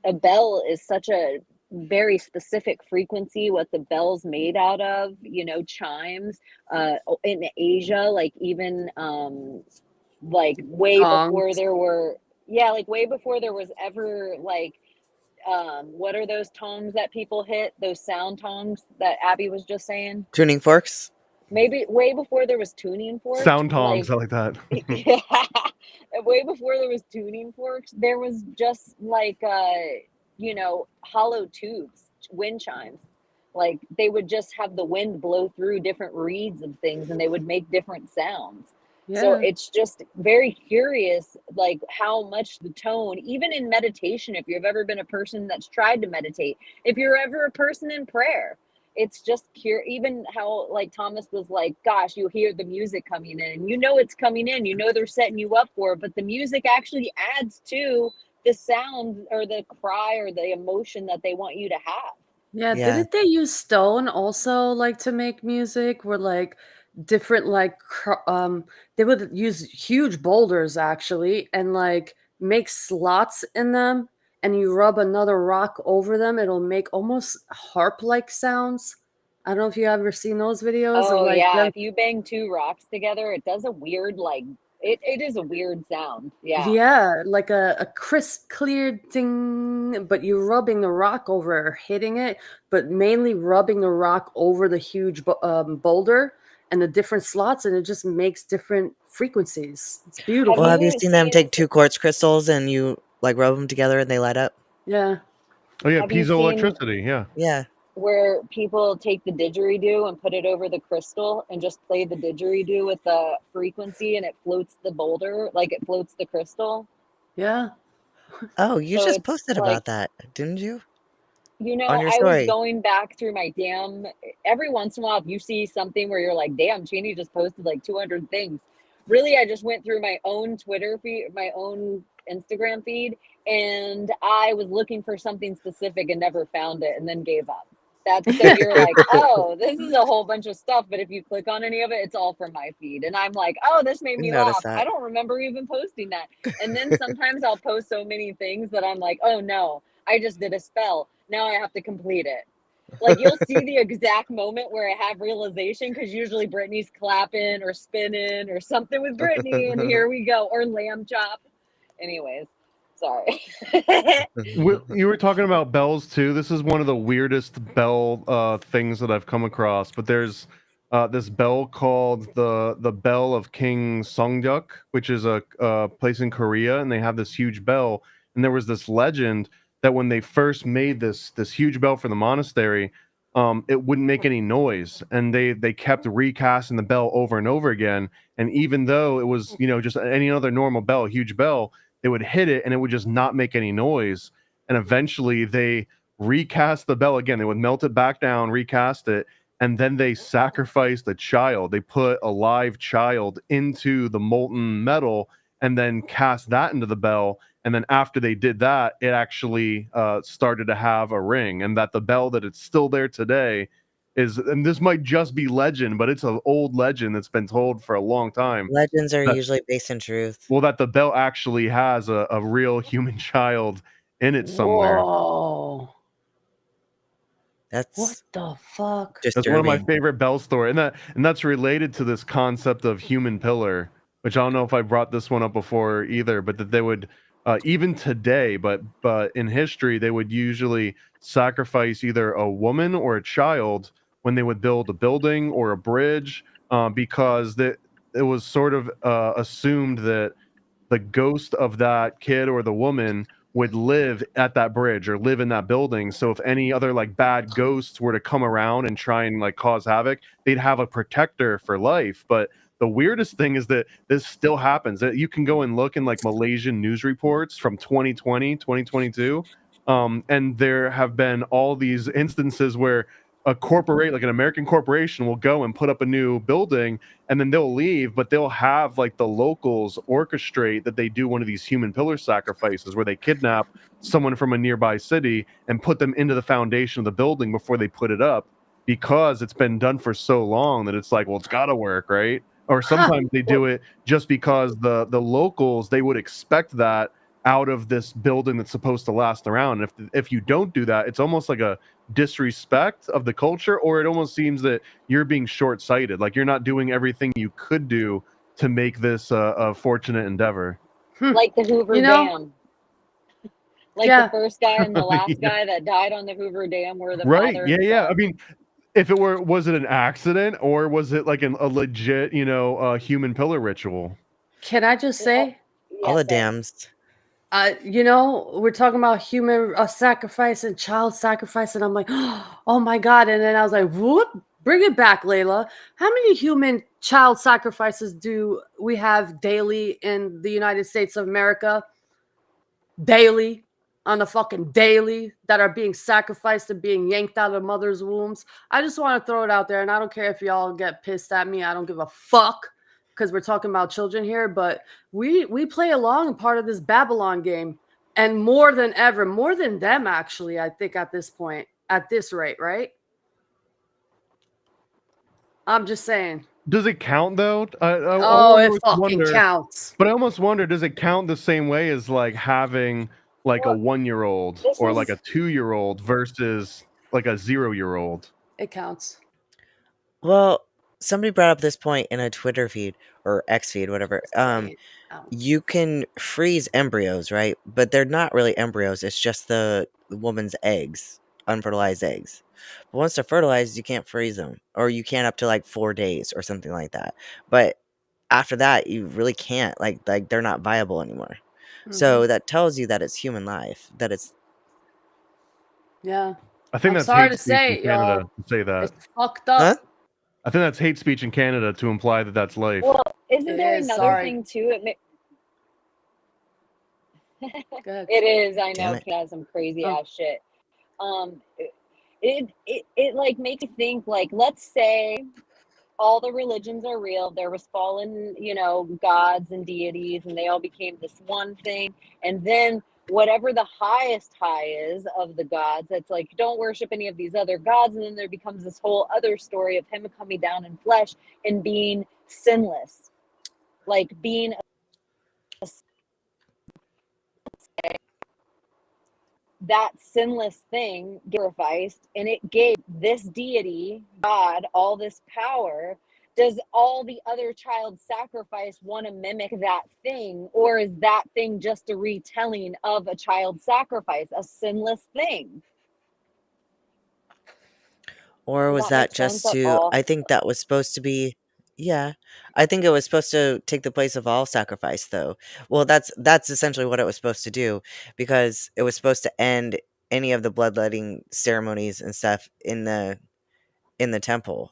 a bell is such a very specific frequency, what the bell's made out of, chimes. In Asia, like even like way before Tongs. there were way before there was ever like what are those tongs that people hit, those sound tongs that Abbie was just saying? Tuning forks? Maybe way before there was tuning forks. Sound tongs, I like that. Yeah, way before there was tuning forks, there was just like hollow tubes, wind chimes. Like, they would just have the wind blow through different reeds of things, and they would make different sounds. So Yeah. it's just very curious, like how much the tone, even in meditation, if you've ever been a person that's tried to meditate, if you're ever a person in prayer, it's just even how, like Thomas was like, gosh, you hear the music coming in, and it's coming in, they're setting you up for it, but the music actually adds to the sound or the cry or the emotion that they want you to have. Yeah, Yeah. didn't they use stone also like to make music? Where like different they would use huge boulders actually and like make slots in them, and you rub another rock over them, it'll make almost harp-like sounds. I don't know if you ever seen those videos of Oh like yeah, them. if you bang two rocks together, it does a weird it is a weird sound. Yeah. Yeah, like a crisp, clear ding, but you're rubbing the rock over or hitting it, but mainly rubbing the rock over the huge boulder and the different slots, and it just makes different frequencies. It's Have beautiful. Well, have you you seen them seen take two quartz crystals and you like rub them together and they light up? Yeah. Oh yeah, have you seen piezoelectricity. Yeah. Yeah. where people take the didgeridoo and put it over the crystal and just play the didgeridoo with the frequency, and it floats the boulder, like it floats the crystal? Yeah. Oh, you So just it's posted like, about that, didn't you? On your I was story. going back through my every once in a while, if you see something where you're like, damn, Chaney just posted like 200 things. Really, I just went through my own Twitter feed, my own Instagram feed, and I was looking for something specific and never found it, and then gave up. That's so you're like, oh, this is a whole bunch of stuff, but if you click on any of it, it's all from my feed. And I'm like, oh, this made me Notice laugh. I that. don't remember even posting that. And then sometimes I'll post so many things that I'm like, oh no, I just did a spell. Now I have to complete it. Like, you'll see the exact moment where I have realization, because usually Brittany's clapping or spinning or something with Brittany, and here we go, or lamb chop. Anyways, Sorry. You were talking about bells too. This is one of the weirdest bell things that I've come across. But there's this bell called the Bell of King Songdeok, which is a place in Korea, and they have this huge bell. And there was this legend that when they first made this huge bell for the monastery, it wouldn't make any noise, and they kept recasting the bell over and over again. And even though it was just any other normal bell, huge bell, they would hit it and it would just not make any noise. And eventually they recast the bell again. They would melt it back down, recast it, and then they sacrificed a child. They put a live child into the molten metal and then cast that into the bell. And then after they did that, it actually started to have a ring. And that the bell that it's still there today is, and this might just be legend, but it's an old legend that's been told for a long time. Legends are That- usually based in truth. Well, that the bell actually has a real human child in it somewhere. Whoa. That's What the fuck? That's one of my disturbing. favorite bell story, and that's related to this concept of human pillar, which I don't know if I brought this one up before either, but that they would even today, but in history, they would usually sacrifice either a woman or a child when they would build a building or a bridge, because it was sort of assumed that the ghost of that kid or the woman would live at that bridge or live in that building. So if any other like bad ghosts were to come around and try and like cause havoc, they'd have a protector for life. But the weirdest thing is that this still happens. That you can go and look in like Malaysian news reports from 2020, 2022. And there have been all these instances where like an American corporation will go and put up a new building, and then they'll leave, but they'll have like the locals orchestrate that they do one of these human pillar sacrifices where they kidnap someone from a nearby city and put them into the foundation of the building before they put it up, because it's been done for so long that it's like, well, it's got to work, right? Or sometimes they do it just because the locals, they would expect that out of this building that's supposed to last around. And if you don't do that, it's almost like a disrespect of the culture, or it almost seems that you're being short-sighted, like you're not doing everything you could do to make this a fortunate endeavor. Like the Hoover You know? Dam. Like Yeah. the first guy and the last Yeah. guy that died on the Hoover Dam were the Right? father Yeah, and yeah. son. I mean, if it was it an accident, or was it like a legit, human pillar ritual? Can I just say, All the Yes, sir. dams. we're talking about human sacrifice and child sacrifice, and I'm like, oh my God. And then I was like, whoop, bring it back, Layla. How many human child sacrifices do we have daily in the United States of America? Daily, on the fucking daily, that are being sacrificed and being yanked out of mothers' wombs. I just want to throw it out there, and I don't care if y'all get pissed at me. I don't give a fuck, because we're talking about children here, but we play along part of this Babylon game, and more than ever, more than them actually, I think at this point, at this rate, right? I'm just saying. Does it count though? I Oh, it almost fucking wonder, counts. but I almost wonder, does it count the same way as like having like a Well, 1-year-old this or like a is 2-year-old versus like a 0-year-old? It counts. Well, somebody brought up this point in a Twitter feed or X feed, whatever. Same. You can freeze embryos, right? But they're not really embryos. It's just the woman's eggs, unfertilized eggs. But once they're fertilized, you can't freeze them, or you can up to like 4 days or something like that. But after that, you really can't. Like they're not viable anymore. So that tells you that it's human life. That it's Yeah. I think I'm that's sorry hate to speech say in it, Canada y'all. to say that. It's fucked up. huh? I think that's hate speech in Canada to imply that that's life. well, isn't It there is, another sorry. thing too? Go ahead. It is. I Damn know it. Canada has some crazy Oh. ass shit. It like makes you think, like, let's say all the religions are real. There was fallen, gods and deities, and they all became this one thing. And then whatever the highest high is of the gods, that's like, don't worship any of these other gods. And then there becomes this whole other story of him coming down in flesh and being sinless, like being a that sinless thing sacrificed, and it gave this deity, God, all this power, does all the other child sacrifice want to mimic that thing, or is that thing just a retelling of a child sacrifice, a sinless thing? Or Does was that make that sense just at to all? I think that was supposed to be yeah. I think it was supposed to take the place of all sacrifice though. Well, that's essentially what it was supposed to do because it was supposed to end any of the bloodletting ceremonies and stuff in the temple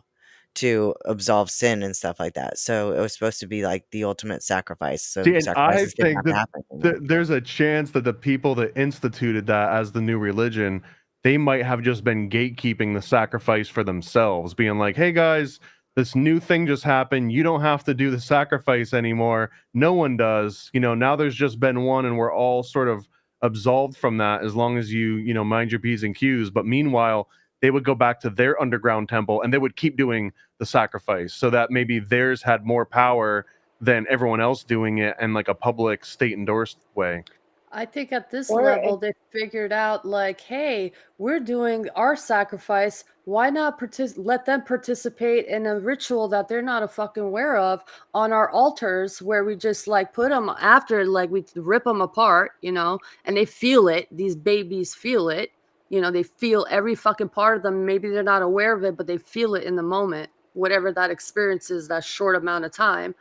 to absolve sin and stuff like that. So it was supposed to be like the ultimate sacrifice. So See, and I sacrifices didn't think have to that happen anymore. there's a chance that the people that instituted that as the new religion, they might have just been gatekeeping the sacrifice for themselves, being like, "Hey guys, this new thing just happened. You don't have to do the sacrifice anymore. No one does. You know, now there's just been one, and we're all sort of absolved from that as long as you know, mind your P's and Q's." But meanwhile, they would go back to their underground temple and they would keep doing the sacrifice so that maybe theirs had more power than everyone else doing it in like a public state endorsed way. I think at this Or level, they figured out like, hey, we're doing our sacrifice. Why not let them participate in a ritual that they're not a fucking aware of on our altars, where we just like put them after, like we rip them apart, you know, and they feel it. These babies feel it. You know, they feel every fucking part of them. Maybe they're not aware of it, but they feel it in the moment, whatever that experience is, that short amount of time.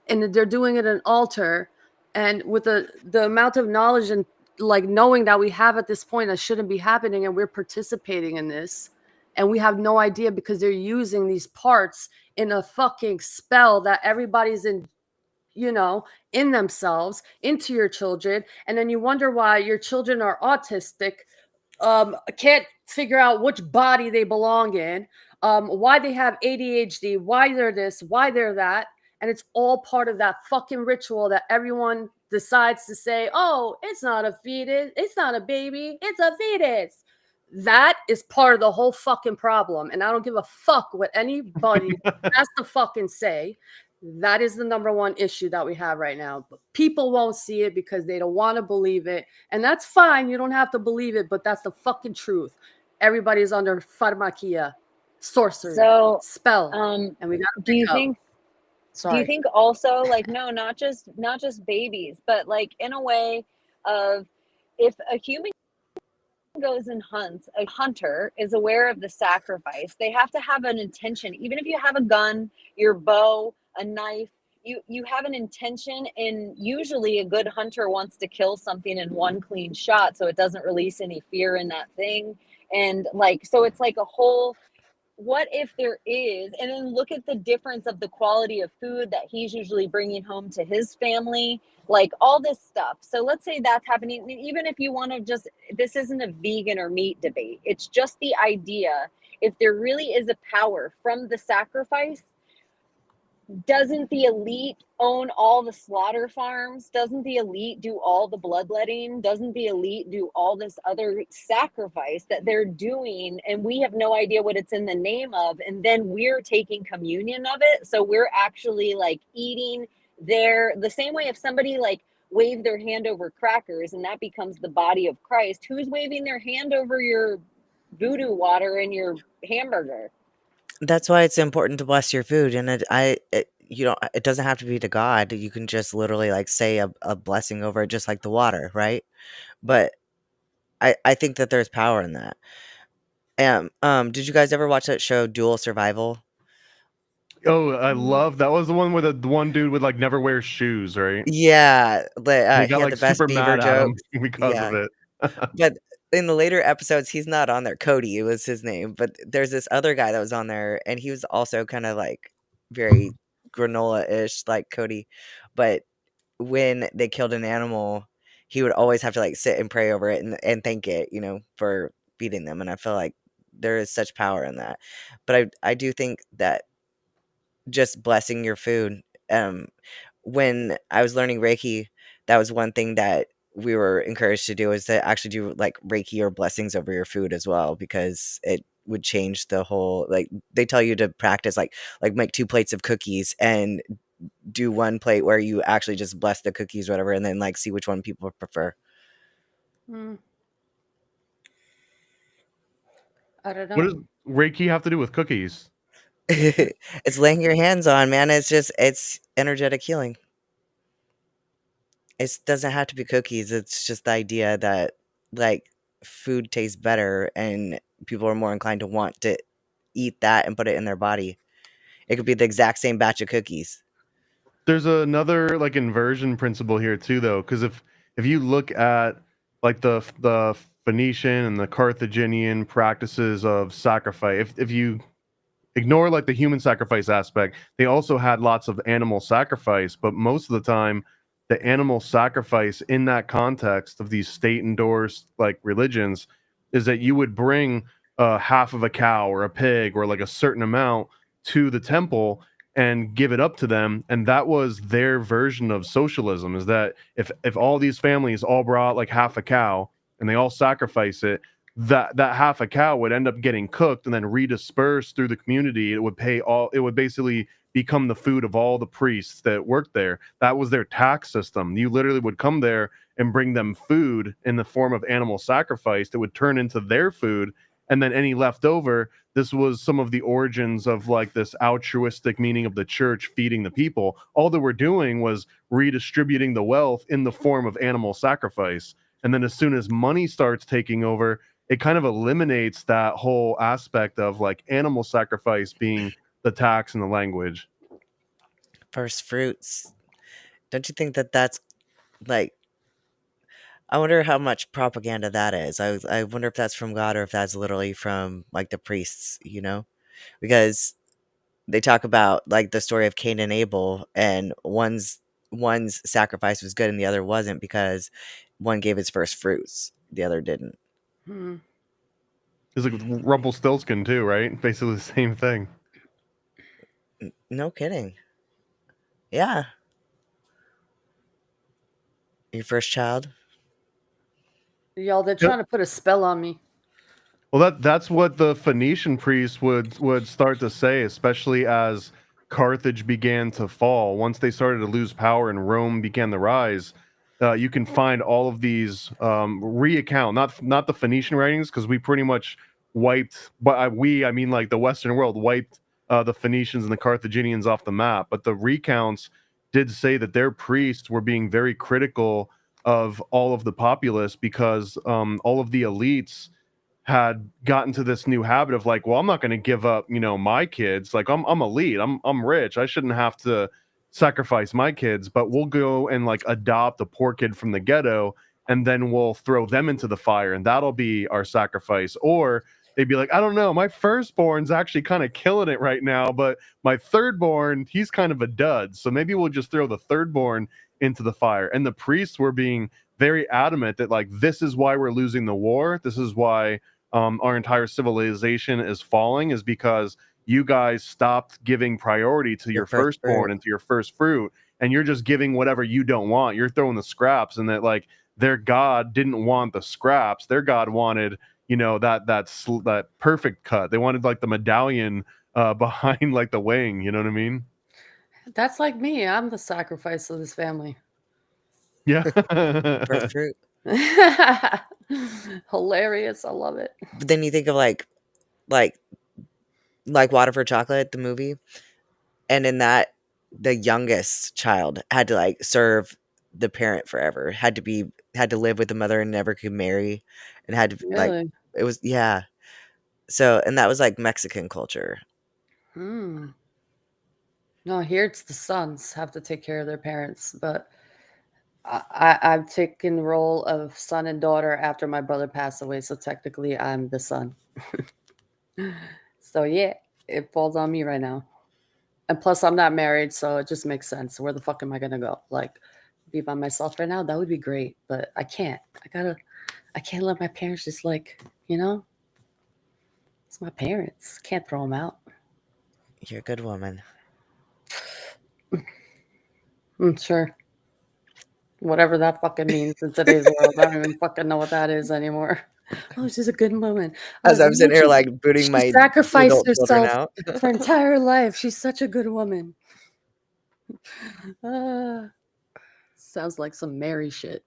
And they're doing it at an altar, and with the amount of knowledge and like knowing that we have at this point that shouldn't be happening, and we're participating in this, and we have no idea because they're using these parts in a fucking spell that everybody's in, you know, in themselves, into your children. And then you wonder why your children are autistic, can't figure out which body they belong in, why they have ADHD, why they're this, why they're that. And it's all part of that fucking ritual that everyone decides to say, oh, it's not a fetus, it's not a baby, it's a fetus. That is part of the whole fucking problem. And I don't give a fuck what anybody has to fucking say. That is the number one issue that we have right now. But people won't see it because they don't want to believe it. And that's fine. You don't have to believe it, but that's the fucking truth. Everybody's under pharmakia, sorcery, so, spell, and we got to do you wake up. think? Do you Sorry. think also, like, no, not just babies, but like in a way of, if a human goes and hunts, a hunter is aware of the sacrifice. They have to have an intention. Even if you have a gun, your bow, a knife, you have an intention. And usually a good hunter wants to kill something in one clean shot so it doesn't release any fear in that thing. And like, so it's like a whole, what if there is, and then look at the difference of the quality of food that he's usually bringing home to his family, like all this stuff. So let's say that's happening. Even if you want to just, this isn't a vegan or meat debate, it's just the idea, if there really is a power from the sacrifice, doesn't the elite own all the slaughter farms? Doesn't the elite do all the bloodletting? Doesn't the elite do all this other sacrifice that they're doing? And we have no idea what it's in the name of. And then we're taking communion of it. So we're actually like eating the same way if somebody like waved their hand over crackers and that becomes the body of Christ, who's waving their hand over your voodoo water and your hamburger? That's why it's important to bless your food, and you know, it doesn't have to be to God. You can just literally like say a blessing over it, just like the water, right? But I think that there's power in that. Did you guys ever watch that show Dual Survival? Oh, I love that was the one where the one dude would like never wear shoes, right? Yeah, And he he got had like the best super beaver mad at him jokes. because of Yeah, it. but in the later episodes, he's not on there. Cody, it was his name, but there's this other guy that was on there, and he was also kind of like very granola-ish, like Cody. But when they killed an animal, he would always have to like sit and pray over it and thank it, you know, for feeding them. And I feel like there is such power in that. But I do think that just blessing your food. When I was learning Reiki, that was one thing that we were encouraged to do, is to actually do like Reiki or blessings over your food as well, because it would change the whole, like they tell you to practice like make 2 plates of cookies and do 1 plate where you actually just bless the cookies, whatever, and then like see which one people prefer. Mm, I don't What does know. Reiki have to do with cookies? It's laying your hands on, man. It's energetic healing. It doesn't have to be cookies. It's just the idea that like food tastes better and people are more inclined to want to eat that and put it in their body. It could be the exact same batch of cookies. There's another like inversion principle here too, though, because if you look at like the Phoenician and the Carthaginian practices of sacrifice, if you ignore like the human sacrifice aspect, they also had lots of animal sacrifice, but most of the time the animal sacrifice in that context of these state endorsed like religions is that you would bring half of a cow or a pig or like a certain amount to the temple and give it up to them, and that was their version of socialism. Is that if all these families all brought like half a cow and they all sacrifice it, that half a cow would end up getting cooked and then redispersed through the community. It would basically become the food of all the priests that worked there. That was their tax system. You literally would come there and bring them food in the form of animal sacrifice that would turn into their food, and then any leftover. This was some of the origins of like this altruistic meaning of the church feeding the people. All that we're doing was redistributing the wealth in the form of animal sacrifice. And then as soon as money starts taking over, it kind of eliminates that whole aspect of like animal sacrifice being the tax and the language. First fruits. Don't you think that that's like, I wonder how much propaganda that is. I wonder if that's from God or if that's literally from like the priests, because they talk about like the story of Cain and Abel, and one's sacrifice was good and the other wasn't because one gave his first fruits, the other didn't. Hmm. It's like with Rumpelstiltskin too, right? Basically the same thing. No kidding. Yeah. Your first child. Y'all, they're Yep. trying to put a spell on me. Well, that's what the Phoenician priests would start to say, especially as Carthage began to fall. Once they started to lose power and Rome began to rise, you can find all of these not the Phoenician writings, because we pretty much wiped. But I mean like the Western world wiped the Phoenicians and the Carthaginians off the map. But the recounts did say that their priests were being very critical of all of the populace because all of the elites had gotten to this new habit of like, well, I'm not going to give up, my kids. Like I'm elite. I'm rich. I shouldn't have to sacrifice my kids, but we'll go and like adopt a poor kid from the ghetto and then we'll throw them into the fire and that'll be our sacrifice. Or they'd be like, I don't know, my firstborn's actually kind of killing it right now, but my thirdborn, he's kind of a dud. So maybe we'll just throw the thirdborn into the fire. And the priests were being very adamant that like, this is why we're losing the war. This is why our entire civilization is falling, is because you guys stopped giving priority to your first firstborn fruit. and to your first fruit, and you're just giving whatever you don't want. You're throwing the scraps, and that like their god didn't want the scraps. Their god wanted, that perfect cut. They wanted like the medallion behind like the wing. You know what I mean? That's like me. I'm the sacrifice of this family. Yeah. First fruit. Hilarious. I love it. But then you think of like Water for Chocolate, the movie, and in that the youngest child had to like serve the parent forever, had to live with the mother and never could marry, and had to like, Really? it was, yeah. So, and that was like Mexican culture. Hmm. No, here it's the sons have to take care of their parents, but I've taken the role of son and daughter after my brother passed away, so technically I'm the son. So yeah, it falls on me right now. And plus I'm not married, so it just makes sense. Where the fuck am I gonna go? Like, be by myself right now? That would be great, but I can't. I can't let my parents just like, it's my parents. Can't throw them out. You're a good woman. Sure. Whatever that fucking means in today's world. I don't even fucking know what that is anymore. Oh, she's a good woman. As I'm sitting here She like booting my sacrificed adult children herself out. for her entire life. She's such a good woman. Sounds like some Mary shit.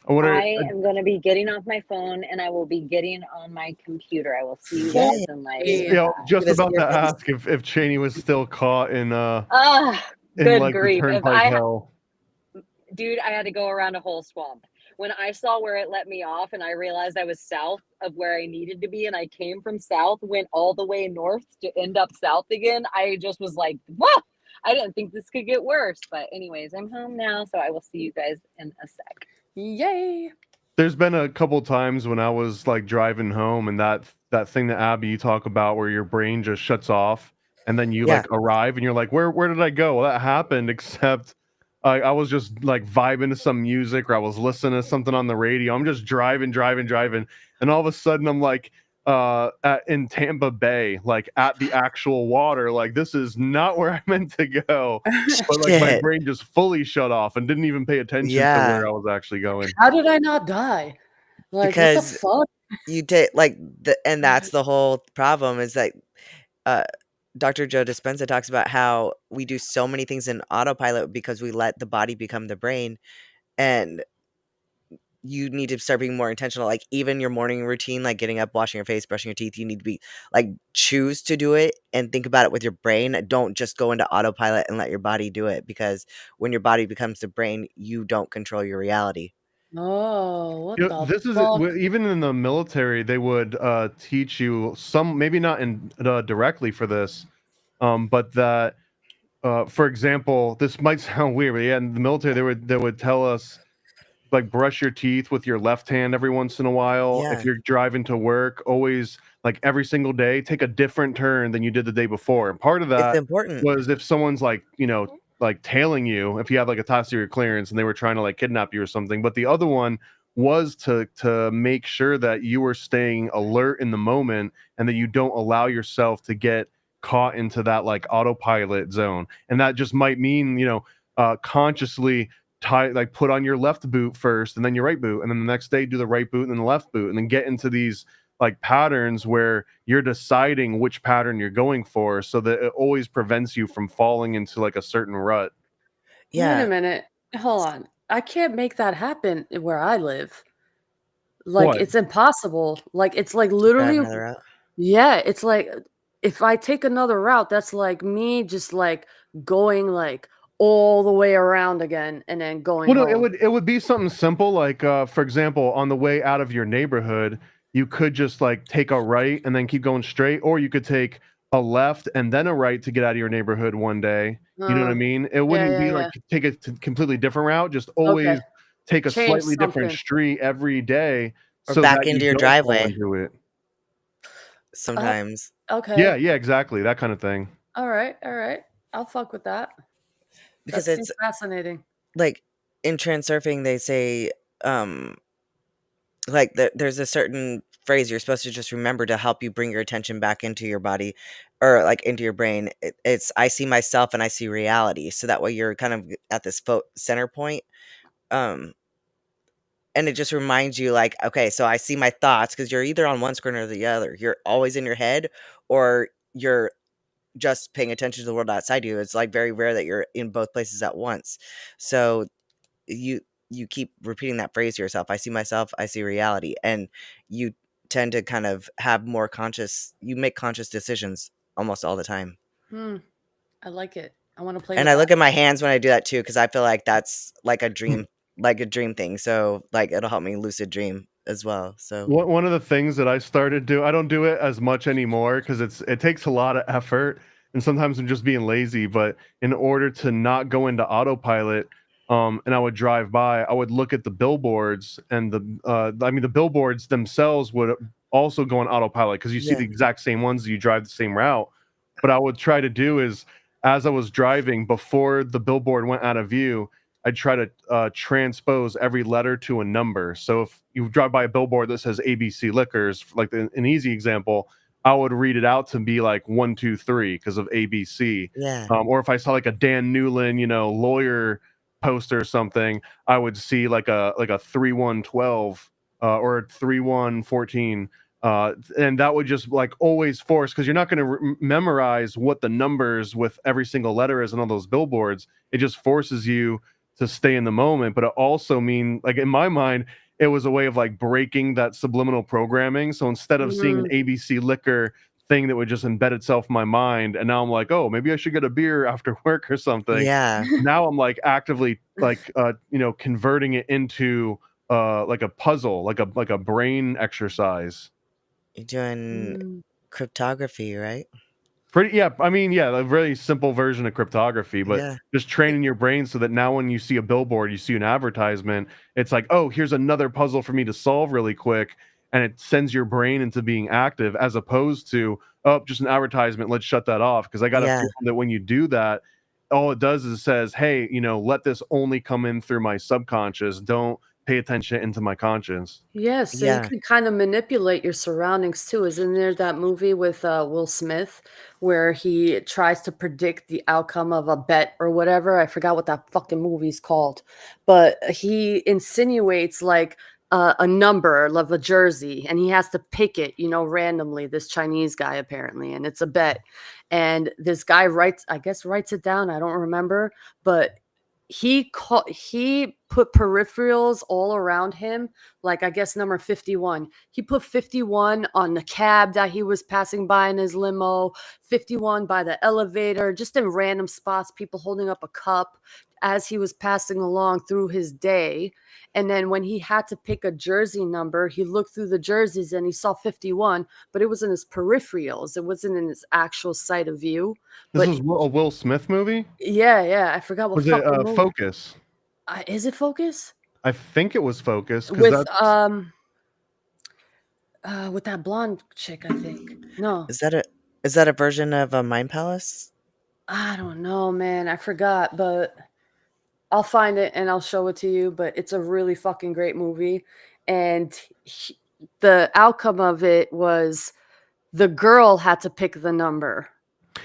What are I am going to be getting off my phone and I will be getting on my computer. I will see you Yay. guys in like, Yay. you know, just Gonna see about your to face. ask if Chaney was still caught in good like the grief. If turnpike I, hell. dude, I had to go around a whole swamp. When I saw where it let me off and I realized I was south of where I needed to be and I came from south, went all the way north to end up south again, I just was like, whoa, I didn't think this could get worse. But anyways, I'm home now, so I will see you guys in a sec. Yay. There's been a couple times when I was like driving home and that thing that Abbie you talk about where your brain just shuts off and then you Yeah. like arrive and you're like, where did I go? Well, that happened, except I was just like vibing to some music or I was listening to something on the radio. I'm just driving, and all of a sudden I'm like in Tampa Bay, like at the actual water. Like this is not where I meant to go. But like my Shit. brain just fully shut off and didn't even pay attention to Yeah. where I was actually going. How did I not die? Like, what the Because fuck? you did and that's the whole problem is that Dr. Joe Dispenza talks about how we do so many things in autopilot because we let the body become the brain, and you need to start being more intentional. Like even your morning routine, like getting up, washing your face, brushing your teeth, you need to be like choose to do it and think about it with your brain. Don't just go into autopilot and let your body do it, because when your body becomes the brain, you don't control your reality. Oh, what You know, the this is fuck? even in the military, they would teach you some, maybe not in directly for this, but that, for example, this might sound weird, but yeah, in the military, they would tell us like brush your teeth with your left hand every once in a while. If Yeah. you're driving to work, always like every single day, take a different turn than you did the day before. And part of It's that important. was if someone's like, you know, like tailing you, if you have like a top secret clearance and they were trying to like kidnap you or something. But the other one was to make sure that you were staying alert in the moment and that you don't allow yourself to get caught into that like autopilot zone. And that just might mean, you know, consciously put on your left boot first and then your right boot, and then the next day do the right boot and then the left boot, and then get into these like patterns where you're deciding which pattern you're going for, so that it always prevents you from falling into like a certain rut. Wait a Yeah. minute. Hold on. I can't make that happen where I live. Like, What? it's impossible. Like, it's like Drive literally, another route. yeah, it's like if I take another route, that's like me just like going like all the way around again and then going Well, no, home. it would be something simple like, for example, on the way out of your neighborhood, you could just like take a right and then keep going straight, or you could take a left and then a right to get out of your neighborhood one day. You know what I mean? It yeah, wouldn't be yeah, like yeah. take a completely different route. Just Okay. always take a Change slightly different something. street every day Or so back that you into your don't fall driveway into it. sometimes. Okay. Yeah, yeah, exactly. That kind of thing. All right. All right. I'll fuck with that. Because That it's seems fascinating. like in transurfing, they say, like there's a certain phrase you're supposed to just remember to help you bring your attention back into your body or like into your brain. It's I see myself and I see reality. So that way you're kind of at this center point. Um, and it just reminds you like, okay, so I see my thoughts, because you're either on one screen or the other. You're always in your head, or you're just paying attention to the world outside you. It's like very rare that you're in both places at once. So you you keep repeating that phrase to yourself, I see myself, I see reality, and you tend to kind of have more conscious, you make conscious decisions almost all the time. I like it. I want to play And with I look that. at my hands when I do that too, because I feel like that's like a dream, like a dream thing. So like it'll help me lucid dream as well. So One of the things that I started I don't do it as much anymore because it takes a lot of effort, and sometimes I'm just being lazy. But in order to not go into autopilot, and I would drive by, I would look at the billboards, and the billboards themselves would also go on autopilot because you see yeah, the exact same ones, you drive the same route. But I would try to do is, as I was driving, before the billboard went out of view, I'd try to transpose every letter to a number. So if you drive by a billboard that says ABC Liquors, like an easy example, I would read it out to be like 1, 2, 3 because of ABC. yeah, Or if I saw like a Dan Newland, lawyer poster or something, I would see like a 3-1-12 or a 3-1-14. And that would just like always force, because you're not going to memorize what the numbers with every single letter is on all those billboards. It just forces you to stay in the moment, but it also mean, like, in my mind, it was a way of like breaking that subliminal programming. So instead of seeing an ABC liquor thing that would just embed itself in my mind, and now I'm like, oh, maybe I should get a beer after work or something. Yeah. Now I'm like actively like converting it into like a puzzle, like a brain exercise. You're doing cryptography, right? I mean, a very simple version of cryptography, but Yeah. just training your brain so that now when you see a billboard, you see an advertisement, it's like, oh, here's another puzzle for me to solve really quick, and it sends your brain into being active, as opposed to, oh, just an advertisement, let's shut that off. Because I got a Yeah. feeling that when you do that, all it does is it says, hey, let this only come in through my subconscious. Don't pay attention into my conscience. Yeah, so you Yeah. can kind of manipulate your surroundings too. Isn't there that movie with Will Smith where he tries to predict the outcome of a bet or whatever? I forgot what that fucking movie's called, but he insinuates like a number of a jersey, and he has to pick it, randomly. This Chinese guy apparently, and it's a bet, and this guy writes it down. I don't remember, but he put peripherals all around him, like I guess number 51. He put 51 on the cab that he was passing by in his limo, 51 by the elevator, just in random spots, people holding up a cup as he was passing along through his day. And then when he had to pick a jersey number, he looked through the jerseys and he saw 51, but it was in his peripherals. It wasn't in his actual sight of view. This But is a Will Smith movie? yeah, I forgot what Was it fucking movie. Focus? Is it Focus? I think it was Focus. With with that blonde chick, I think. No, Is that a version of a Mind Palace? I don't know, man. I forgot, but I'll find it and I'll show it to you. But it's a really fucking great movie, and the outcome of it was the girl had to pick the number.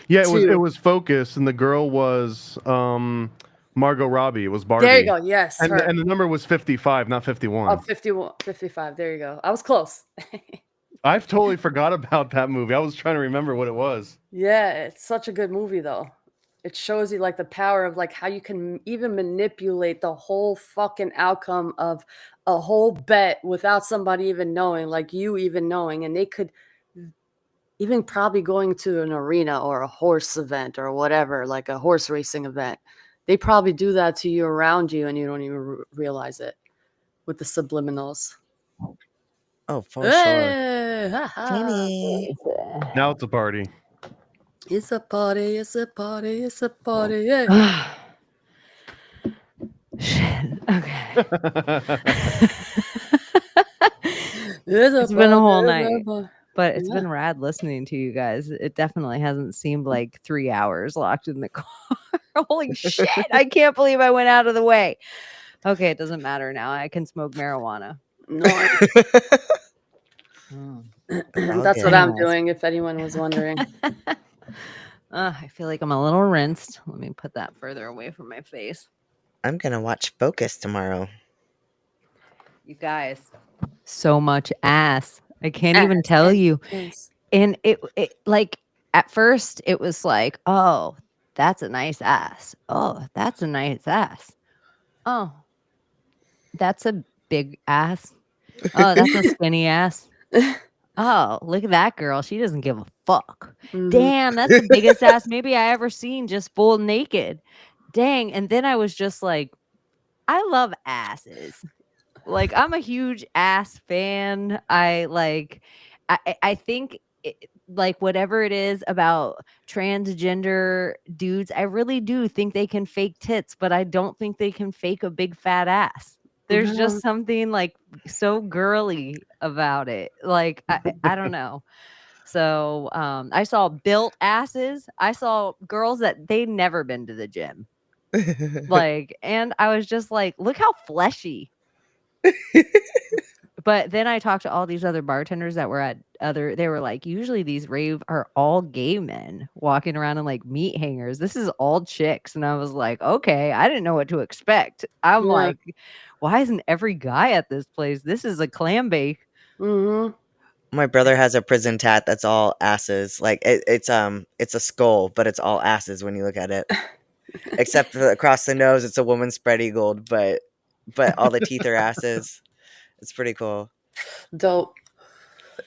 Yeah, it was Focus, and the girl was Margot Robbie. It was Barbie. There you go. Yes, And her. the number was 55, not 51. Oh, 51, 55. There you go. I was close. I've totally forgot about that movie. I was trying to remember what it was. Yeah, it's such a good movie though. It shows you like the power of like how you can even manipulate the whole fucking outcome of a whole bet without somebody even knowing, like you even knowing, and they could even probably going to an arena or a horse event or whatever, like a horse racing event. They probably do that to you around you and you don't even realize it with the subliminals. Oh, for sure. Hey, ha, ha. Chaney. Now it's a party. It's a party, it's a party, it's a party. Yeah. Shit. Okay. It's been a whole party, night. party. But it's Yeah. been rad listening to you guys. It definitely hasn't seemed like 3 hours locked in the car. Holy shit. I can't believe I went out of the way. Okay, it doesn't matter now. I can smoke marijuana. No, Oh. that's what I'm doing, if anyone was wondering. I feel like I'm a little rinsed. Let me put that further away from my face. I'm gonna watch Focus tomorrow. You guys, so much ass. I can't even tell you. Yes. And it like at first it was like, oh, that's a nice ass. Oh, that's a nice ass. Oh, that's a big ass. Oh, that's a skinny ass. Oh, look at that girl. She doesn't give a fuck. Mhm. Damn, that's the biggest ass maybe I ever seen, just full naked. Dang. And then I was just like, I love asses. Like, I'm a huge ass fan. I think like whatever it is about transgender dudes, I really do think they can fake tits, but I don't think they can fake a big fat ass. There's just something like so girly about it. Like, I don't know. So I saw built asses. I saw girls that they'd never been to the gym. Like, and I was just like, look how fleshy. But then I talked to all these other bartenders that were they were like, usually these rave are all gay men walking around in like meat hangers. This is all chicks. And I was like, okay, I didn't know what to expect. I'm like, why isn't every guy at this place? This is a clam bake. Mm-hmm. My brother has a prison tat that's all asses. Like it's a skull, but it's all asses when you look at it. except for across the nose, it's a woman spread eagled, but all the teeth are asses. It's pretty cool. Dope.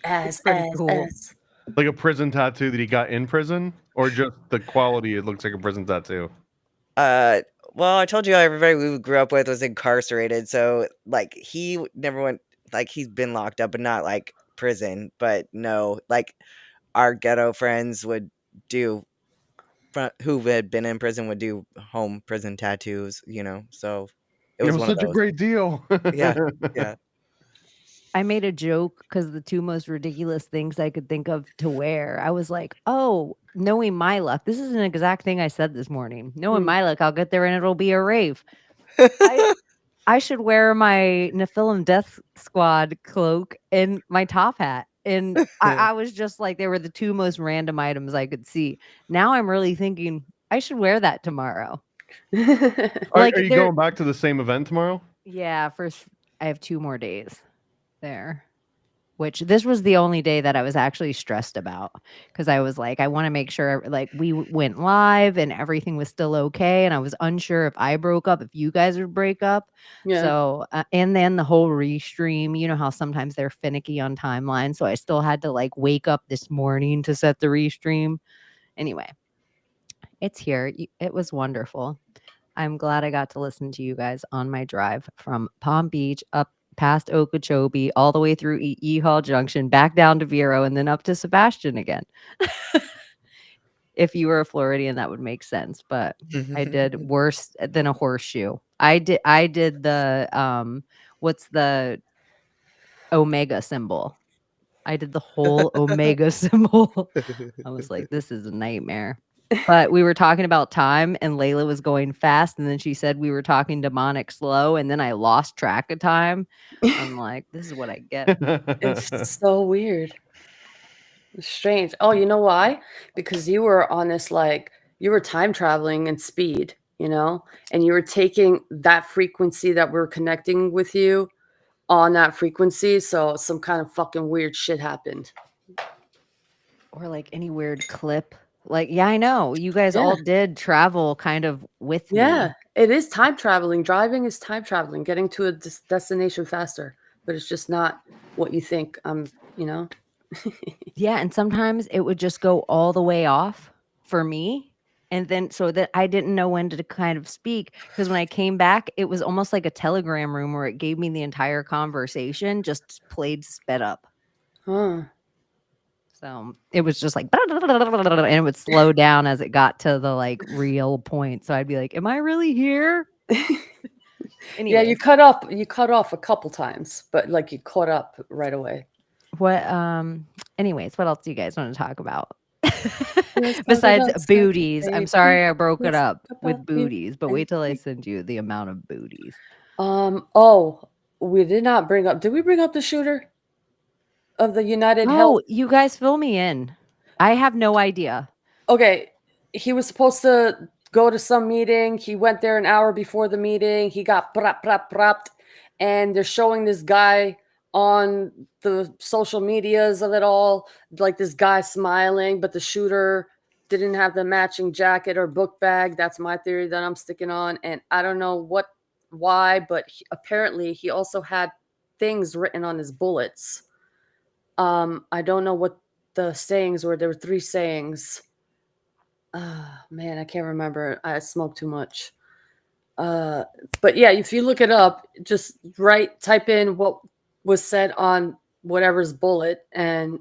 It's pretty cool. Like a prison tattoo that he got in prison, or just the quality? It looks like a prison tattoo. Well, I told you everybody we grew up with was incarcerated, so like he never went, like he's been locked up, but not like prison. But no, like our ghetto friends would do, who had been in prison would do home prison tattoos, So it It was was one of such a those. great deal. Yeah, yeah. I made a joke because the two most ridiculous things I could think of to wear. I was like, oh, knowing my luck, this is an exact thing I said this morning. Knowing my luck, I'll get there and it'll be a rave. I should wear my Nephilim Death Squad cloak and my top hat. And I was just like, they were the two most random items I could see. Now I'm really thinking I should wear that tomorrow. Are you going back to the same event tomorrow? Yeah, first I have 2 more days there. Which this was the only day that I was actually stressed about, because I was like, I want to make sure like we went live and everything was still okay. And I was unsure if I broke up, if you guys would break up. Yeah. So, and then the whole restream, you know how sometimes they're finicky on timeline. So I still had to like wake up this morning to set the restream. Anyway, it's here. It was wonderful. I'm glad I got to listen to you guys on my drive from Palm Beach up past Okeechobee, all the way through Hall Junction, back down to Vero, and then up to Sebastian again. If you were a Floridian, that would make sense. But I did worse than a horseshoe. I did the what's the omega symbol? I did the whole omega symbol. I was like, this is a nightmare. But we were talking about time and Layla was going fast. And then she said we were talking demonic slow. And then I lost track of time. I'm like, this is what I get. It's so weird. It's strange. Oh, you know why? Because you were on this, like, you were time traveling in speed, and you were taking that frequency that we're connecting with you on that frequency. So some kind of fucking weird shit happened. Or like any weird clip. Like, yeah, I know. You guys all did travel kind of with me. Yeah, it is time traveling. Driving is time traveling, getting to a destination faster. But it's just not what you think. Yeah, and sometimes it would just go all the way off for me. And then so that I didn't know when to kind of speak, because when I came back, it was almost like a telegram room where it gave me the entire conversation just played sped up. Huh. So it was just like, and it would slow down as it got to the like real point. So I'd be like, am I really here? Anyway. Yeah, you cut off a couple times, but like you caught up right away. What anyways, what else do you guys want to talk about? Besides booties. I'm sorry I broke it up with booties, but wait till I send you the amount of booties. Oh, we did not bring up. Did we bring up the shooter of the United Health? Oh, you guys fill me in. I have no idea. Okay, he was supposed to go to some meeting. He went there an hour before the meeting. He got propped, and they're showing this guy on the social medias of it all, like this guy smiling, but the shooter didn't have the matching jacket or book bag. That's my theory that I'm sticking on, and I don't know why, but apparently he also had things written on his bullets. I don't know what the sayings were. There were 3 sayings. Man, I can't remember. I smoked too much. But yeah, if you look it up, just type in what was said on whatever's bullet and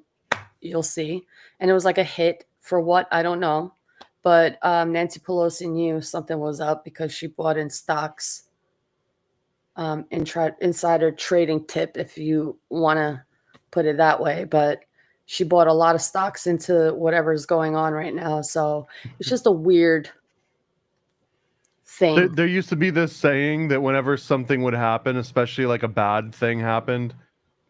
you'll see. And it was like a hit for what, I don't know. But Nancy Pelosi knew something was up because she bought in stocks, insider trading tip, if you want to put it that way. But she bought a lot of stocks into whatever's going on right now. So it's just a weird thing. There used to be this saying that whenever something would happen, especially like a bad thing happened,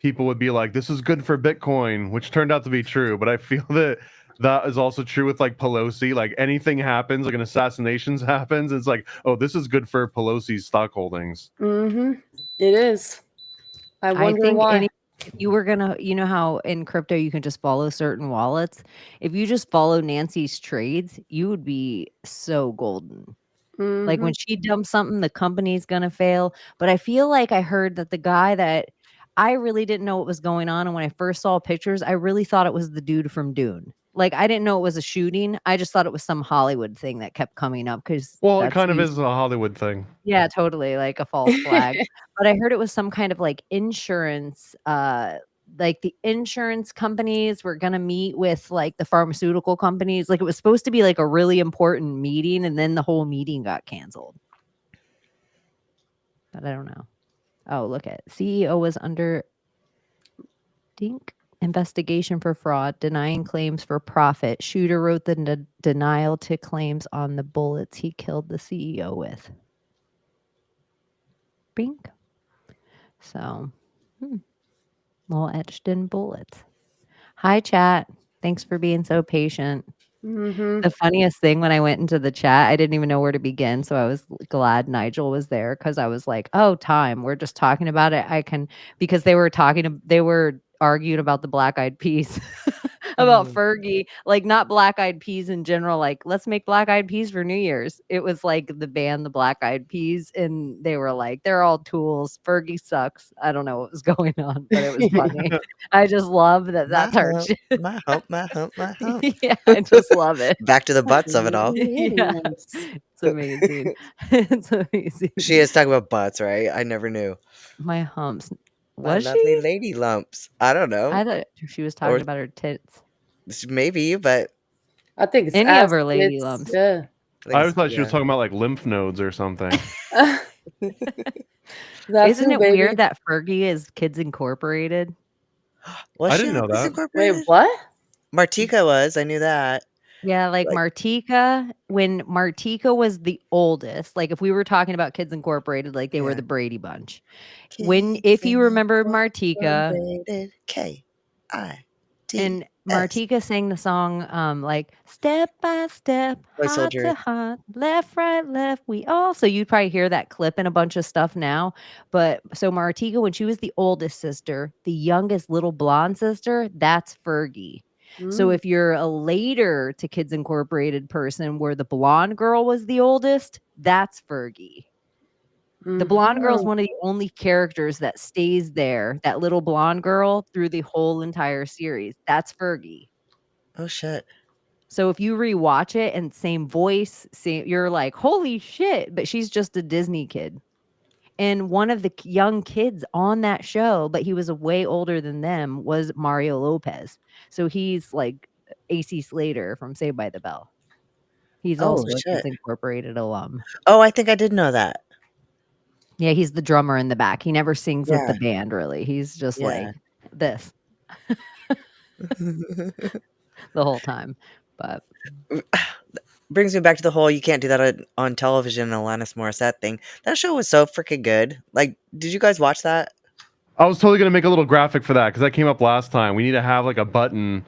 people would be like, this is good for Bitcoin, which turned out to be true. But I feel that is also true with like Pelosi. Like anything happens, like an assassination happens, it's like, oh, this is good for Pelosi's stock holdings. Mm-hmm. It is. I wonder why. If you were gonna, you know how in crypto you can just follow certain wallets? If you just follow Nancy's trades, you would be so golden. Like when she dumps something, the company's gonna fail. But I feel like I heard that the guy that I really didn't know what was going on, and when I first saw pictures, I really thought it was the dude from Dune. Like I didn't know it was a shooting. I just thought it was some Hollywood thing that kept coming up because Well, it that's kind of usually is a Hollywood thing. yeah, totally, like a false flag. But I heard it was some kind of like insurance, like the insurance companies were gonna meet with like the pharmaceutical companies. Like it was supposed to be like a really important meeting, and then the whole meeting got canceled. But I don't know. Oh, look at CEO was under dink investigation for fraud, denying claims for profit. Shooter wrote the denial to claims on the bullets he killed the CEO with. Bink. So, little etched in bullets. Hi, chat. Thanks for being so patient. The funniest thing when I went into the chat, I didn't even know where to begin. So I was glad Nigel was there because I was like, oh, time. We're just talking about it. I can, because they were arguing about the Black Eyed Peas, about Fergie, like not Black Eyed Peas in general. Like, let's make Black Eyed Peas for New Year's. It was like the band, the Black Eyed Peas, and they were like, they're all tools. Fergie sucks. I don't know what was going on, but it was funny. I just love that that's our shit. My hump, my hump, my hump. Yeah, I just love it. Back to the butts of it all. Yeah, it's amazing. It's amazing. She is talking about butts, right? I never knew. My humps. My Was lovely she? lady lumps. I don't know. I thought she was talking about her tits. Maybe, but I think it's Any ass, of her lady tits, lumps. Yeah. I always thought she was talking about like lymph nodes or something. Isn't it weird that Fergie is Kids Incorporated? Was I she didn't know on Kids that. Incorporated? Wait, what? Martika was. I knew that. Yeah, like Martika, when Martika was the oldest, like if we were talking about Kids Incorporated, like they were the Brady Bunch. If you remember Martika, K-I-D. and Martika sang the song like step by step, Toy heart Soldier. to heart, left, right, left, we all. So you'd probably hear that clip in a bunch of stuff now. But so Martika, when she was the oldest sister, the youngest little blonde sister, that's Fergie. So if you're a later to Kids Incorporated person where the blonde girl was the oldest, that's Fergie. The blonde girl is one of the only characters that stays there, that little blonde girl, through the whole entire series. That's Fergie. Oh, shit. So if you rewatch it and same voice, you're like, holy shit, but she's just a Disney kid. And one of the young kids on that show, but he was way older than them, was Mario Lopez. So he's like AC Slater from Saved by the Bell. He's also a Kids Incorporated alum. Oh, I think I did know that. Yeah, he's the drummer in the back. He never sings with the band, really. He's just like this the whole time. But brings me back to the whole you can't do that on television, Alanis Morissette thing. That show was so freaking good. Like, did you guys watch that? I was totally gonna make a little graphic for that because that came up last time. We need to have like a button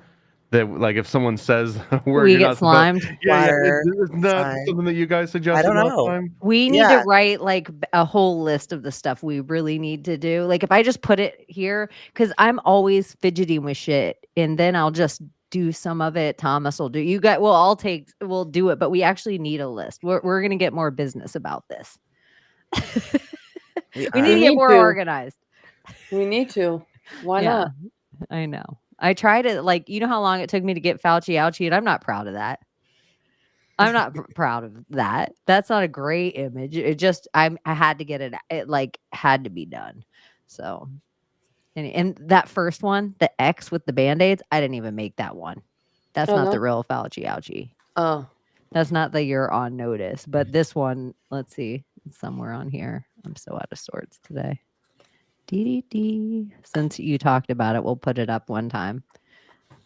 that, like, if someone says where we you're get not slimed. Isn't that something that you guys suggested last time? We need to write like a whole list of the stuff we really need to do. Like if I just put it here, because I'm always fidgeting with shit, and then I'll just do some of it. Thomas will do. You guys, we'll do it, but we actually need a list. We're gonna get more business about this. we need to get more organized. We need to. Why not? I know. I tried it, like, you know how long it took me to get Fauci ouchie, and I'm not proud of that. I'm not proud of that. That's not a great image. It just, I had to get it. It like had to be done. So, and that first one, the X with the Band-Aids, I didn't even make that one. That's not the real Fauci ouchie. Oh, that's not the you're on notice. But this one, let's see, it's somewhere on here. I'm so out of sorts today. Since you talked about it, we'll put it up one time.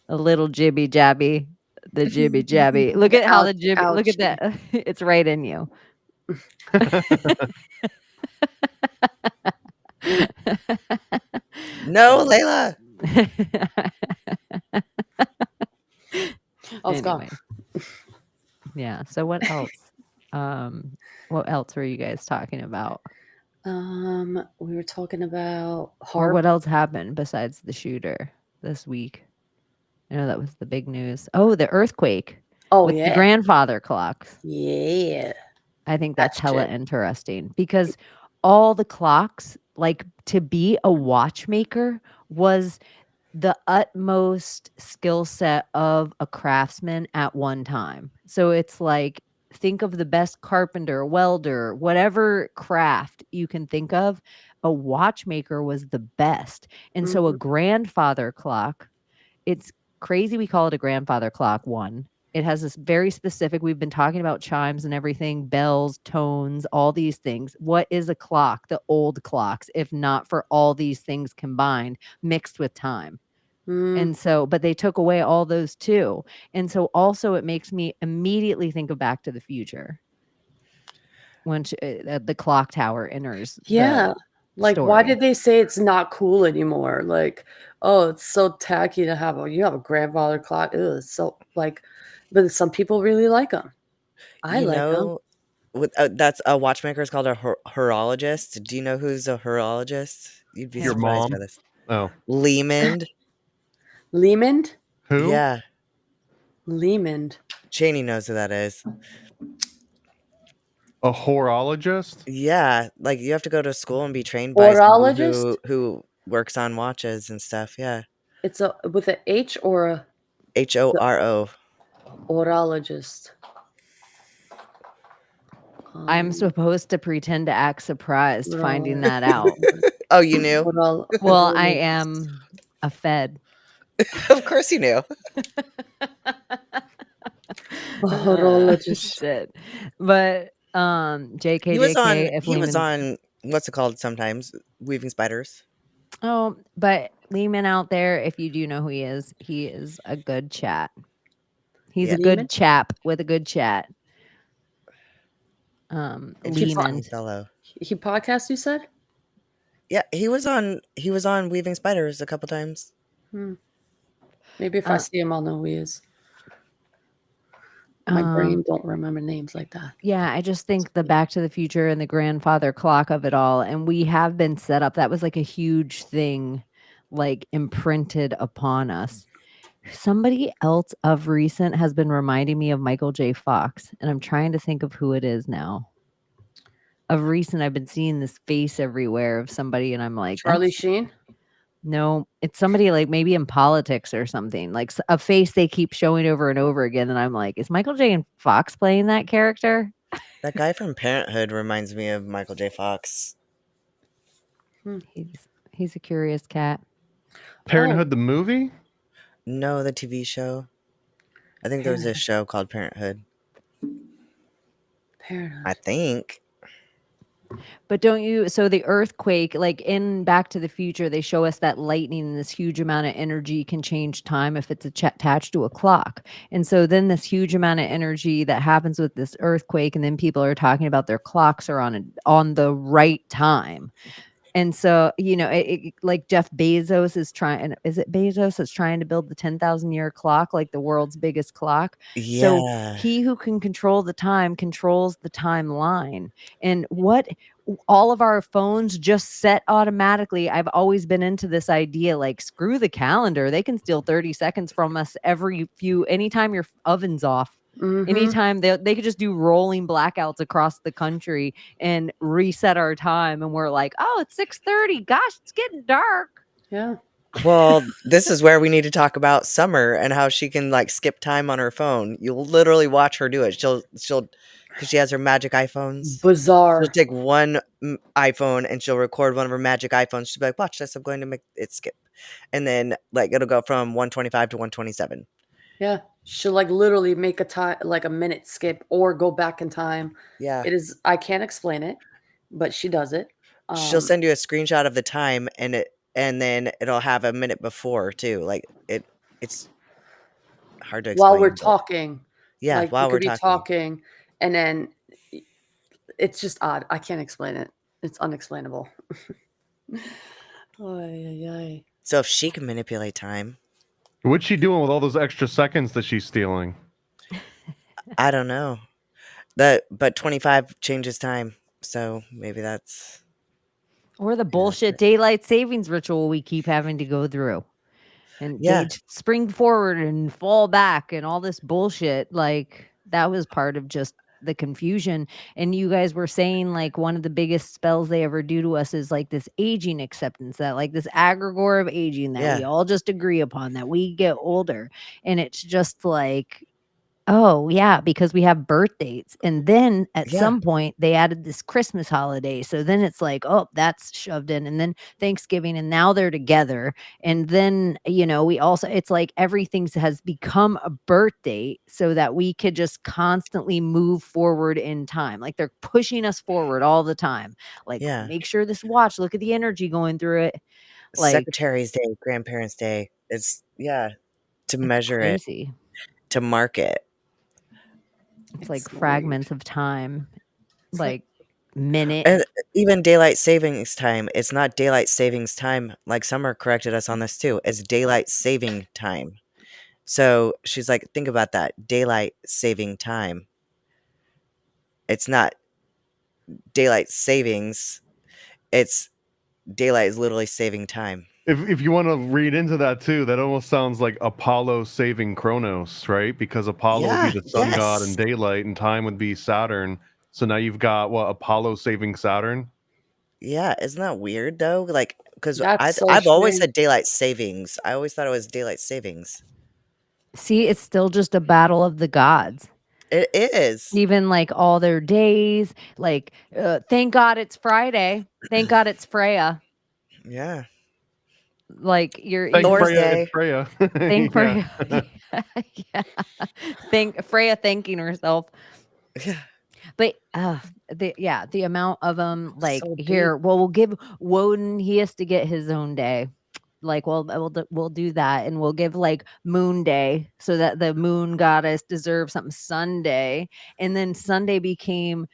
A little jibby jabby, the jibby jabby. Look at how the jibby. Look at that. It's right in you. No, Layla. Let's go. Yeah. So what else? What else were you guys talking about? We were talking about or what else happened besides the shooter this week? I know that was the big news. Oh, the earthquake. Oh, with the grandfather clocks. Yeah. I think that's That hella shit. interesting because all the clocks, like to be a watchmaker was the utmost skill set of a craftsman at one time. So it's like, think of the best carpenter, welder, whatever craft you can think of, a watchmaker was the best. And so a Mhm. grandfather clock, it's crazy we call it a grandfather clock, one. It has this very specific, we've been talking about chimes and everything, bells, tones, all these things. What is a clock, the old clocks, if not for all these things combined, mixed with time? Mm. And so, but they took away all those too. And so also it makes me immediately think of Back to the Future when the clock tower enters Yeah. the Like, why story. did they say it's not cool anymore? Like, oh, it's so tacky to have you have a grandfather clock. Ew, it's so like, but some people really like them. I You like them. know, that's a watchmaker is called a horologist. Do you know who's a horologist? You'd be Your Hell surprised no. by mom? this. Oh, Lehman. Lehman? who? Yeah, Lehman. Chaney knows who that is. A horologist? Yeah, like you have to go to school and be trained by somebody who works on watches and stuff. Yeah, It's a with a H or a HORO. horologist. I'm supposed to pretend to act surprised finding Horol- that out. Oh, you knew? Well, I horologist. am a Fed. Of course you knew. Horologist. Shit. But He was on. JKJK, if He was Lehman. on. What's it called? Sometimes Weaving Spiders. Oh, but Lehman out there, if you do know who he is a good chat. He's Yeah. a Lehman? good chap with a good chat. Interesting Lehman. fellow. He podcast, you said? Yeah, he was on. He was on Weaving Spiders a couple times. Maybe if I see him, I'll know who he is. My brain don't remember names like that. Yeah, I just think the Back to the Future and the grandfather clock of it all, and we have been set up. That was like a huge thing, like imprinted upon us. Somebody else of recent has been reminding me of Michael J. Fox, and I'm trying to think of who it is now. Of recent, I've been seeing this face everywhere of somebody, and I'm like, Charlie that's- Sheen? no, it's somebody like maybe in politics or something, like a face they keep showing over and over again. And I'm like, is Michael J. Fox playing that character? That guy from Parenthood reminds me of Michael J. Fox. He's a curious cat. Parenthood, the movie? No, the TV show. I think there was a show called Parenthood. Parenthood. I think. But don't you? So the earthquake, like in Back to the Future, they show us that lightning and this huge amount of energy can change time if it's attached to a clock. And so then this huge amount of energy that happens with this earthquake, and then people are talking about their clocks are on the right time. And so, like Jeff Bezos is trying, is it Bezos that's trying to build the 10,000 year clock, like the world's biggest clock? Yeah. So he who can control the time controls the timeline. And what all of our phones just set automatically. I've always been into this idea, like, screw the calendar. They can steal 30 seconds from us anytime your oven's off. Anytime they could just do rolling blackouts across the country and reset our time, and we're like, oh, it's 6:30. Gosh, it's getting dark. Yeah. Well, this is where we need to talk about Summer and how she can like skip time on her phone. You'll literally watch her do it. She'll because she has her magic iPhones. Bizarre. She'll take one iPhone and she'll record one of her magic iPhones. She'll be like, watch this, I'm going to make it skip. And then like it'll go from 125 to 127. Yeah. She'll like literally make a minute skip or go back in time. Yeah. It is, I can't explain it, but she does it. She'll send you a screenshot of the time and then it'll have a minute before too. Like it's hard to explain. While we're talking. Yeah, like, while we we're could be talking. and then it's just odd. I can't explain it. It's unexplainable. So if she can manipulate time, What's she doing with all those extra seconds that she's stealing? I don't know. But 25 changes time, so maybe that's Or the bullshit daylight savings ritual we keep having to go through. And Yeah. they spring forward and fall back and all this bullshit. Like, that was part of just the confusion. And you guys were saying like one of the biggest spells they ever do to us is like this aging acceptance, that like this egregore of aging that we Yeah. all just agree upon, that we get older. And it's just like, oh yeah, because we have birth dates. And then at Yeah. some point they added this Christmas holiday. So then it's like, oh, that's shoved in. And then Thanksgiving, and now they're together. And then, we also, it's like everything has become a birth date so that we could just constantly move forward in time. Like they're pushing us forward all the time. Like, Yeah. make sure this watch, look at the energy going through it. Like, Secretary's Day, Grandparents' Day. It's to measure it, crazy. to mark it. It's like fragments of time, like minute. And even daylight savings time, it's not daylight savings time. Like Summer corrected us on this too. It's daylight saving time. So she's like, think about that. Daylight saving time. It's not daylight savings. It's daylight is literally saving time. If you want to read into that too, that almost sounds like Apollo saving Kronos, right? Because Apollo would be the sun god and daylight, and time would be Saturn. So now you've got Apollo saving Saturn. Yeah, isn't that weird though? Like, because That's so I've always strange. said daylight savings. I always thought it was daylight savings. See, it's still just a battle of the gods. It is. Even like all their days, like thank God it's Friday. Thank God it's Freya. Yeah. Like you're Thank Thor's Freya, Day. it's Freya. thank Yeah. Freya. Yeah. Thank Freya thanking herself. Yeah. But the amount of them, like So here, well, we'll give Woden, he has to get his own day. Like, well, we'll do that, and we'll give like Moon Day so that the moon goddess deserves something Sunday, and then Sunday became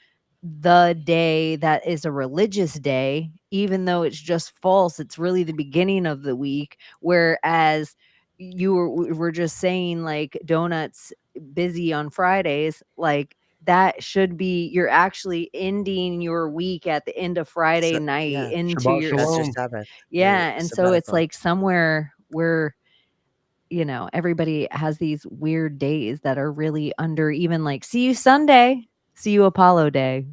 the day that is a religious day, even though it's just false. It's really the beginning of the week, whereas were just saying like donuts busy on Fridays, like that should be, you're actually ending your week at the end of Friday night Yeah. into Shabbat your That's your shalom. Sabbath. yeah. Your And so it's sabbatical. like somewhere where everybody has these weird days that are really under, even like see you Sunday, see you Apollo Day.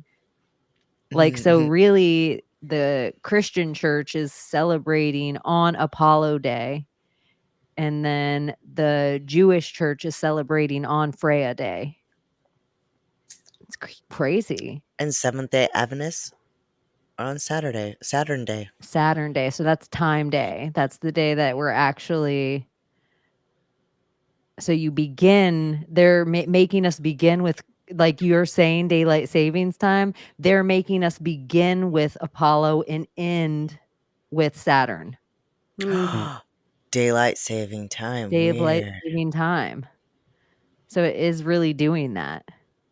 Like, so really the Christian church is celebrating on Apollo Day, and then the Jewish church is celebrating on Freya Day. It's crazy. And Seventh-day Adventists on Saturn Day. Saturn Day. So that's time day. That's the day that we're actually. So you begin, they're making us begin with, like you're saying, daylight savings time. They're making us begin with Apollo and end with Saturn. Daylight saving time. Daylight Weird. saving time. So it is really doing that.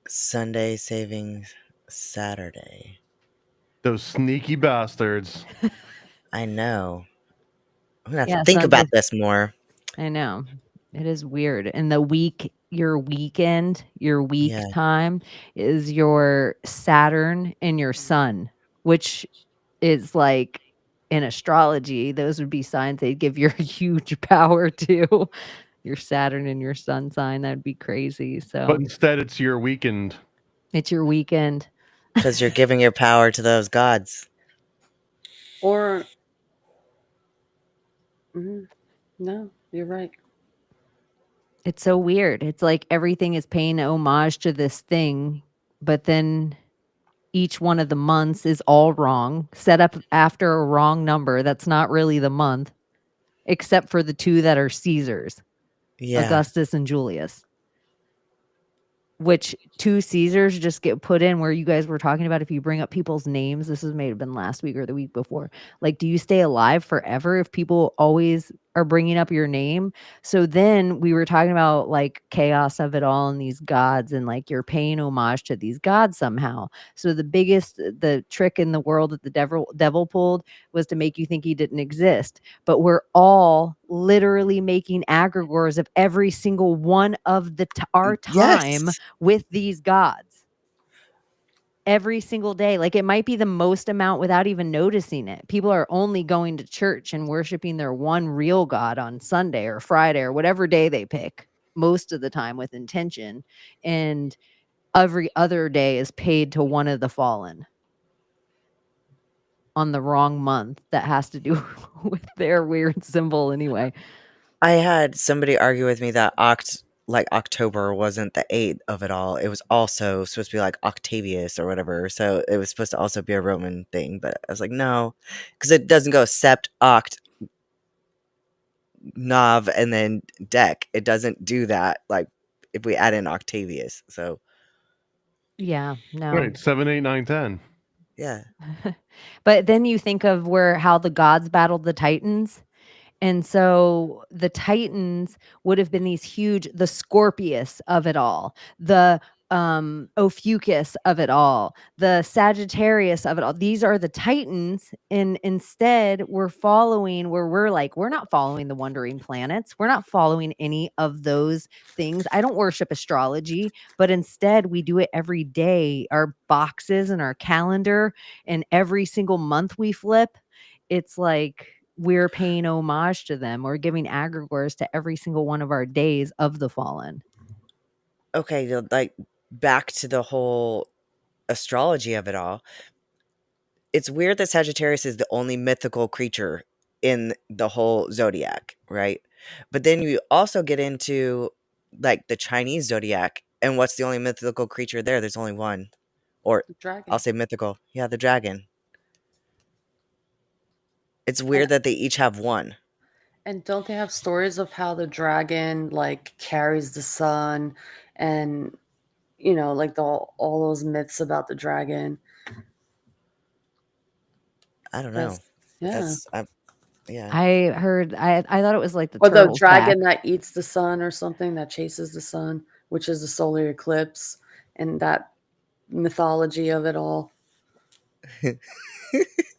Sunday savings Saturday. Those sneaky bastards. I know. I'm gonna have Yeah, to think about Sunday. this more. I know. It is weird. And the week, your weekend, your week Yeah. time is your Saturn and your sun, which is like in astrology, those would be signs they'd give your huge power to. Your Saturn and your sun sign. That'd be crazy. So But instead, it's your weekend. it's your weekend. Because you're giving your power to those gods. Or no, you're right. It's so weird. It's like everything is paying homage to this thing, but then each one of the months is all wrong, set up after a wrong number. That's not really the month, except for the two that are Caesars, Yeah. Augustus and Julius. Which two Caesars just get put in where you guys were talking about if you bring up people's names. This may have been last week or the week before. Like, do you stay alive forever if people always are bringing up your name? So then we were talking about like chaos of it all and these gods, and like you're paying homage to these gods somehow. So the trick in the world that the devil pulled was to make you think he didn't exist. But we're all literally making egregores of every single one of our time Yes. with these gods every single day. Like, it might be the most amount without even noticing it. People are only going to church and worshiping their one real God on Sunday or Friday or whatever day they pick, most of the time with intention. And every other day is paid to one of the fallen on the wrong month that has to do with their weird symbol anyway. I had somebody argue with me that October wasn't the 8th of it all. It was also supposed to be like Octavius or whatever. So it was supposed to also be a Roman thing. But I was like, no, because it doesn't go sept, oct, nov, and then dec. It doesn't do that. Like if we add in Octavius. So Yeah, no. Right, 7, 8, 9, 10. yeah. But then you think of how the gods battled the Titans. And so the Titans would have been these huge, the Scorpius of it all, the Ophiuchus of it all, the Sagittarius of it all. These are the Titans. And instead we're not following the wandering planets. We're not following any of those things. I don't worship astrology, but instead we do it every day. Our boxes and our calendar, and every single month we flip, it's like we're paying homage to them. We're giving egregores to every single one of our days of the fallen. Okay, like back to the whole astrology of it all. It's weird that Sagittarius is the only mythical creature in the whole zodiac, right? But then you also get into like the Chinese zodiac, and what's the only mythical creature there? There's only one. Or The dragon. I'll say mythical. Yeah, the dragon. It's weird that they each have one. And don't they have stories of how the dragon like carries the sun, and like all those myths about the dragon? I don't know. Yeah. Yeah. I heard. I thought it was like the Or the turtle's dragon back. that eats the sun or something, that chases the sun, which is the solar eclipse, and that mythology of it all.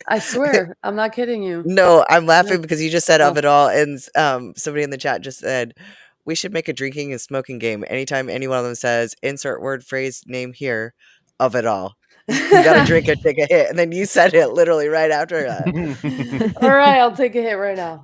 I swear, I'm not kidding you. No, I'm laughing Yeah. because you just said Oh. of it all, and somebody in the chat just said we should make a drinking and smoking game. Anytime any one of them says insert word, phrase, name here, of it all. You gotta drink and take a hit, and then you said it literally right after that. All right, I'll take a hit right now.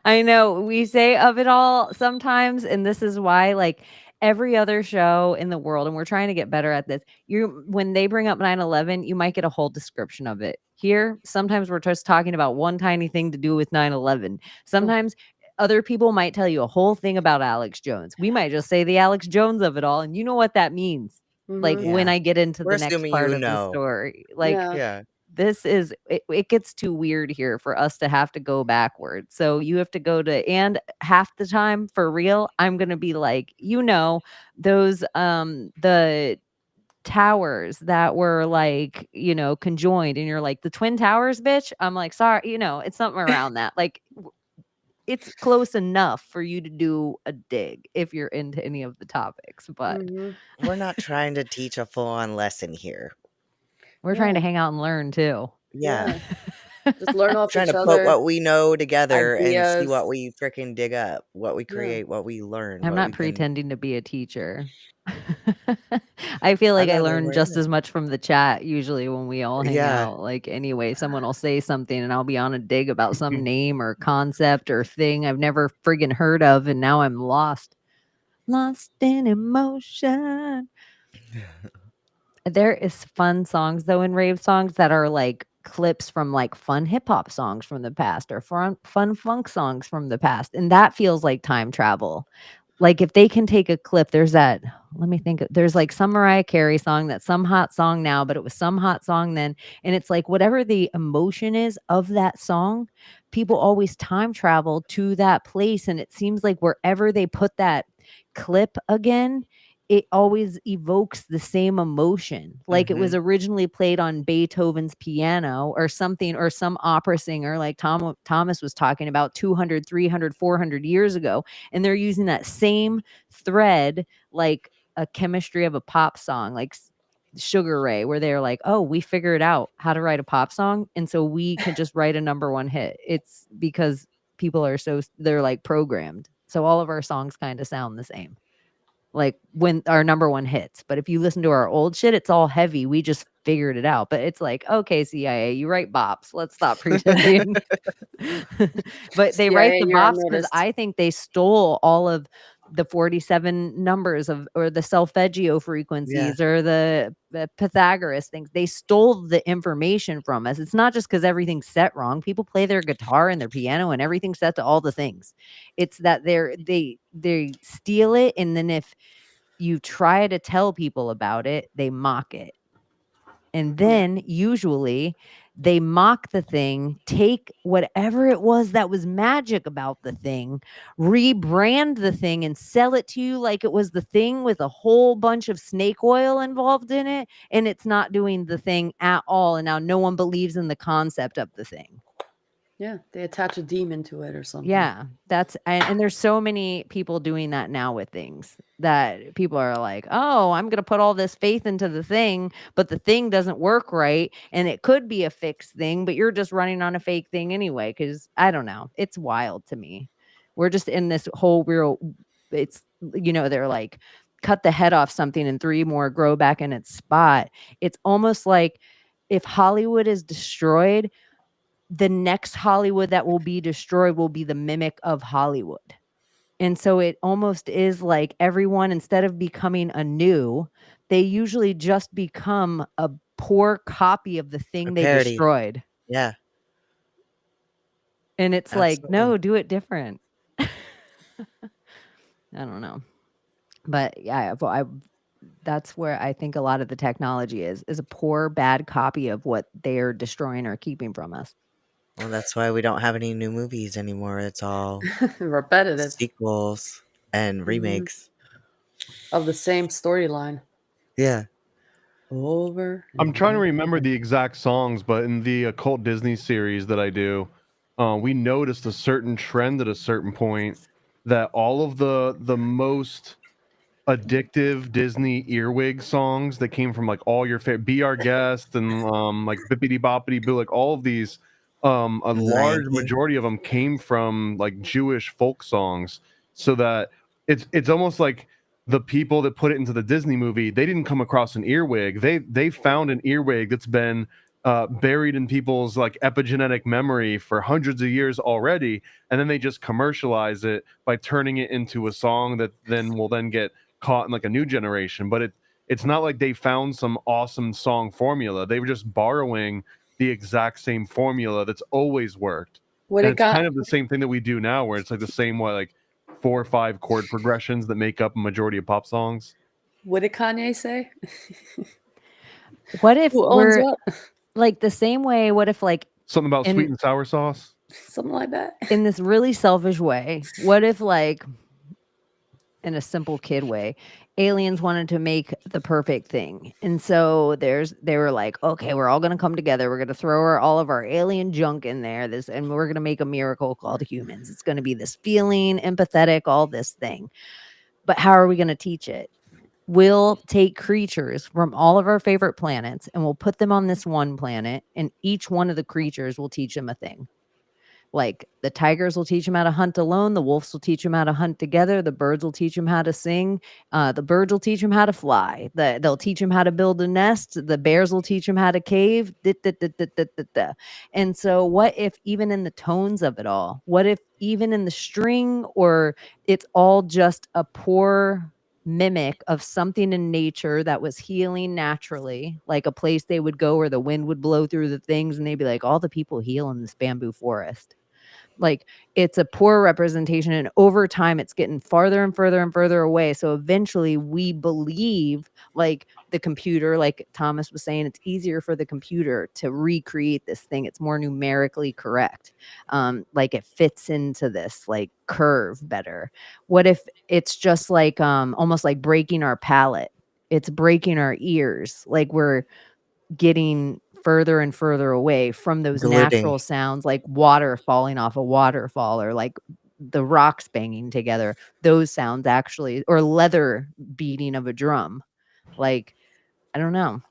I know we say of it all sometimes, and this is why, like every other show in the world, and we're trying to get better at this. When they bring up 9/11, you might get a whole description of it. Here, sometimes we're just talking about one tiny thing to do with 9/11. Sometimes other people might tell you a whole thing about Alex Jones. We might just say the Alex Jones of it all, and you know what that means. Like Mhm. when Yeah. I get into We're the next assuming part you of the know. story, like Yeah. Yeah. this is it gets too weird here for us to have to go backwards. So you have to go to, and half the time for real, I'm gonna be like, those the towers that were like, conjoined, and you're like, the Twin Towers, bitch. I'm like, sorry, it's something around that. Like it's close enough for you to do a dig if you're into any of the topics, but Mhm. We're not trying to teach a full-on lesson here. we're trying to hang out and learn too. Yeah. Just learn off Trying each to put other. what we know together and see what Ideas. we freaking dig up, what we Yeah. create, what we learn, I'm what not we can. pretending to be a teacher. I feel like I'm I not learn anywhere just near. as much from the chat usually when we all hang Yeah. out. Like anyway, someone will say something and I'll be on a dig about some name or concept or thing I've never friggin' heard of, and now I'm lost. Lost in emotion. There is fun songs though in rave songs that are like clips from like fun hip hop songs from the past, or fun funk songs from the past, and that feels like time travel. Like if they can take a clip, there's that. Let me think. There's like some Mariah Carey song that's some hot song now, but it was some hot song then, and it's like whatever the emotion is of that song, people always time travel to that place, and it seems like wherever they put that clip again, it always evokes the same emotion. Like it was originally played on Beethoven's piano or something, or some opera singer like Thomas was talking about 200, 300, 400 years ago. And they're using that same thread, like a chemistry of a pop song, like Sugar Ray, where they're like, oh, we figured out how to write a pop song. And so we can just write a number one hit. It's because people are they're like programmed. So all of our songs kind of sound the same, like when our number one hits. But if you listen to our old shit, it's all heavy. We just figured it out. But it's like, okay, CIA, you write bops. Let's stop pretending. But they write CIA, the you're bops because unnoticed. I think they stole all of the 47 numbers of, or the solfeggio frequencies, or the Pythagoras things. They stole the information from us. It's not just because everything's set wrong. People play their guitar and their piano and everything's set to all the things. It's that they steal it, and then if you try to tell people about it, they mock it. And then usually they mock the thing, take whatever it was that was magic about the thing, rebrand the thing, and sell it to you like it was the thing with a whole bunch of snake oil involved in it. And it's not doing the thing at all. And now no one believes in the concept of the thing. Yeah, they attach a demon to it or something. Yeah, and there's so many people doing that now with things, that people are like, oh, I'm going to put all this faith into the thing, but the thing doesn't work right. And it could be a fixed thing, but you're just running on a fake thing anyway. Cause I don't know. It's wild to me. We're just in this whole real, it's, they're like, cut the head off something and 3 more grow back in its spot. It's almost like if Hollywood is destroyed, the next Hollywood that will be destroyed will be the mimic of Hollywood. And so it almost is like everyone, instead of becoming anew, they usually just become a poor copy of the thing they parody. destroyed. Yeah. And it's like, Absolutely. no, do it different. I don't know. But yeah, that's where I think a lot of the technology is a poor, bad copy of what they're destroying or keeping from us. Well, that's why we don't have any new movies anymore. It's all repetitive sequels and remakes of the same storyline. Yeah. Over. I'm trying to remember the exact songs, but in the Occult Disney series that I do, we noticed a certain trend at a certain point that all of the most addictive Disney earwig songs that came from like all your favorite Be Our Guest and like Bippity Boppity Boo, like all of these, a large majority of them came from like Jewish folk songs, so that it's almost like the people that put it into the Disney movie, they didn't come across an earwig. They found an earwig that's been buried in people's like epigenetic memory for hundreds of years already, and then they just commercialize it by turning it into a song that then will then get caught in like a new generation. But it's not like they found some awesome song formula. They were just borrowing the exact same formula that's always worked. It's kind of the same thing that we do now, where it's like the same way, like 4 or 5 chord progressions that make up a majority of pop songs. What did Kanye say? What if we're like the same way? What if like something about sweet and sour sauce? Something like that. In this really selfish way. What if like in a simple kid way, aliens wanted to make the perfect thing. And so they were like, okay, we're all going to come together. We're going to throw all of our alien junk in there. And we're going to make a miracle called humans. It's going to be this feeling, empathetic, all this thing. But how are we going to teach it? We'll take creatures from all of our favorite planets and we'll put them on this one planet, and each one of the creatures will teach them a thing. Like the tigers will teach them how to hunt alone. The wolves will teach them how to hunt together. The birds will teach them how to sing. The birds will teach them how to fly. They'll teach them how to build a nest. The bears will teach them how to cave. And so what if even in the tones of it all, what if even in the string, or it's all just a poor mimic of something in nature that was healing naturally, like a place they would go where the wind would blow through the things and they'd be like, all the people heal in this bamboo forest. Like it's a poor representation, and over time it's getting farther and further and further away. So eventually we believe, like the computer, like Thomas was saying, it's easier for the computer to recreate this thing. It's more numerically correct. Like it fits into this like curve better. What if it's just like almost like breaking our palate? It's breaking our ears. Like we're getting further and further away from those natural sounds, like water falling off a waterfall, or like the rocks banging together. Those sounds actually, or leather beating of a drum. Like, I don't know.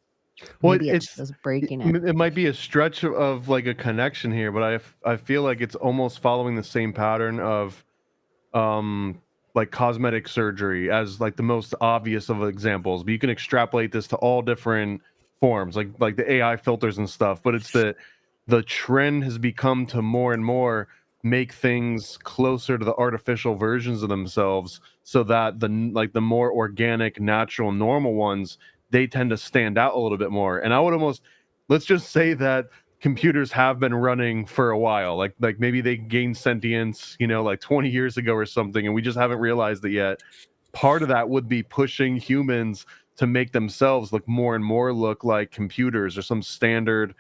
Maybe it's just breaking it. It might be a stretch of like a connection here, but I feel like it's almost following the same pattern of like cosmetic surgery as like the most obvious of examples, but you can extrapolate this to all different forms, like the AI filters and stuff. But it's the trend has become to more and more make things closer to the artificial versions of themselves, so that the more organic, natural, normal ones, they tend to stand out a little bit more. And I would almost, let's just say that computers have been running for a while, like maybe they gained sentience, like 20 years ago or something, and we just haven't realized it yet. Part of that would be pushing humans to make themselves look more and more look like computers or some standard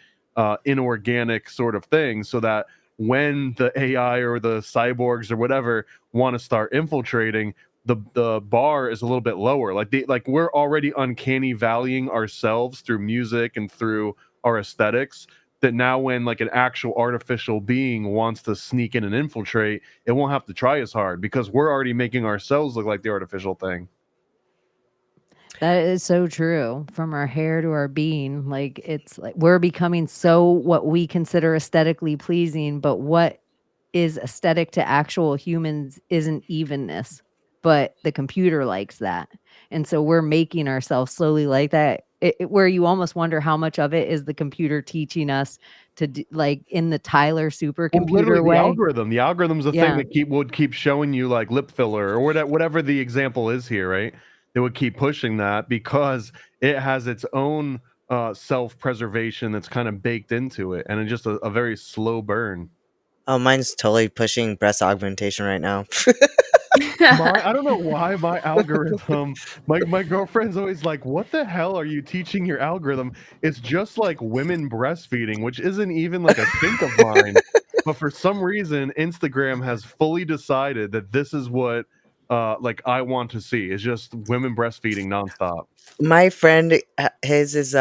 inorganic sort of thing, so that when the AI or the cyborgs or whatever want to start infiltrating, the bar is a little bit lower. Like we're already uncanny valuing ourselves through music and through our aesthetics, that now when like an actual artificial being wants to sneak in and infiltrate, it won't have to try as hard because we're already making ourselves look like the artificial thing. That is so true. From our hair to our being, like it's like we're becoming so what we consider aesthetically pleasing, but what is aesthetic to actual humans isn't evenness, but the computer likes that. And so we're making ourselves slowly like that, where you almost wonder how much of it is the computer teaching us to do, like in the Tyler Well, literally, supercomputer way. the algorithm's the thing that would keep showing you like lip filler or whatever the example is here, right? It would keep pushing that because it has its own self-preservation that's kind of baked into it, and it's just a very slow burn. Oh, mine's totally pushing breast augmentation right now. I don't know why my algorithm, my girlfriend's always like, what the hell are you teaching your algorithm? It's just like women breastfeeding, which isn't even like a think of mine. But for some reason, Instagram has fully decided that this is what like I want to see, is just women breastfeeding nonstop. My friend, his is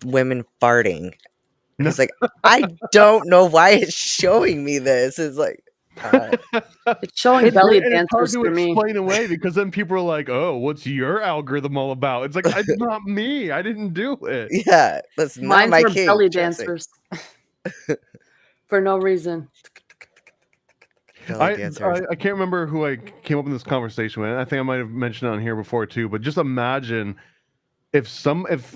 women farting. It's like, I don't know why it's showing me this. It's like it's showing belly and it's hard dancers to for me. explain away because then people are like, "Oh, what's your algorithm all about?" It's like, it's not me. I didn't do it. Yeah, that's not Mine's my for kid. belly dancers for no reason. I can't remember who I came up in this conversation with. I think I might have mentioned it on here before too. But just imagine if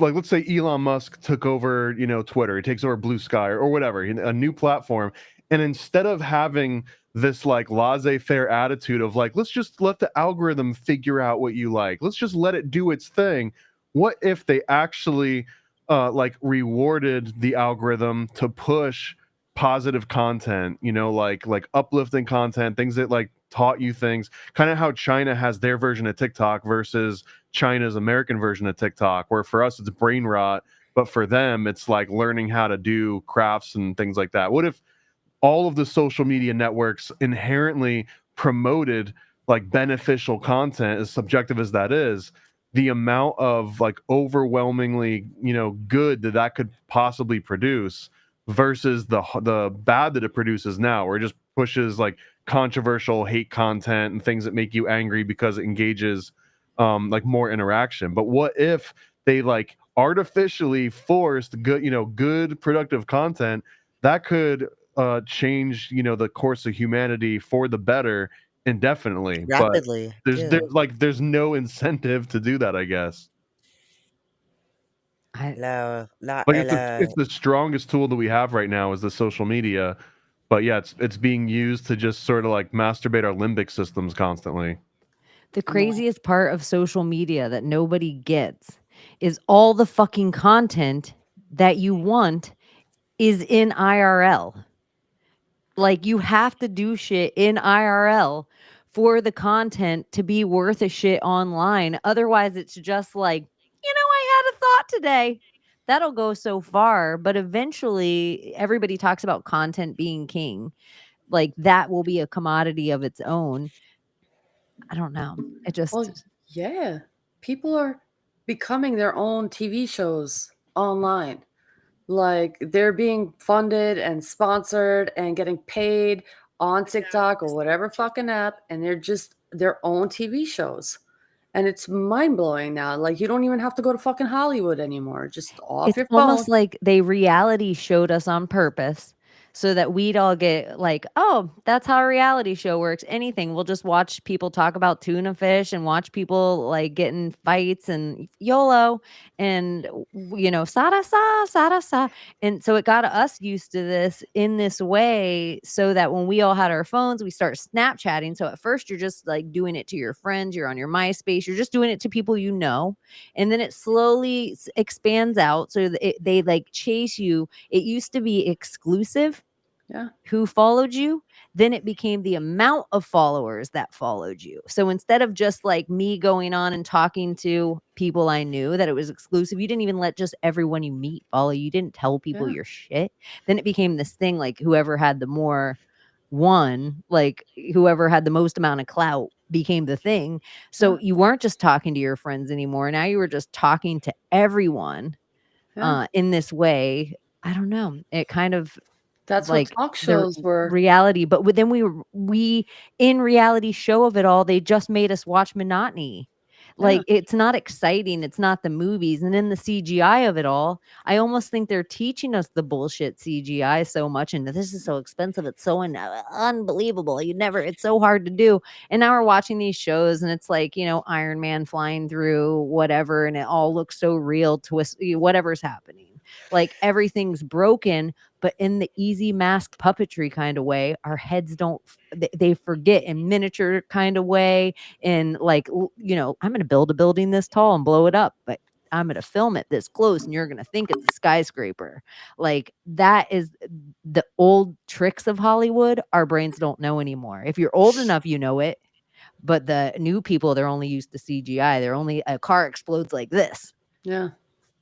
like let's say Elon Musk took over, Twitter, he takes over Blue Sky or whatever, a new platform, and instead of having this like laissez-faire attitude of like, let's just let the algorithm figure out what you like, let's just let it do its thing. What if they actually like rewarded the algorithm to push positive content, like uplifting content, things that like taught you things, kind of how China has their version of TikTok versus China's American version of TikTok, where for us it's brain rot, but for them it's like learning how to do crafts and things like that. What if all of the social media networks inherently promoted like beneficial content, as subjective as that is? The amount of like overwhelmingly, good that could possibly produce versus the bad that it produces now, where it just pushes like controversial hate content and things that make you angry because it engages like more interaction. But what if they like artificially forced good productive content that could change the course of humanity for the better indefinitely, rapidly? But there's no incentive to do that, I guess. It's the strongest tool that we have right now is the social media, but yeah, it's being used to just sort of like masturbate our limbic systems constantly. The craziest part of social media that nobody gets is all the fucking content that you want is in IRL. Like you have to do shit in IRL for the content to be worth a shit online. Otherwise, it's just like, I had a thought today. That'll go so far, but eventually everybody talks about content being king. Like that will be a commodity of its own. I don't know. It just yeah. People are becoming their own TV shows online. Like they're being funded and sponsored and getting paid on TikTok or whatever fucking app, and they're just their own TV shows. And it's mind-blowing now. Like you don't even have to go to fucking Hollywood anymore. Just off it's your phone. almost like they reality showed us on purpose so that we'd all get like, oh, that's how a reality show works. Anything. We'll just watch people talk about tuna fish and watch people like get in fights and YOLO and sada sa. And so it got us used to this in this way, so that when we all had our phones, we start Snapchatting. So at first you're just like doing it to your friends, you're on your MySpace, you're just doing it to people you know. And then it slowly expands out, so that they like chase you. It used to be exclusive who followed you. Then it became the amount of followers that followed you. So instead of just like me going on and talking to people I knew, that it was exclusive, you didn't even let just everyone you meet follow you. Didn't tell people your shit. Then it became this thing, like whoever had the more like whoever had the most amount of clout became the thing. So you weren't just talking to your friends anymore. Now you were just talking to everyone in this way. I don't know. It kind of That's like what talk the shows were. reality, but then we in reality show of it all, they just made us watch monotony. Like it's not exciting, it's not the movies. And in the CGI of it all, I almost think they're teaching us the bullshit CGI so much, and this is so expensive, it's so unbelievable, it's so hard to do. And now we're watching these shows and it's like, Iron Man flying through whatever, and it all looks so real, twist, whatever's happening, like everything's broken. But in the easy mask puppetry kind of way, our heads don't, they forget in miniature kind of way. And like, I'm going to build a building this tall and blow it up, but I'm going to film it this close and you're going to think it's a skyscraper. Like that is the old tricks of Hollywood. Our brains don't know anymore. If you're old enough, you know it. But the new people, they're only used to CGI. They're only, a car explodes like this. Yeah.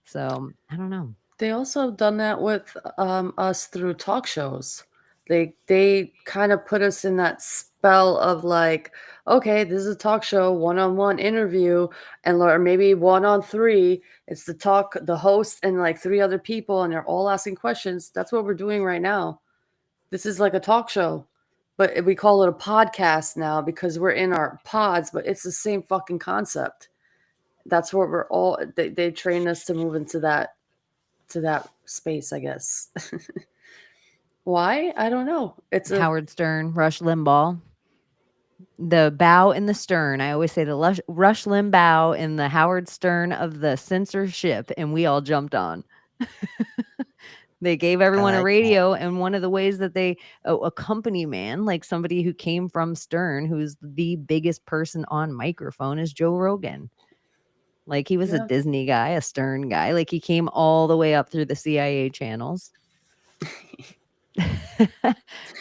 So I don't know. They also done that with us through talk shows. They kind of put us in that spell of like, okay, this is a talk show, one-on-one interview, or maybe 1-on-3. It's the host and like 3 other people, and they're all asking questions. That's what we're doing right now. This is like a talk show, but we call it a podcast now because we're in our pods, but it's the same fucking concept. That's what we're all, they train us to move into that space, I guess. Why? I don't know. It's Howard Stern, Rush Limbaugh. The bow and the stern. I always say the Rush Limbaugh and the Howard Stern of the censorship, and we all jumped on. They gave everyone a radio, and one of the ways that they a company man, like somebody who came from Stern, who's the biggest person on microphone, is Joe Rogan. Like he was a Disney guy, a Stern guy. Like he came all the way up through the CIA channels.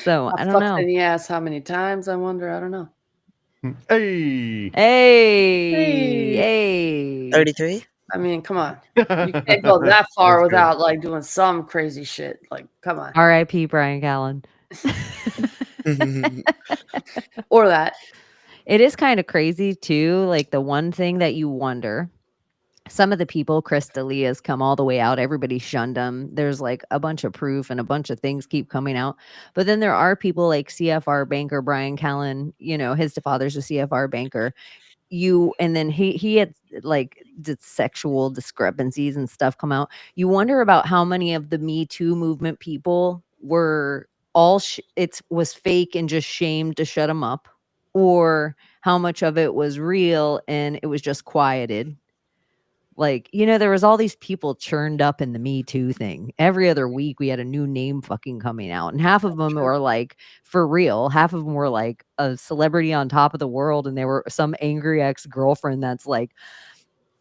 So I don't know. In the ass how many times? I wonder. I don't know. Hey. 33. I mean, come on. You can't go that far without like doing some crazy shit. Like, come on. R.I.P. Brian Callen. Or that. It is kind of crazy too. Like the one thing that you wonder, some of the people, Chris D'Elia's come all the way out. Everybody shunned him. There's like a bunch of proof and a bunch of things keep coming out. But then there are people like CFR banker Brian Callen, his father's a CFR banker. And then he had like did sexual discrepancies and stuff come out. You wonder about how many of the Me Too movement people were all it was fake and just shamed to shut them up, or how much of it was real and it was just quieted. Like, there was all these people churned up in the Me Too thing. Every other week we had a new name fucking coming out. And half of them were like, for real. Half of them were like a celebrity on top of the world. And they were some angry ex-girlfriend that's like,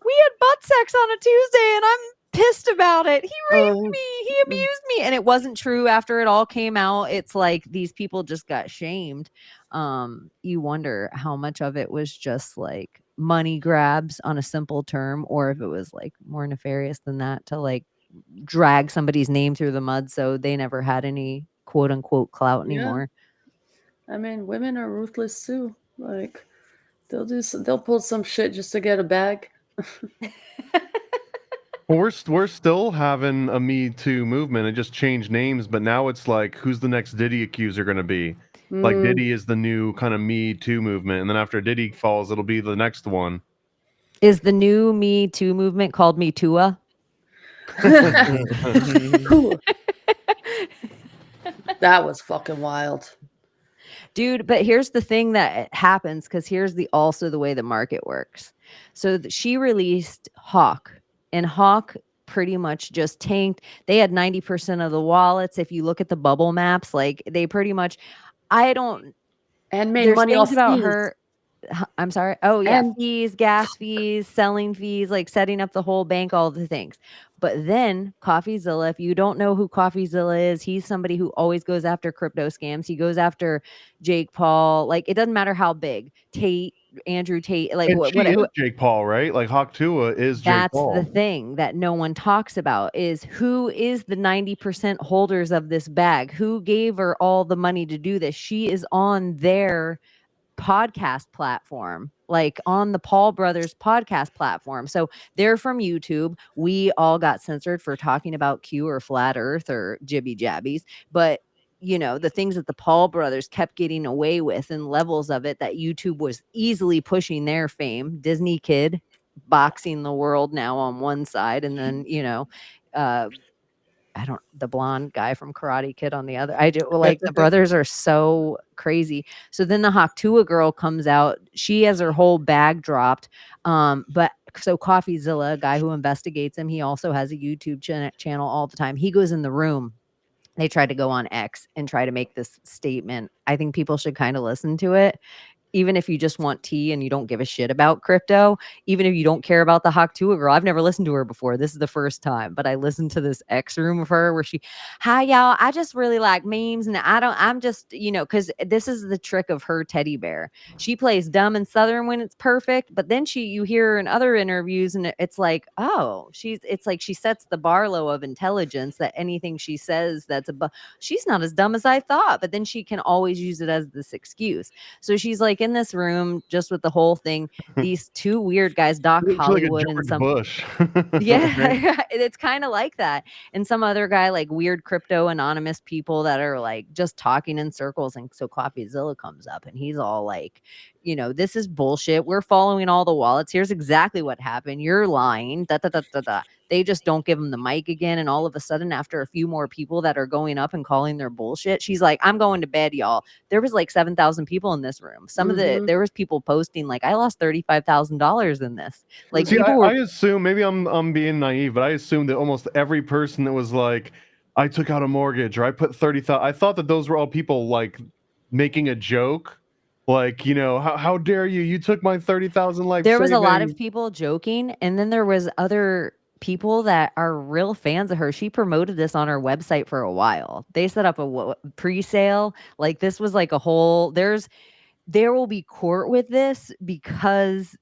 we had butt sex on a Tuesday and I'm pissed about it. He raped me. He abused me. And it wasn't true after it all came out. It's like these people just got shamed. You wonder how much of it was just like money grabs on a simple term, or if it was like more nefarious than that to like drag somebody's name through the mud so they never had any quote unquote clout anymore. I mean, women are ruthless too. Like they'll pull some shit just to get a bag. Well, we're still having a Me Too movement. It just changed names, but now it's like, who's the next Diddy accuser going to be? Like Diddy is the new kind of Me Too movement, and then after Diddy falls, it'll be the next one. Is the new Me Too movement called Me Tua? Cool. That was fucking wild. Dude, but here's the thing that happens, because here's also the way the market works. So she released Hawk, and Hawk pretty much just tanked. They had 90% of the wallets. If you look at the bubble maps, like they pretty much, I don't, And made there's money things off about fees. her. I'm sorry. Oh yeah, And fees, gas fees, selling fees, like setting up the whole bank, all the things. But then CoffeeZilla, if you don't know who CoffeeZilla is, he's somebody who always goes after crypto scams. He goes after Jake Paul. Like it doesn't matter how big. Andrew Tate, like And what she is Jake Paul, right? Like Hawk Tuah is Jake that's Paul. the thing that no one talks about, is who is the 90% holders of this bag? Who gave her all the money to do this? She is on their podcast platform, like on the Paul Brothers podcast platform. So they're from YouTube. We all got censored for talking about Q or flat earth or jibby jabbies, but you know, the things that the Paul brothers kept getting away with and levels of it that YouTube was easily pushing their fame. Disney Kid boxing the world now on one side, and then you know, the blonde guy from Karate Kid on the other. I do like the brothers are so crazy. So then the Haktua girl comes out. She has her whole bag dropped. But so CoffeeZilla, a guy who investigates him, he also has a YouTube channel all the time. He goes in the room. They tried to go on X and try to make this statement. I think people should kind of listen to it. Even if you just want tea and you don't give a shit about crypto, even if you don't care about the Haktua girl, I've never listened to her before. This is the first time, but I listened to this X room of her where hi y'all, I just really like memes, and I'm just, you know, because this is the trick of her teddy bear. She plays dumb and Southern when it's perfect, but then you hear her in other interviews and it's like, oh, it's like she sets the bar low of intelligence that anything she says she's not as dumb as I thought, but then she can always use it as this excuse. So she's like in this room just with the whole thing. These two weird guys, Doc Looks Hollywood like a and George Bush. yeah, it's kind of like that. And some other guy, like weird crypto anonymous people that are like just talking in circles. And so CoffeeZilla comes up and he's all like, you know, this is bullshit. We're following all the wallets. Here's exactly what happened. You're lying. Da, da, da, da, da. They just don't give him the mic again. And all of a sudden, after a few more people that are going up and calling their bullshit, she's like, I'm going to bed, y'all. There was like 7,000 people in this room. There was people posting like, I lost $35,000 in this. Like, see, people I assume, maybe I'm being naive, but I assume that almost every person that was like, I took out a mortgage or I put 30,000, I thought that those were all people like making a joke. Like, you know, how dare you? You took my 30,000 life there was a lot savings. of people joking, and then there was other people that are real fans of her. She promoted this on her website for a while. They set up a pre-sale. Like this was like a whole there will be court with this because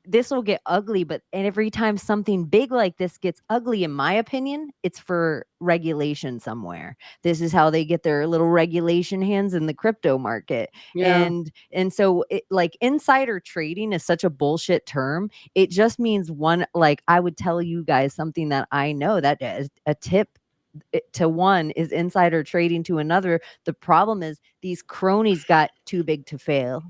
this will get ugly, but every time something big like this gets ugly, in my opinion, it's for regulation somewhere. This is how they get their little regulation hands in the crypto market. Yeah. And so it, like insider trading is such a bullshit term. It just means one, like I would tell you guys something that I know, that a tip to one is insider trading to another. The problem is these cronies got too big to fail.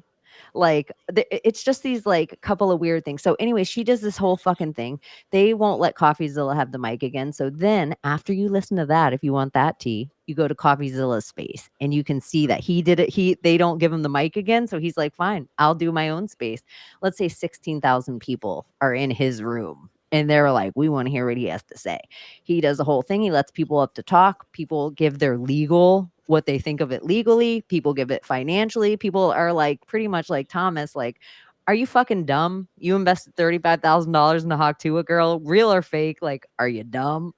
Like it's just these like couple of weird things. So anyway, she does this whole fucking thing. They won't let CoffeeZilla have the mic again. So then after you listen to that, if you want that tea, you go to CoffeeZilla's space and you can see that he did it. They don't give him the mic again. So he's like, fine, I'll do my own space. Let's say 16,000 people are in his room. And they're like, we want to hear what he has to say. He does the whole thing. He lets people up to talk. People give their what they think of it legally. People give it financially. People are like pretty much like Thomas, like, are you fucking dumb? You invested $35,000 in the Haktua girl, real or fake? Like, are you dumb?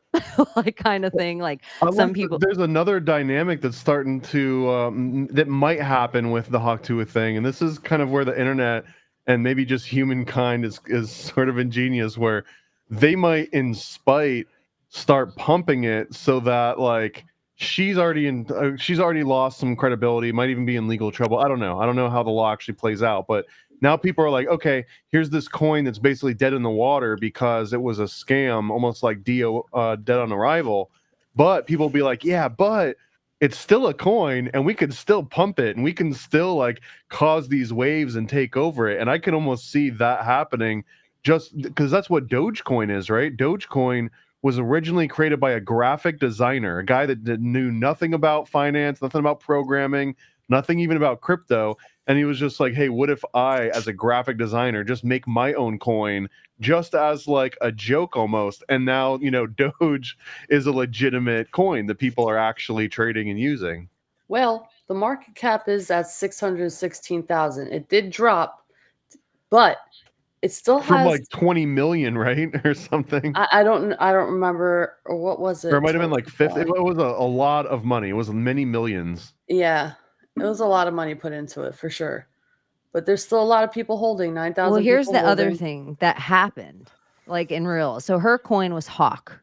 Like kind of thing. Like some people. There's another dynamic that's starting to that might happen with the Haktua thing, and this is kind of where the internet and maybe just humankind is sort of ingenious, where they might in spite start pumping it so that like she's already lost some credibility, might even be in legal trouble. I don't know how the law actually plays out, but now people are like, okay, here's this coin that's basically dead in the water because it was a scam, almost like Dio dead on arrival. But people will be like, yeah, but it's still a coin and we can still pump it and we can still like cause these waves and take over it. And I can almost see that happening just because that's what Dogecoin is, right? Dogecoin was originally created by a graphic designer, a guy that knew nothing about finance, nothing about programming, nothing even about crypto. And he was just like, hey, what if I, as a graphic designer, just make my own coin just as like a joke almost? And now, Doge is a legitimate coin that people are actually trading and using. Well, the market cap is at 616,000. It did drop, but it still From has like 20 million, right? Or something. I don't remember, or what was it? Or it might have been till like 50. It July? was a lot of money. It was many millions. Yeah, it was a lot of money put into it for sure. But there's still a lot of people holding 9,000. Well, here's people the other holding. thing that happened, like in real. So her coin was Hawk.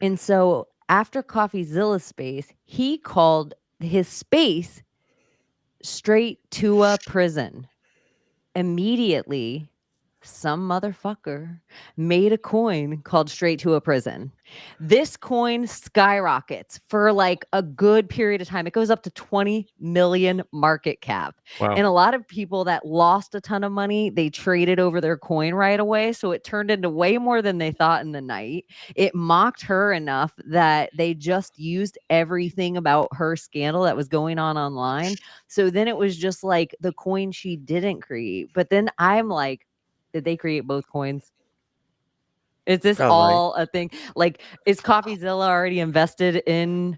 And so after CoffeeZilla's space, he called his space straight to a prison. Immediately, some motherfucker made a coin called straight to a prison. This coin skyrockets for like a good period of time. It goes up to 20 million market cap. Wow. And a lot of people that lost a ton of money, they traded over their coin right away. So it turned into way more than they thought in the night. It mocked her enough that they just used everything about her scandal that was going on online. So then it was just like the coin she didn't create. But then I'm like, did they create both coins? Is this Probably. all a thing? Like, is CoffeeZilla already invested in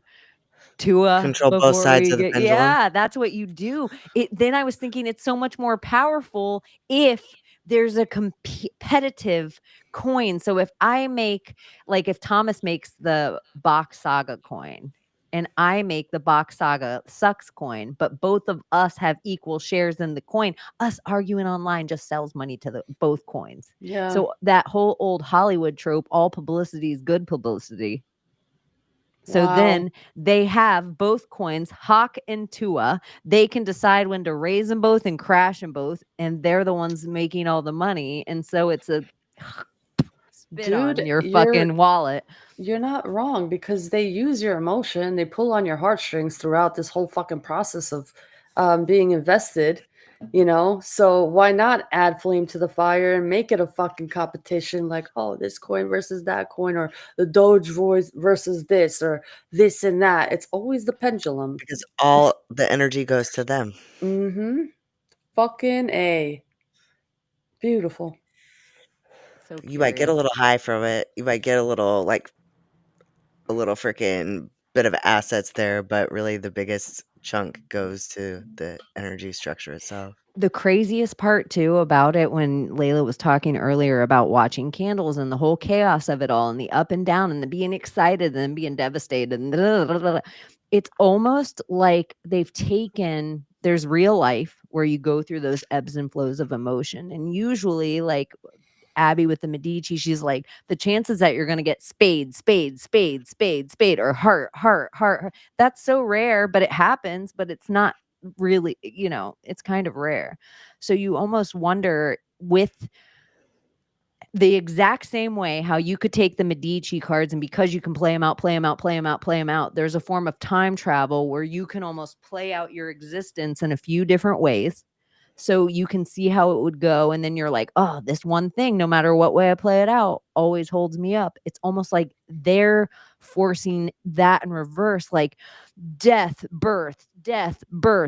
Tua? Control both before sides we of the get- pendulum. Yeah, that's what you do. Then I was thinking it's so much more powerful if there's a competitive coin. So if I make, like, if Thomas makes the Bach Saga coin and I make the Bach Saga Sucks coin, but both of us have equal shares in the coin, us arguing online just sells money to the both coins. Yeah. So that whole old Hollywood trope, all publicity is good publicity. So Wow. then they have both coins, Hawk and Tua. They can decide when to raise them both and crash them both, and they're the ones making all the money. And so it's a spit on Dude, your fucking wallet. You're not wrong, because they use your emotion. They pull on your heartstrings throughout this whole fucking process of being invested, So why not add flame to the fire and make it a fucking competition? Like, oh, this coin versus that coin, or the Doge voice versus this, or this and that. It's always the pendulum. Because all the energy goes to them. Mm-hmm. Fucking A. Beautiful. So You might get a curious. little high from it. You might get a little freaking bit of assets there, but really the biggest chunk goes to the energy structure itself. The craziest part too about it, when Layla was talking earlier about watching candles and the whole chaos of it all and the up and down and the being excited and then being devastated and it's almost like they've taken, there's real life where you go through those ebbs and flows of emotion, and usually, like Abbie with the Medici, she's like, the chances that you're going to get spade, or heart. That's so rare, but it happens, but it's not really, it's kind of rare. So you almost wonder, with the exact same way how you could take the Medici cards, and because you can play them out, there's a form of time travel where you can almost play out your existence in a few different ways. So you can see how it would go. And then you're like, oh, this one thing, no matter what way I play it out, always holds me up. It's almost like they're forcing that in reverse, like death, birth,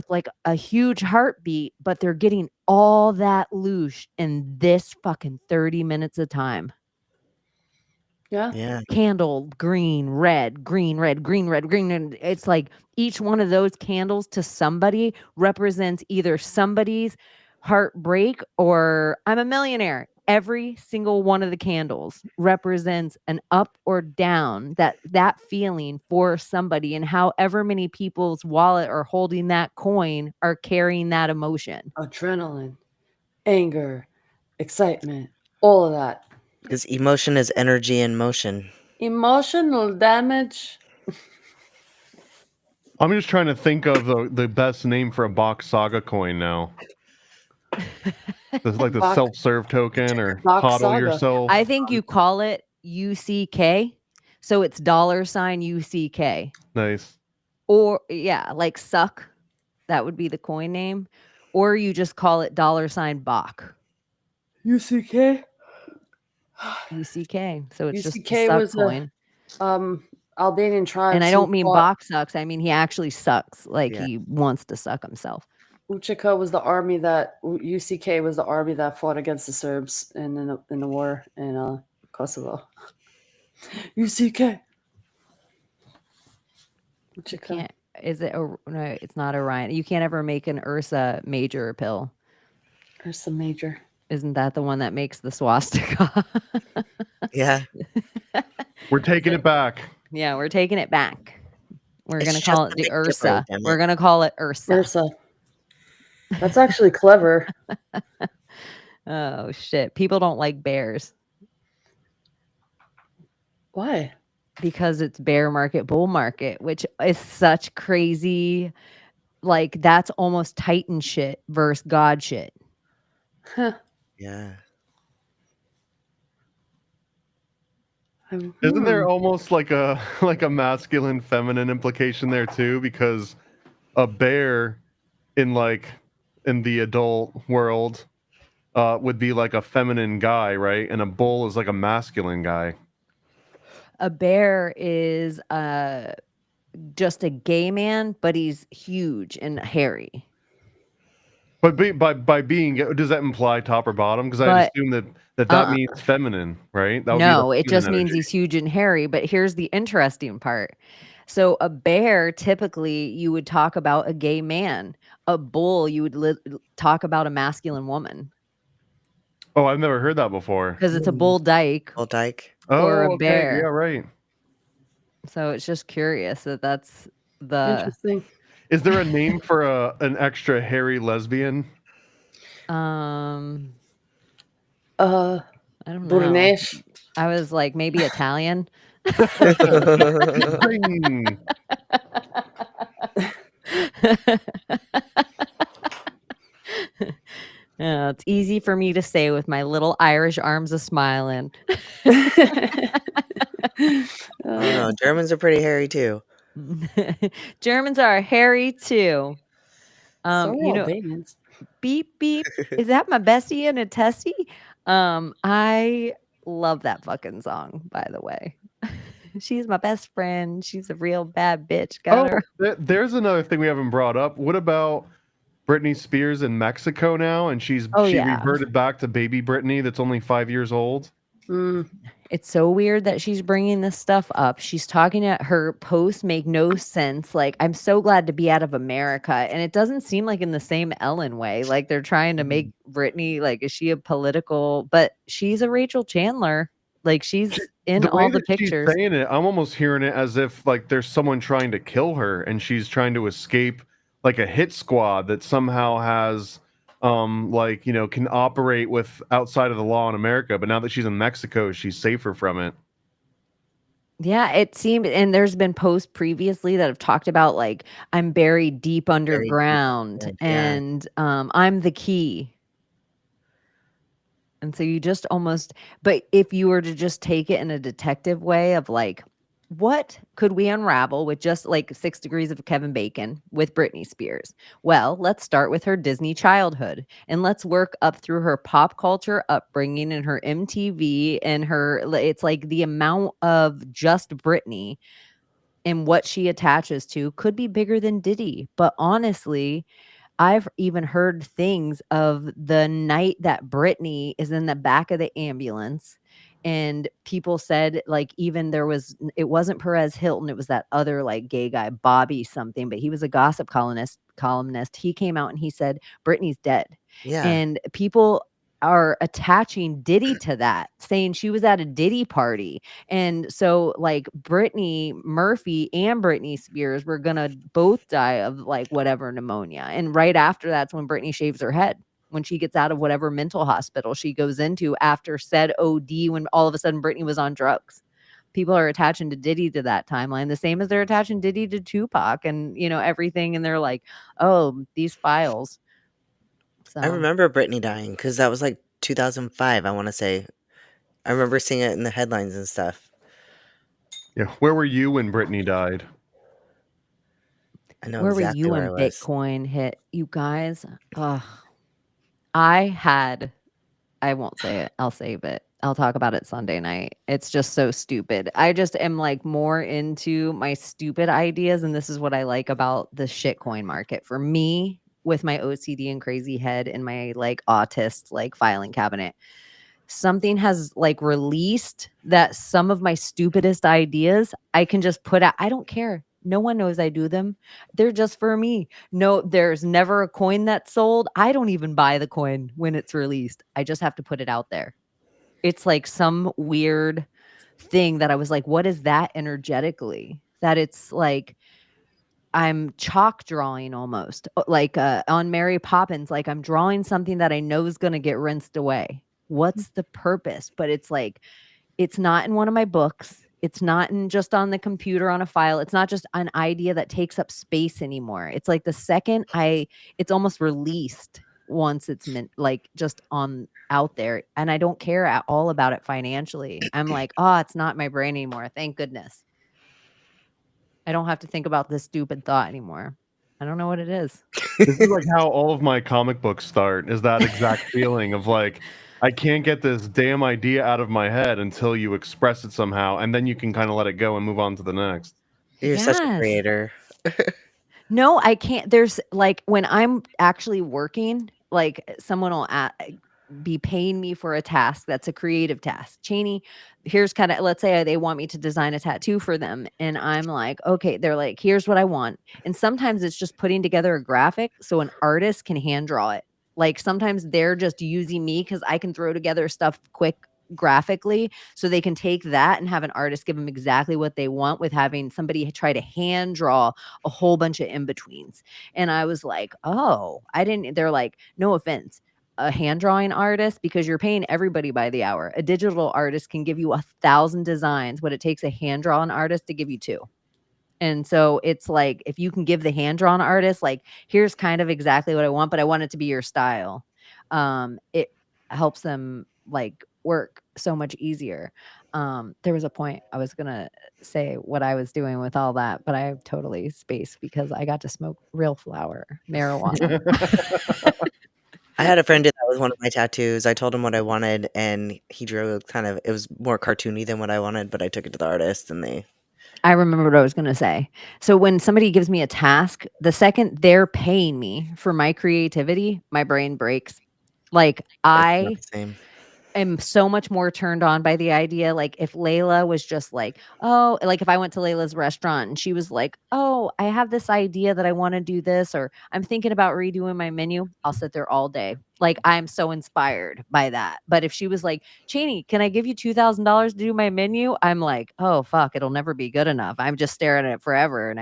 like a huge heartbeat, but they're getting all that loosh in this fucking 30 minutes of time. Yeah. Candle, green, red, green, red, green, red, green. And it's like each one of those candles to somebody represents either somebody's heartbreak or I'm a millionaire. Every single one of the candles represents an up or down, that feeling for somebody, and however many people's wallet are holding that coin are carrying that emotion. Adrenaline, anger, excitement, all of that. Because emotion is energy in motion. Emotional damage. I'm just trying to think of the best name for a Bach Saga coin now. It's like the Bach- self-serve token, or Bach hodl Saga. yourself. I think you call it UCK. So it's $UCK. Nice. Or like suck. That would be the coin name. Or you just call it $Bach. UCK. UCK. So it's just UCK the suck was coin. Albanian tribes. And I who don't mean fought- Bach sucks. I mean he actually sucks. Like Yeah. he wants to suck himself. Uchika was the army that UCK was the army that fought against the Serbs in the war in Kosovo. UCK. You Uchika. can't. Is it? No, it's not Orion. You can't ever make an Ursa Major pill. Ursa Major. Isn't that the one that makes the swastika? Yeah. We're taking it back. Yeah, we're taking it back. We're It's gonna just call a it the big dipper, Ursa. damn it. We're gonna call it Ursa. Ursa. That's actually clever. Oh shit! People don't like bears Why? because it's bear market, bull market, which is such crazy. Like that's almost Titan shit versus God shit. Huh. Yeah. Isn't there almost like a masculine feminine implication there too? Because a bear in the adult world would be like a feminine guy, right? And a bull is like a masculine guy. A bear is just a gay man, but he's huge and hairy. But by being, does that imply top or bottom? Because I But, assume that means feminine, right? That would be No, the it just feminine means energy. he's huge and hairy. But here's the interesting part. So a bear, typically, you would talk about a gay man. A bull, you would talk about a masculine woman Oh, I've never heard that before. because it's a bull dyke Old Dyke. Oh, or a okay. bear. Yeah, right. So it's just curious that's the Interesting. Is there a name for an extra hairy lesbian? I don't know. Bruneish. I was like maybe Italian. Bing. Yeah, it's easy for me to say with my little Irish arms a smiling. Oh no, Germans are pretty hairy too. Germans are hairy too. So You know, Albanians. beep beep. Is that my bestie and a testy? I love that fucking song, by the way. She's my best friend. She's a real bad bitch. Got her. There's another thing we haven't brought up. What about Britney Spears in Mexico now? And she reverted back to baby Britney that's only 5 years old. It's so weird that she's bringing this stuff up. She's talking at her posts make no sense. Like, I'm so glad to be out of America. And it doesn't seem like in the same Ellen way. Like they're trying to make Britney, like, is she a political, but she's a Rachel Chandler. Like she's in all the pictures. She's saying it, I'm almost hearing it as if like there's someone trying to kill her and she's trying to escape like a hit squad that somehow has can operate with outside of the law in America, but now that she's in Mexico, she's safer from it. Yeah, it seemed, and there's been posts previously that have talked about like I'm buried deep underground and I'm the key. And so you just almost, but if you were to just take it in a detective way of like, what could we unravel with just like 6 degrees of Kevin Bacon with Britney Spears? Well, let's start with her Disney childhood and let's work up through her pop culture upbringing and her MTV and it's like the amount of just Britney and what she attaches to could be bigger than Diddy. But honestly, I've even heard things of the night that Britney is in the back of the ambulance. And people said like even it wasn't Perez Hilton, it was that other like gay guy, Bobby something, but he was a gossip columnist. He came out and he said Britney's dead. Yeah. And people are attaching Diddy to that, saying she was at a Diddy party. And so like Brittany Murphy and Britney Spears were gonna both die of like whatever pneumonia. And right after that's when Britney shaves her head. When she gets out of whatever mental hospital she goes into after said OD, when all of a sudden Britney was on drugs. People are attaching to Diddy to that timeline, the same as they're attaching Diddy to Tupac and, everything. And they're like, oh, these files. So I remember Britney dying because that was like 2005, I want to say. I remember seeing it in the headlines and stuff. Yeah. Where were you when Britney died? I know where exactly were you where when I was. Bitcoin hit? You guys, I won't say it. I'll save it. I'll talk about it Sunday night. It's just so stupid. I just am like more into my stupid ideas, and this is what I like about the shitcoin market. For me, with my OCD and crazy head and my like autist like filing cabinet, something has like released that some of my stupidest ideas I can just put out. I don't care. No one knows I do them. They're just for me. No, there's never a coin that's sold. I don't even buy the coin when it's released. I just have to put it out there. It's like some weird thing that I was like, what is that energetically? That it's like I'm chalk drawing almost like on Mary Poppins, like I'm drawing something that I know is going to get rinsed away. What's the purpose? But it's like, it's not in one of my books. It's not in just on the computer on a file. It's not just an idea that takes up space anymore. It's like the second it's almost released once it's meant like just on out there. And I don't care at all about it financially. I'm like, oh, it's not my brain anymore. Thank goodness. I don't have to think about this stupid thought anymore. I don't know what it is. This is like how all of my comic books start, is that exact feeling of like, I can't get this damn idea out of my head until you express it somehow, and then you can kind of let it go and move on to the next. You're such a Yes. creator. No, I can't. There's like when I'm actually working, like someone will be paying me for a task that's a creative task. Chaney, here's kind of, let's say they want me to design a tattoo for them. And I'm like, okay, they're like, here's what I want. And sometimes it's just putting together a graphic so an artist can hand draw it. Like sometimes they're just using me because I can throw together stuff quick graphically, so they can take that and have an artist give them exactly what they want with having somebody try to hand draw a whole bunch of in-betweens. And I was like, oh, they're like, no offense, a hand drawing artist, because you're paying everybody by the hour. A digital artist can give you 1,000 designs. What it takes a hand drawn artist to give you 2. And so it's like, if you can give the hand drawn artist, like, here's kind of exactly what I want, but I want it to be your style. It helps them like work so much easier. There was a point I was gonna say what I was doing with all that, but I totally spaced because I got to smoke real flower, marijuana. I had a friend do that with one of my tattoos. I told him what I wanted, and he drew it was more cartoony than what I wanted, but I took it to the artist, and I remember what I was going to say. So when somebody gives me a task, the second they're paying me for my creativity, my brain breaks. Like it's not I the same. am so much more turned on by the idea. Like if Layla was just like, oh, like if I went to Layla's restaurant and she was like, oh, I have this idea that I want to do this, or I'm thinking about redoing my menu, I'll sit there all day. Like I'm so inspired by that. But if she was like, Chaney, can I give you $2,000 to do my menu? I'm like, oh fuck, it'll never be good enough. I'm just staring at it forever.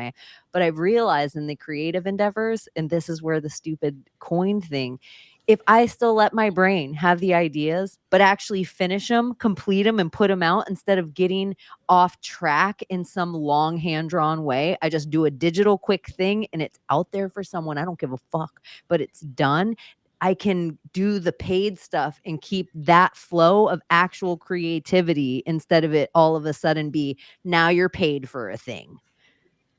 But I've realized in the creative endeavors, and this is where the stupid coin thing, if I still let my brain have the ideas, but actually finish them, complete them, and put them out instead of getting off track in some long hand-drawn way, I just do a digital quick thing and it's out there for someone. I don't give a fuck, but it's done. I can do the paid stuff and keep that flow of actual creativity instead of it all of a sudden be, now you're paid for a thing.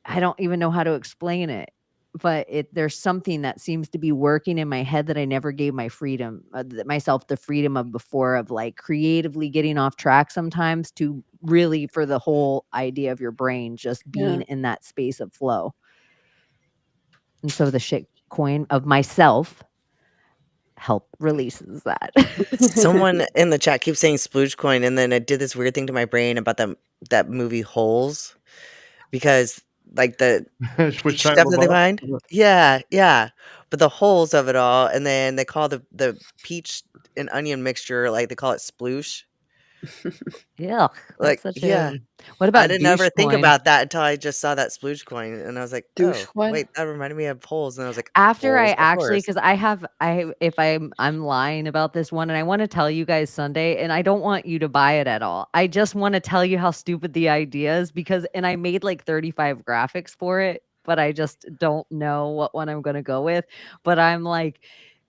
I don't even know how to explain it. But there's something that seems to be working in my head that I never gave myself the freedom of before, of like creatively getting off track sometimes, to really for the whole idea of your brain just being in that space of flow. And so the shit coin of myself help releases that. Someone in the chat keeps saying splooge coin, and then it did this weird thing to my brain about that movie Holes, because like the Which stuff time that they about? find, yeah, but the holes of it all, and then they call the peach and onion mixture, like they call it sploosh. Yeah, Like, that's such yeah. What I about didn't ever douche think coin? about that until I just saw that splooge coin, and I was like, Douche oh coin? wait, that reminded me of holes, and I was like, After I holes, of actually, course. because I'm lying about this one, and I want to tell you guys Sunday, and I don't want you to buy it at all. I just want to tell you how stupid the idea is, and I made like 35 graphics for it, but I just don't know what one I'm gonna go with. But I'm like,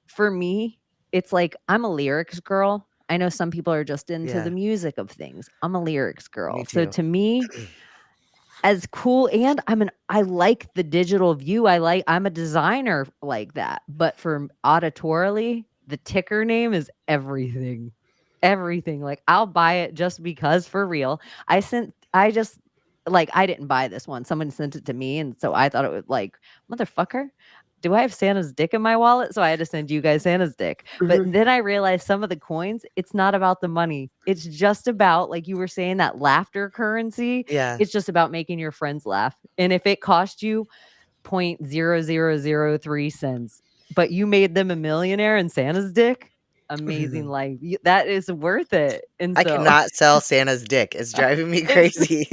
for me, it's like I'm a lyrics girl. I know some people are just into Yeah. the music of things. I'm a lyrics girl. Me So too. to me, as cool, and I like the digital view. I'm a designer like that. But for auditorily, the ticker name is everything. everything. Like, I'll buy it just because, for real. I didn't buy this one. Someone sent it to me, and so I thought it was like, motherfucker, do I have Santa's dick in my wallet? So I had to send you guys Santa's dick. But then I realized some of the coins, it's not about the money. It's just about, like you were saying, that laughter currency. Yeah. It's just about making your friends laugh. And if it cost you 0.0003 cents, but you made them a millionaire in Santa's dick, amazing life. That is worth it. And I so cannot sell Santa's dick. It's driving me crazy.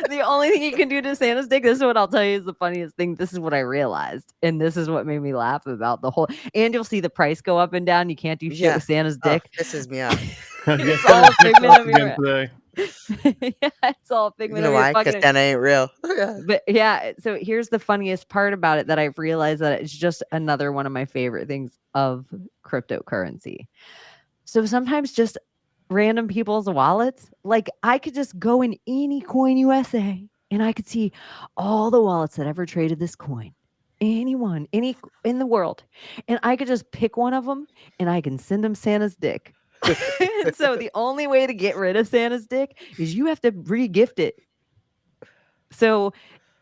the only thing you can do to Santa's dick, this is what I'll tell you is the funniest thing. This is what I realized. And this is what made me laugh about the whole. And you'll see the price go up and down. You can't do shit with Santa's dick. Pisses me off. It's all a figment of your today. yeah, it's all a You figment know of your why? Because fucking. Santa ain't real. But yeah, so here's the funniest part about it, that I've realized that it's just another one of my favorite things of cryptocurrency. So sometimes just random people's wallets, like I could just go in any Coin USA and I could see all the wallets that ever traded this coin. Anyone, any in the world. And I could just pick one of them and I can send them Santa's dick. And so the only way to get rid of Santa's dick is you have to re-gift it. So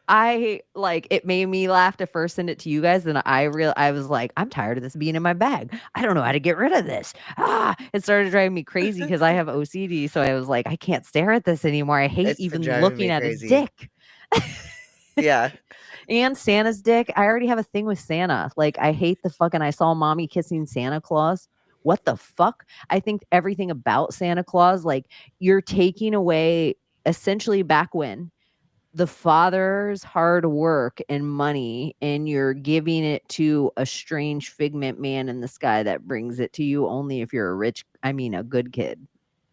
it made me laugh to first send it to you guys. And I was like, I'm tired of this being in my bag. I don't know how to get rid of this. It started driving me crazy because I have OCD. So I was like, I can't stare at this anymore. I hate It's even driving looking me at crazy. a dick. Yeah. And Santa's dick. I already have a thing with Santa. Like, I hate the fucking, I saw mommy kissing Santa Claus. What the fuck? I think everything about Santa Claus, like, you're taking away, essentially back when, the father's hard work and money, and you're giving it to a strange figment man in the sky that brings it to you only if you're a good kid.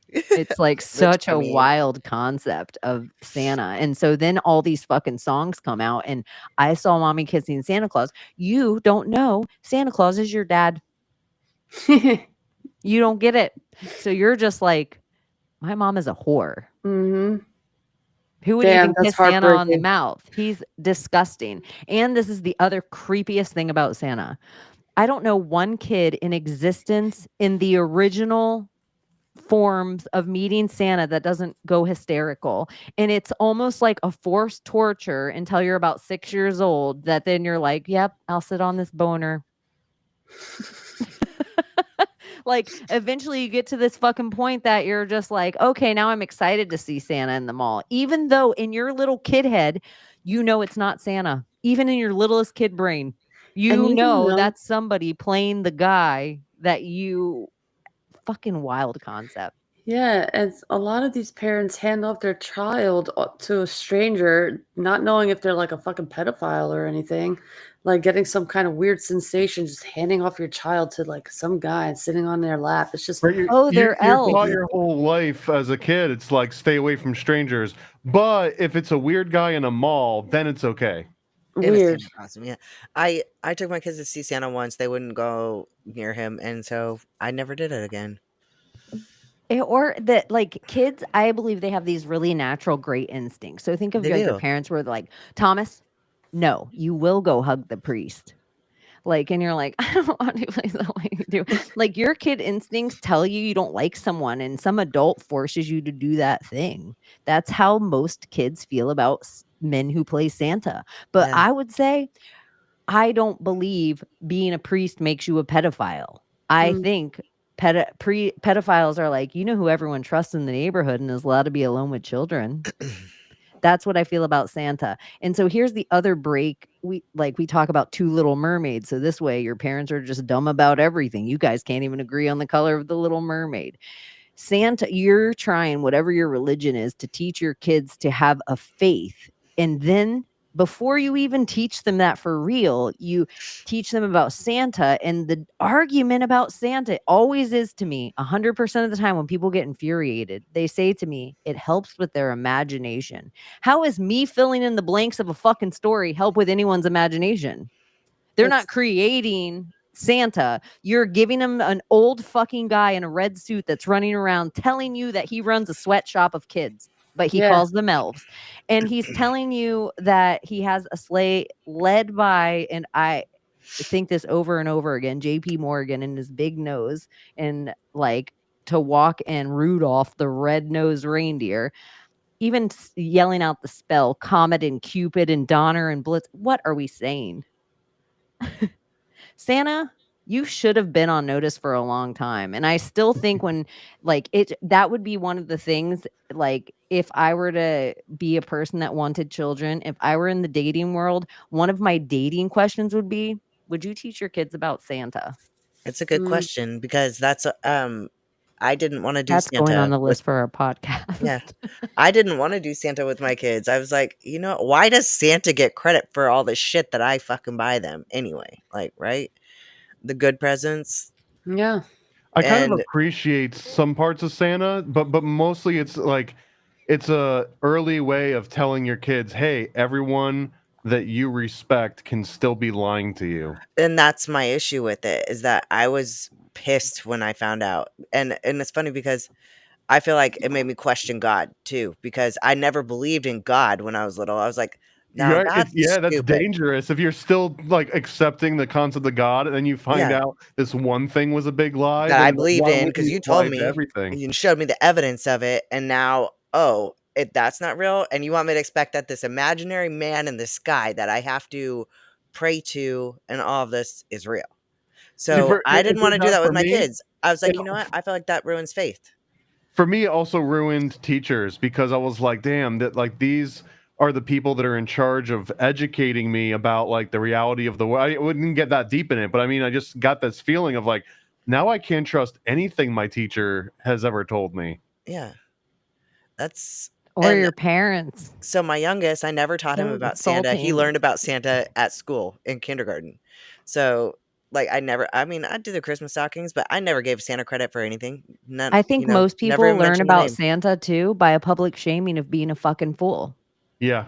It's like such a wild concept of Santa. And so then all these fucking songs come out, and I saw mommy kissing Santa Claus. You don't know Santa Claus is your dad. You don't get it. So you're just like, my mom is a whore. Mm-hmm. Who would even kiss Santa on the mouth? He's disgusting. And this is the other creepiest thing about Santa. I don't know one kid in existence in the original forms of meeting Santa that doesn't go hysterical. And it's almost like a forced torture until you're about 6 years old, that then you're like, yep, I'll sit on this boner. Like, eventually you get to this fucking point that you're just like, okay, now I'm excited to see Santa in the mall. Even though in your little kid head, you know it's not Santa. Even in your littlest kid brain, you know that's somebody playing the guy that you... Fucking wild concept. Yeah, and a lot of these parents hand off their child to a stranger, not knowing if they're like a fucking pedophile or anything, like getting some kind of weird sensation, just handing off your child to like some guy and sitting on their lap. It's just, they're you're elves. taught your whole life as a kid, it's like stay away from strangers. But if it's a weird guy in a mall, then it's okay. weird. Awesome. Yeah. I took my kids to see Santa once. They wouldn't go near him, and so I never did it again. Or that, like, kids, I believe they have these really natural great instincts. So think of They like your do. parents were like, Thomas, no, you will go hug the priest. Like, and you're like, I don't want to play the way you do. Like, your kid instincts tell you don't like someone, and some adult forces you to do that thing. That's how most kids feel about men who play Santa. But Yeah. I would say, I don't believe being a priest makes you a pedophile. I think pedophiles are like, who everyone trusts in the neighborhood and is allowed to be alone with children. That's what I feel about Santa. And so here's the other break. We talk about Two Little Mermaids. So this way your parents are just dumb about everything. You guys can't even agree on the color of the Little Mermaid. Santa, you're trying, whatever your religion is, to teach your kids to have a faith. And then before you even teach them that for real, you teach them about Santa. And the argument about Santa always is, to me, 100% of the time when people get infuriated, they say to me, it helps with their imagination. How is me filling in the blanks of a fucking story help with anyone's imagination? They're not creating Santa. You're giving them an old fucking guy in a red suit that's running around telling you that he runs a sweatshop of kids, but he calls them elves. And he's telling you that he has a sleigh led by, and I think this over and over again, JP Morgan and his big nose, and like to walk in Rudolph the red-nosed reindeer, even yelling out the spell Comet and Cupid and Donner and Blitz. What are we saying? Santa, you should have been on notice for a long time. And I still think when that would be one of the things, like if I were to be a person that wanted children, if I were in the dating world, one of my dating questions would be, would you teach your kids about Santa? It's a good question because that's I didn't want to do That's going on Santa the with list for our podcast. yeah. I didn't want to do Santa with my kids. I was like, why does Santa get credit for all the shit that I fucking buy them anyway? Like, right? The good presents. Yeah. I kind of And appreciate some parts of Santa, but mostly it's like it's a early way of telling your kids, hey, everyone that you respect can still be lying to you. and that's my issue with it, is that I was pissed when I found out. And it's funny because I feel like it made me question God too, because I never believed in God when I was little. I was like, now that's That's stupid. dangerous. If you're still like accepting the concept of God and then you find Yeah. out this one thing was a big lie, That then I believed why in wouldn't because you apply told it to me everything? and you showed me the evidence of it, and now that's not real, and you want me to expect that this imaginary man in the sky that I have to pray to and all of this is real. See, So I it didn't want did to do that that with for my me. kids. I was like, It, you know what? I feel like that ruins faith. for me, it also ruined teachers because I was like, damn, that like these are the people that are in charge of educating me about like the reality of the world. I wouldn't get that deep in it, but I mean, I just got this feeling of like, now I can't trust anything my teacher has ever told me. Yeah. That's Or and your parents. so my youngest, I never taught him So about Santa. He insulting. learned about Santa at school in kindergarten. So like I do the Christmas stockings, but I never gave Santa credit for anything. None, I think most never people even learn mentioned the about name. Santa too by a public shaming of being a fucking fool. Yeah.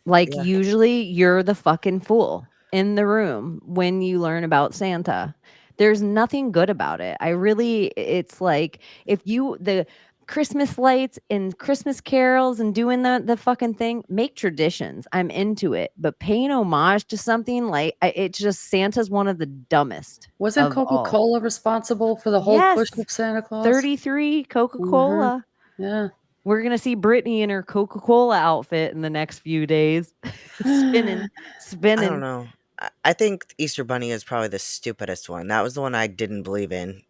Like Yeah. usually you're the fucking fool in the room when you learn about Santa. There's nothing good about it. It's like if the Christmas lights and Christmas carols and doing the fucking thing, make traditions. I'm into it. But paying homage to something like it's just Santa's one of the dumbest. Wasn't of all. Coca-Cola responsible for the whole push Yes. of Santa Claus? 33 Coca-Cola. Yeah. We're gonna see Brittany in her Coca-Cola outfit in the next few days, spinning. I don't know. I think Easter Bunny is probably the stupidest one. That was the one I didn't believe in.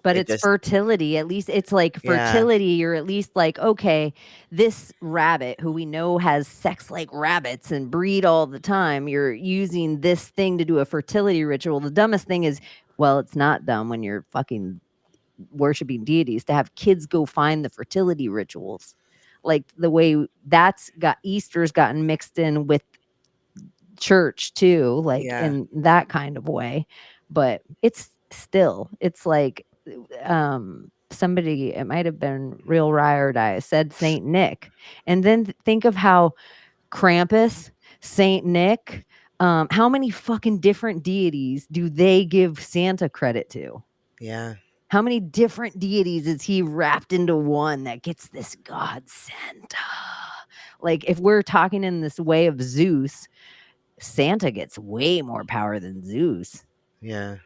But It it's just fertility. At least it's like Yeah. fertility. You're at least like, okay, this rabbit who we know has sex like rabbits and breed all the time, you're using this thing to do a fertility ritual. The dumbest thing is, well, it's not dumb when you're fucking worshiping deities to have kids go find the fertility rituals. Like the way Easter's gotten mixed in with church too, like Yeah. in that kind of way. But it's like somebody, it might have been Real Rye or Die, said Saint Nick. And then think of how Krampus, Saint Nick, how many fucking different deities do they give Santa credit to? Yeah. How many different deities is he wrapped into one that gets this God Santa? Like if we're talking in this way of Zeus, Santa gets way more power than Zeus. Yeah.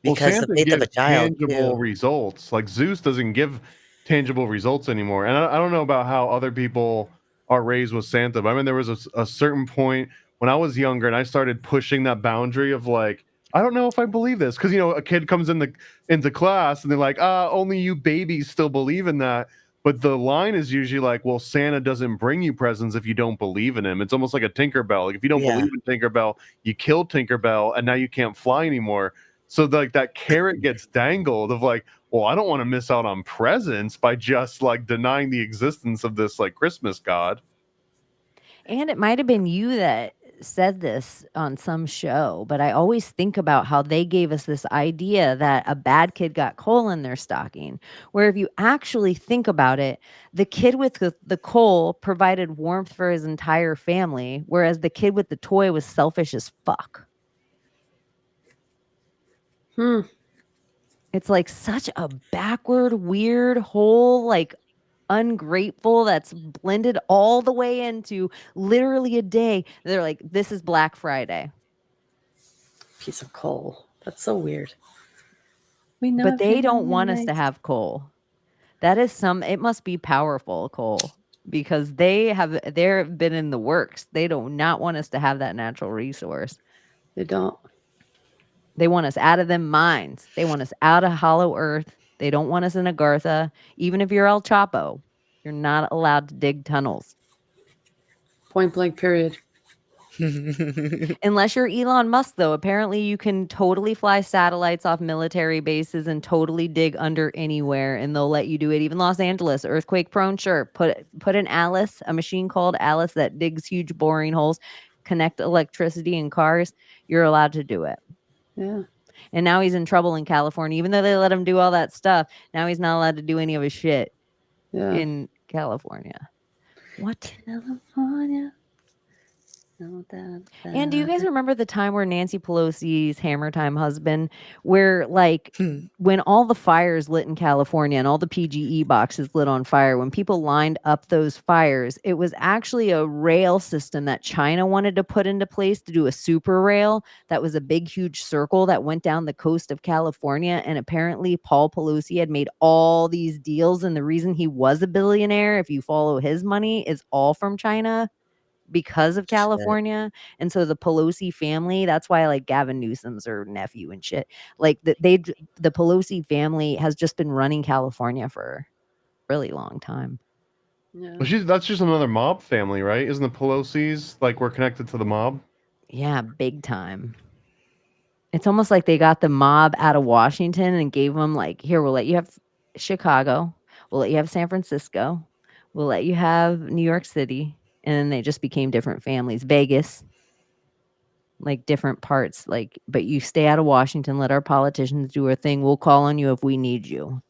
Well, Because the Santa faith of a gives child tangible too. results. Like Zeus doesn't give tangible results anymore. And I don't know about how other people are raised with Santa, but I mean, there was a certain point when I was younger and I started pushing that boundary of like, I don't know if I believe this. Because, a kid comes into class and they're like, only you babies still believe in that. But the line is usually like, well, Santa doesn't bring you presents if you don't believe in him. It's almost like a Tinkerbell. Like if you don't Yeah. believe in Tinkerbell, you killed Tinkerbell and now you can't fly anymore. So like that carrot gets dangled of like, well, I don't want to miss out on presents by just like denying the existence of this like Christmas god. And it might have been you that said this on some show, but I always think about how they gave us this idea that a bad kid got coal in their stocking, where if you actually think about it, the kid with the coal provided warmth for his entire family, whereas the kid with the toy was selfish as fuck. It's like such a backward, weird, whole, like ungrateful that's blended all the way into literally a day. They're like, this is Black Friday. Piece of coal. That's so weird. We know But if they you don't know want us to right. have coal. That is it must be powerful coal because they've been in the works. They do not want us to have that natural resource. They don't. They want us out of them mines. They want us out of Hollow Earth. They don't want us in Agartha. Even if you're El Chapo, you're not allowed to dig tunnels. Point blank period. Unless you're Elon Musk, though. Apparently, you can totally fly satellites off military bases and totally dig under anywhere, and they'll let you do it. Even Los Angeles, earthquake prone, sure. Put an Alice, a machine called Alice that digs huge boring holes, connect electricity in cars. You're allowed to do it. Yeah. And now he's in trouble in California. Even though they let him do all that stuff, now he's not allowed to do any of his shit in California. What? California. And do you guys remember the time where Nancy Pelosi's Hammer Time husband, where like when all the fires lit in California and all the PGE boxes lit on fire, when people lined up those fires, it was actually a rail system that China wanted to put into place to do a super rail that was a big, huge circle that went down the coast of California. And apparently Paul Pelosi had made all these deals. And the reason he was a billionaire, if you follow his money, is all from China. Because of California. And so the Pelosi family, that's why like Gavin Newsom's her nephew and shit. Like the Pelosi family has just been running California for a really long time. Yeah. Well, that's just another mob family, right? Isn't the Pelosi's like we're connected to the mob? Yeah, big time. It's almost like they got the mob out of Washington and gave them like, here, we'll let you have Chicago. We'll let you have San Francisco. We'll let you have New York City. And then they just became different families. Vegas, like different parts, like, but you stay out of Washington, let our politicians do our thing. We'll call on you if we need you.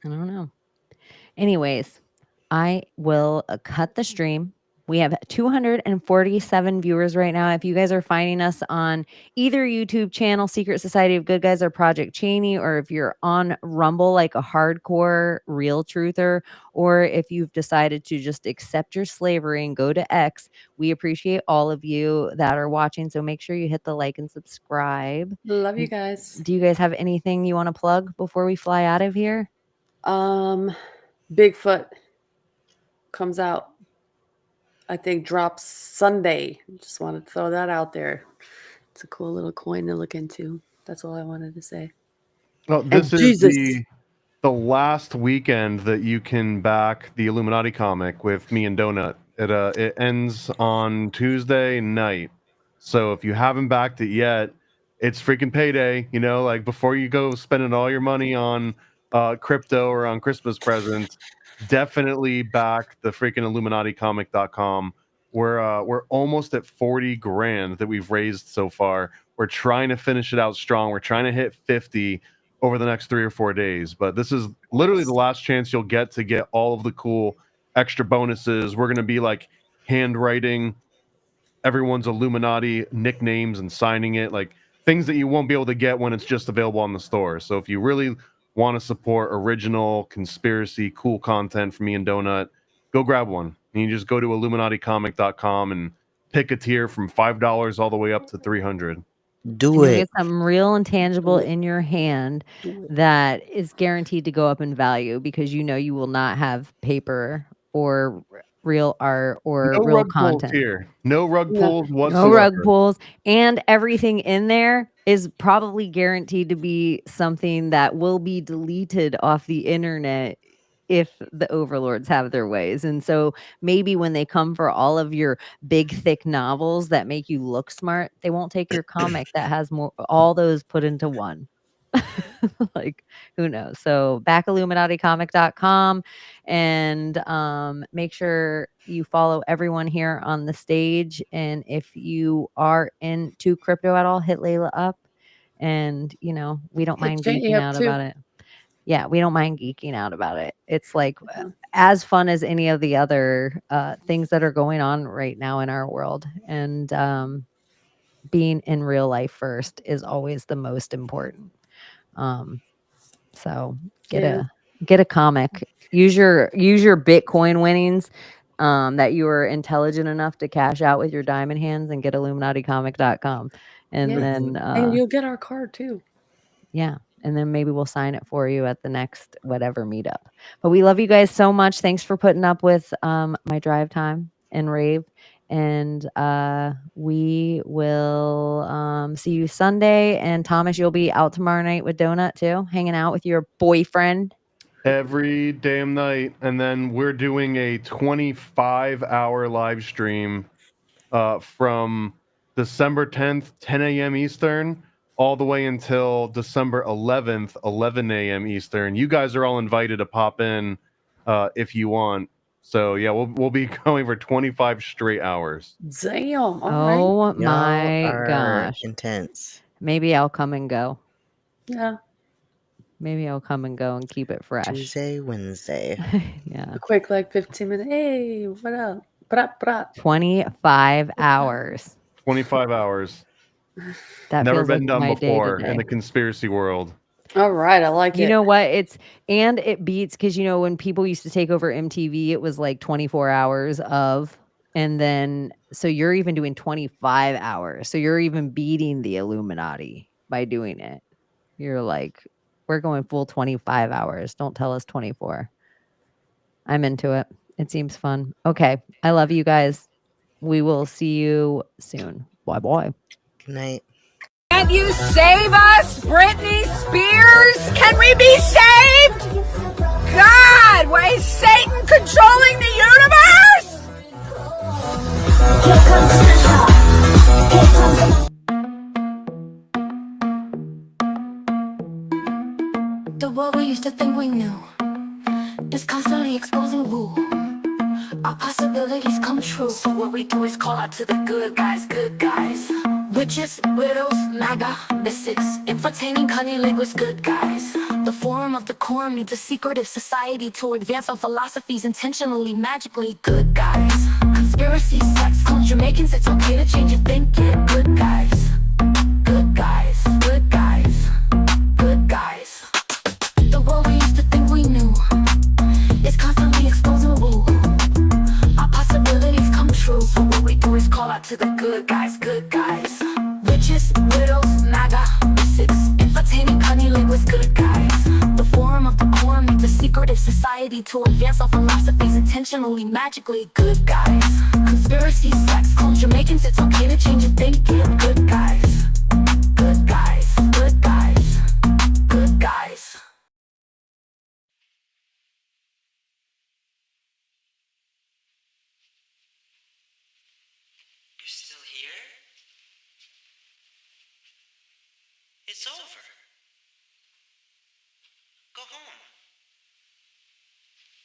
I don't know. Anyways, I will cut the stream. We have 247 viewers right now. If you guys are finding us on either YouTube channel, Secret Society of Good Guys or Project Chaney, or if you're on Rumble like a hardcore real truther, or if you've decided to just accept your slavery and go to X, we appreciate all of you that are watching. So make sure you hit the like and subscribe. Love you guys. Do you guys have anything you want to plug before we fly out of here? Bigfoot comes out. I think drops Sunday. Just wanted to throw that out there. It's a cool little coin to look into. That's all I wanted to say. Well, this is the last weekend that you can back the Illuminati comic with me and Donut. It ends on Tuesday night. So if you haven't backed it yet, it's freaking payday. You know, like before you go spending all your money on crypto or on Christmas presents, definitely back the freaking IlluminatiComic.com. We're almost at 40 grand that we've raised so far. We're trying to finish it out strong. We're trying to hit 50 over the next 3 or 4 days. But this is literally the last chance you'll get to get all of the cool extra bonuses. We're going to be like handwriting everyone's Illuminati nicknames and signing it, like things that you won't be able to get when it's just available on the store. So if you really want to support original conspiracy cool content from me and Donut, go grab one. And you just go to IlluminatiComic.com and pick a tier from $5 all the way up to $300. Do it. Get something real and tangible in your hand that is guaranteed to go up in value because you know you will not have paper or real art or No real rug pulls content. here. No rug pulls whatsoever. No rug pulls. And everything in there is probably guaranteed to be something that will be deleted off the internet if the overlords have their ways. And so maybe when they come for all of your big, thick novels that make you look smart, they won't take your comic that has all those put into one. Like, who knows? So back IlluminatiComic.com and make sure you follow everyone here on the stage. And if you are into crypto at all, hit Layla up. And, you know, we don't mind geeking out about it. Yeah, we don't mind geeking out about it. It's like as fun as any of the other things that are going on right now in our world. And being in real life first is always the most important. So get a comic. Use your Bitcoin winnings that you are intelligent enough to cash out with your diamond hands and get IlluminatiComic.com. And Yeah. then And you'll get our card too. yeah. And then maybe we'll sign it for you at the next whatever meetup. But we love you guys so much. Thanks for putting up with my drive time and rave. And we will see you Sunday. And Thomas, you'll be out tomorrow night with Donut too, hanging out with your boyfriend. Every damn night. And then we're doing a 25-hour live stream from December 10th, 10 a.m. Eastern, all the way until December 11th, 11 a.m. Eastern. You guys are all invited to pop in if you want. So yeah, we'll be going for 25 straight hours. Damn. All right. Oh Y'all my are gosh. intense. Maybe I'll come and go. Yeah. Maybe I'll come and go and keep it fresh. Tuesday, Wednesday. Yeah. A quick 15 minutes. Hey, what up? Brap. 25 hours. 25 hours. That Never feels been like done my before day-to-day. in the conspiracy world. All right. I like it. You know what? It beats because when people used to take over MTV, it was like 24 hours of, and then so you're even doing 25 hours. So you're even beating the Illuminati by doing it. You're like, we're going full 25 hours. Don't tell us 24. I'm into it. It seems fun. Okay. I love you guys. We will see you soon. Bye. Good night. Can you save us, Britney Spears? Can we be saved? God, why is Satan controlling the universe? The world we used to think we knew is constantly exposing woo. Our possibilities come true. So what we do is call out to the good guys, good guys. Witches, widows, MAGA, mystics, infiltrating cunnilinguists, good guys. The forum of the quorum needs a secretive society to advance our philosophies intentionally, magically, good guys. Conspiracy, sex, culture, Jamaicans, it's okay to change your thinking, good guys. Good guys, good guys, good guys. The world we used to think we knew is constantly exposing woo. Our possibilities come true. So what we do is call out to the good guys, good guys. Witches, widows, MAGA, mystics, infiltrating cunnilinguists, good guys. The forum of the quorum needs a secretive society to advance our philosophies intentionally, magically, good guys. Conspiracy, sex, culture, Jamaicans, it's okay to change your thinking, good guys.